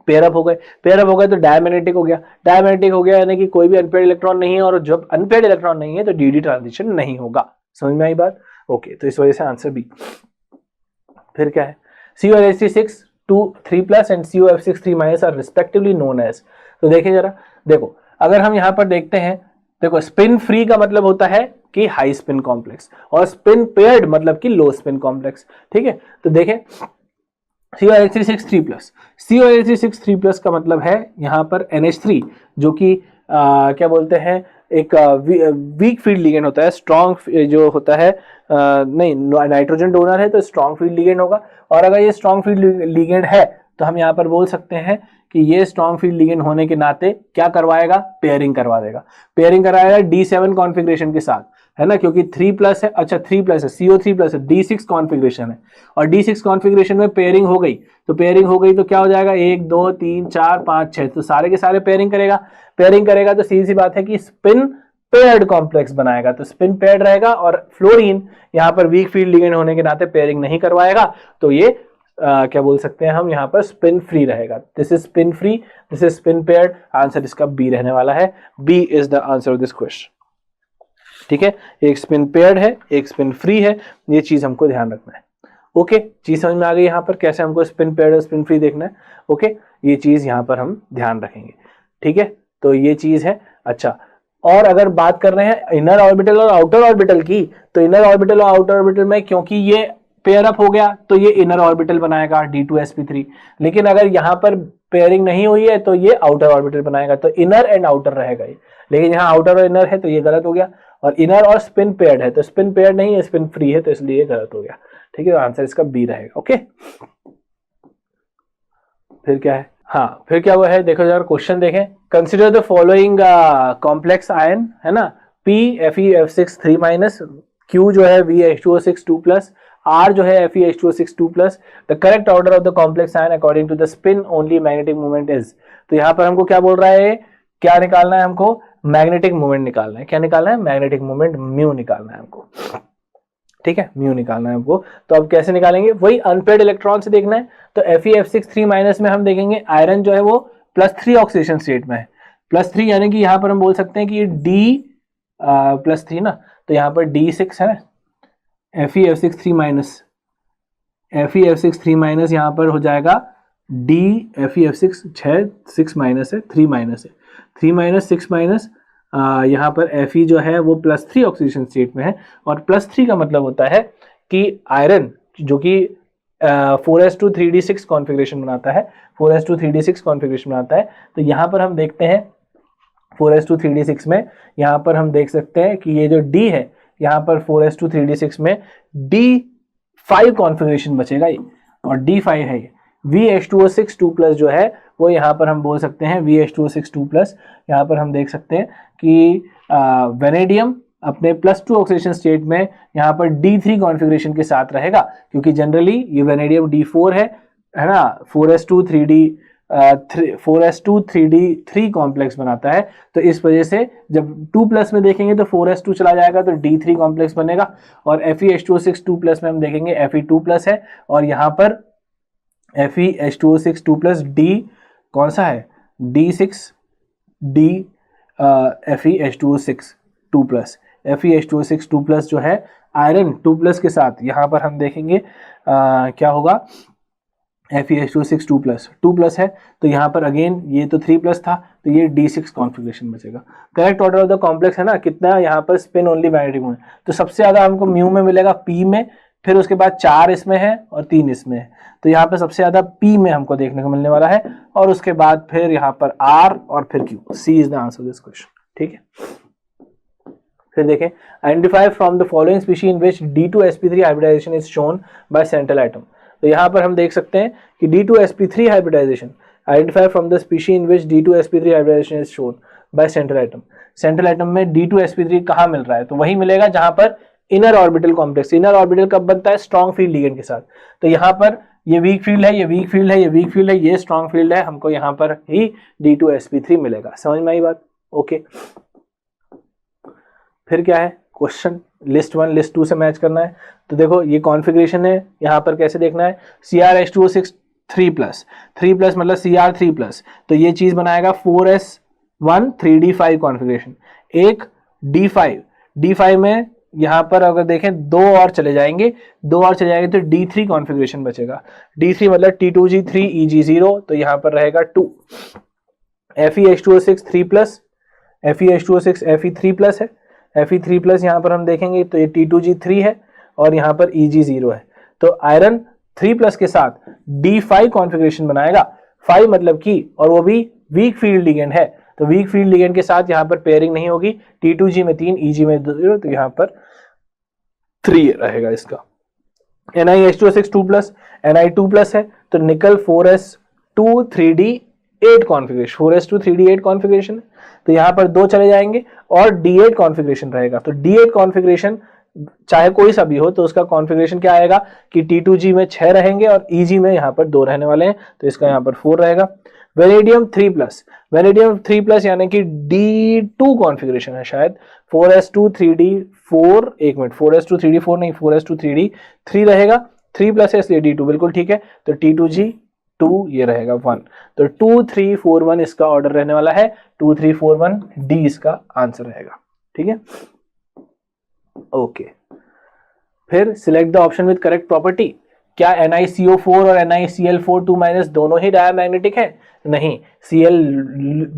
पेयर अप हो गए। पेयर अप हो गए तो डायमैग्नेटिक हो गया। डायमैग्नेटिक हो गया यानी कि कोई भी अनपेयर्ड इलेक्ट्रॉन नहीं है, और जब अनपेयर्ड इलेक्ट्रॉन नहीं है तो DD ट्रांजिशन नहीं होगा। समझ में आई बात? ओके, तो इस वजह से आंसर बी। फिर क्या है, COH6 2-3+ and COF6 3- are respectively known as. तो देखिए जरा, देखो अगर हम यहाँ पर देखते हैं, देखो स्पिन फ्री का मतलब होता है कि हाई स्पिन कॉम्प्लेक्स, और स्पिन पेयर्ड मतलब कि लो स्पिन कॉम्प्लेक्स, ठीक है। तो देखें COH6 3+, COH6 3+ का मतलब है यहाँ पर NH3 जो कि क्या बोलते हैं, एक वीक फील्ड लिगेंड होता है, स्ट्रॉन्ग जो होता है नहीं, नाइट्रोजन डोनर है तो स्ट्रॉन्ग फील्ड लिगेंड होगा। और अगर ये स्ट्रॉन्ग फील्ड लिगेंड है तो हम यहाँ पर बोल सकते हैं कि ये स्ट्रॉन्ग फील्ड लिगेंड होने के नाते क्या करवाएगा, पेयरिंग करवा देगा। पेयरिंग कराएगा D7 कॉन्फ़िगरेशन के साथ, है ना, क्योंकि 3+ है, अच्छा 3+ है, CO3+ है, D6 कॉन्फ़िगरेशन है, और D6 कॉन्फ़िगरेशन में पेयरिंग हो गई, तो पेयरिंग हो गई तो क्या हो जाएगा, 1 2 3 4 5 6, तो सारे के सारे पेयरिंग करेगा। पेयरिंग करेगा तो सीधी सी बात है कि स्पिन पेयर्ड कॉम्प्लेक्स बनाएगा, तो स्पिन पेयर्ड रहेगा, और फ्लोरीन यहाँ पर वीक फील्ड लिगेंड होने के नाते पेयरिंग नहीं करवाएगा, तो ये क्या बोल सकते हैं हम, यहाँ पर स्पिन फ्री रहेगा। This is spin free, this is spin paired. Answer इसका बी रहने वाला है। B is the answer of this question, ठीक है। एक स्पिन पेयर्ड है, एक स्पिन फ्री है, ये चीज हमको ध्यान रखना है। ओके, चीज समझ में आ गई यहाँ पर कैसे हमको स्पिन पेयर्ड और स्पिन फ्री देखना है। ओके, ये चीज यहाँ पर हम ध्यान रखेंगे, ठीक है। तो ये चीज है। अच्छा, और अगर बात कर रहे हैं इनर ऑर्बिटल और आउटर ऑर्बिटल की, तो इनर ऑर्बिटल और आउटर ऑर्बिटल में क्योंकि ये पेयर अप हो गया तो ये इनर ऑर्बिटल बनाएगा D2sp3, लेकिन अगर यहाँ पर पेयरिंग नहीं हुई है तो ये आउटर ऑर्बिटल बनाएगा, तो इनर एंड आउटर रहेगा ये। लेकिन यहाँ आउटर और इनर है तो ये गलत हो गया, और इनर और स्पिन पेयर्ड है तो स्पिन पेयर्ड नहीं है, स्पिन फ्री है, तो इसलिए ये गलत हो गया, ठीक है। आंसर इसका बी रहेगा। ओके, फिर क्या है, हाँ फिर क्या हुआ है, देखो जरा क्वेश्चन देखें। Consider the following complex ion, है ना, P FeF6 3-, Q जो है VH2O6 2+, R जो है FeH2O6 2+, the correct order of the complex ion according to the spin only magnetic moment is. तो यहाँ पर हमको क्या बोल रहा है, क्या निकालना है हमको, मैग्नेटिक मोमेंट निकालना है। क्या निकालना है, मैग्नेटिक मोमेंट, म्यू निकालना है हमको, ठीक है, म्यू निकालना है हमको। तो अब कैसे निकालेंगे, वही अनपेयर्ड इलेक्ट्रॉन से देखना है। तो FeF6 3- में हम देखेंगे आयरन जो है वो +3 ऑक्सीडेशन स्टेट में है। +3 यानी कि यहाँ पर हम बोल सकते हैं कि ये D+3 ना, तो यहाँ पर D6 है, Fe(F6) 3- Fe(F6) 3- यहाँ पर हो जाएगा D Fe(F6) 6 है, 3- है, 3- 6- यहाँ पर Fe जो है वो +3 ऑक्सीडेशन स्टेट में है, और +3 का मतलब होता है कि आयरन जो कि 4s2 3d6 कॉन्फ़िगरेशन बनाता है, 4s2 3d6 कॉन्फ़िगरेशन बनाता है। तो यहाँ पर हम देखते हैं 4s2 3d6 में, यहाँ पर हम देख सकते हैं कि ये जो D है, यहाँ पर 4s2 3d6 में D5 कॉन्फ़िगरेशन बचेगा ये, और D5 है ये। VH2O6 2+ जो है वो यहाँ पर हम बोल सकते हैं VH2O6 2+। यहाँ पर हम देख सकते हैं कि वेनेडियम अपने +2 ऑक्सीडेशन स्टेट में यहाँ पर D3 कॉन्फ़िगरेशन के साथ रहेगा, क्योंकि जनरली ये वेनेडियम D4 है ना, 4s2 3d3 कॉम्प्लेक्स बनाता है। तो इस वजह से जब 2+ में देखेंगे तो 4s2 चला जाएगा तो D3 कॉम्प्लेक्स बनेगा, और FeH2O6 2+ में हम देखेंगे Fe2+ है, और यहाँ पर FeH2O6 2+ D कौन सा है, D6 D FeH2O6 2+, FeH2O6 2+ जो है आयरन 2+ के साथ यहाँ पर हम देखेंगे क्या होगा, FeH2O6 2+ है, तो यहाँ पर अगेन ये तो 3+ था, तो ये D6 कॉन्फ़िगरेशन बचेगा। Correct order of the complex है ना, कितना यहाँ पर स्पिन ओनली मैग्नेटिक मोमेंट, तो सबसे ज्यादा हमको म्यू में मिलेगा P में, फिर उसके बाद 4 इसमें है और 3 इसमें है, तो यहाँ पर सबसे ज्यादा P में हमको देखने को मिलने वाला है, और उसके बाद फिर यहाँ पर R और फिर Q। C is the answer this question, ठीक है। फिर देखें, identify from the following species in which D2sp3 hybridisation is shown by central atom. तो यहाँ पर हम देख सकते हैं कि D2sp3 hybridisation, identify from the species in which D2sp3 hybridisation is shown by central atom. Central atom में D2sp3 कहाँ मिल रहा है, तो वही मिलेगा जहां पर inner orbital complex. Inner orbital कब बनता है, स्ट्रॉन्ग फील्ड लिगेंड के साथ। तो यहाँ पर ये वीक फील्ड है, ये वीक फील्ड है, ये वीक फील्ड है, ये स्ट्रॉन्ग फील्ड है, हमको यहाँ पर ही D2sp3 मिलेगा। समझ में आई बात, ओके। फिर क्या है क्वेश्चन, लिस्ट 1 लिस्ट 2 से मैच करना है। तो देखो ये कॉन्फ़िगरेशन है, यहाँ पर कैसे देखना है, CrH2O6 3+ मतलब Cr3+, तो ये चीज बनाएगा 4s1 3d5 कॉन्फ़िगरेशन। एक D5 में यहाँ पर अगर देखें 2 और चले जाएंगे तो D3 कॉन्फ़िगरेशन बचेगा। D3 मतलब T2G3 Eg0, तो यहाँ पर रहेगा 2। FeH2O6 3+, FeH2O6 Fe3+ है, Fe3+ यहाँ पर हम देखेंगे तो ये T2G3 है और यहाँ पर Eg0 है, तो आयरन 3+ के साथ D5 कॉन्फ़िगरेशन बनाएगा। 5 मतलब की, और वो भी वीक फील्ड लिगेंड है, तो वीक फील्ड लिगेंड के साथ यहाँ पर पेयरिंग नहीं होगी। T2G में 3, Eg में 0, तो यहाँ पर 3 रहेगा इसका। NiH2O6 2+, Ni2+ है, तो निकल 4s2 3d8 configuration, 4s2 3d8 configuration है, तो यहाँ पर 2 चले जाएंगे और D8 कॉन्फ़िगरेशन रहेगा। तो D8 कॉन्फ़िगरेशन चाहे कोई सा भी हो, तो उसका कॉन्फ़िगरेशन क्या आएगा कि T2G में 6 रहेंगे और Eg में यहाँ पर 2 रहने वाले हैं, तो इसका यहाँ पर 4 रहेगा। वेनेडियम 3+ यानी कि D2 कॉन्फ़िगरेशन है शायद, 4s2 3d4, एक मिनट, 4s2 3d4 नहीं, 4s2 3d3 रहेगा, 3+ है इसलिए D2 बिल्कुल ठीक है, तो T2G 2 ये रहेगा 1, तो 2 3 4 1 इसका ऑर्डर रहने वाला है, 2 3 4 1 D इसका आंसर रहेगा, ठीक है, ओके। फिर select the option with correct property. क्या NiCO4 और NiCl4 2- दोनों ही डायमैग्नेटिक है? नहीं, Cl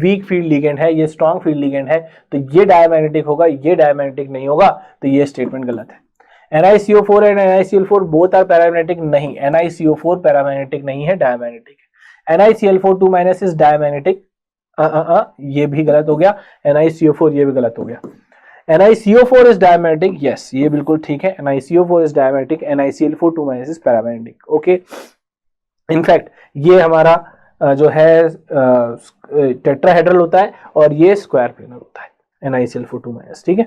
वीक फील्ड लिगेंड है, ये स्ट्रॉन्ग फील्ड लिगेंड है, तो ये डायमैग्नेटिक होगा, ये डायमैग्नेटिक नहीं होगा, तो ये स्टेटमेंट गलत है। NiCO4 and NiCl4 both are paramagnetic, नहीं, NiCO4 पैरामैग्नेटिक नहीं है, डायमैग्नेटिक है। NiCl4 2- इज डायमैग्नेटिक, ये भी गलत हो गया, NiCO4 ये भी गलत हो गया। NiCO4 is diamagnetic, yes, ये बिल्कुल ठीक है, NiCO4 is diamagnetic, NiCl4 2- is paramagnetic, okay. In fact ये हमारा जो है टेट्राहेड्रल होता है और ये स्क्वायर प्लेनर होता है, NiCl4 2-, ठीक है,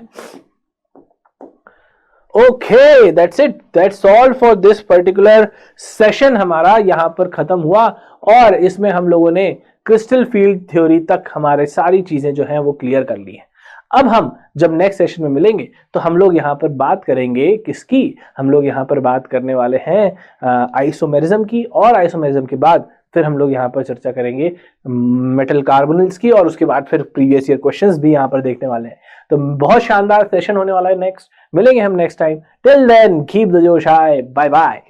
okay. That's it, that's all for this particular session, हमारा यहाँ पर खत्म हुआ, और इसमें हम लोगों ने क्रिस्टल फील्ड थ्योरी तक हमारे सारी चीजें जो हैं वो क्लियर कर ली है। अब हम जब नेक्स्ट सेशन में मिलेंगे तो हम लोग यहाँ पर बात करेंगे किसकी, हम लोग यहाँ पर बात करने वाले हैं आइसोमेरिज्म की, और आइसोमेरिज्म के बाद फिर हम लोग यहाँ पर चर्चा करेंगे मेटल कार्बोनिल्स की, और उसके बाद फिर प्रीवियस ईयर क्वेश्चंस भी यहाँ पर देखने वाले हैं। तो बहुत शानदार सेशन होने वाला है नेक्स्ट। मिलेंगे हम next time. Till then keep the जोश हाई। Bye bye.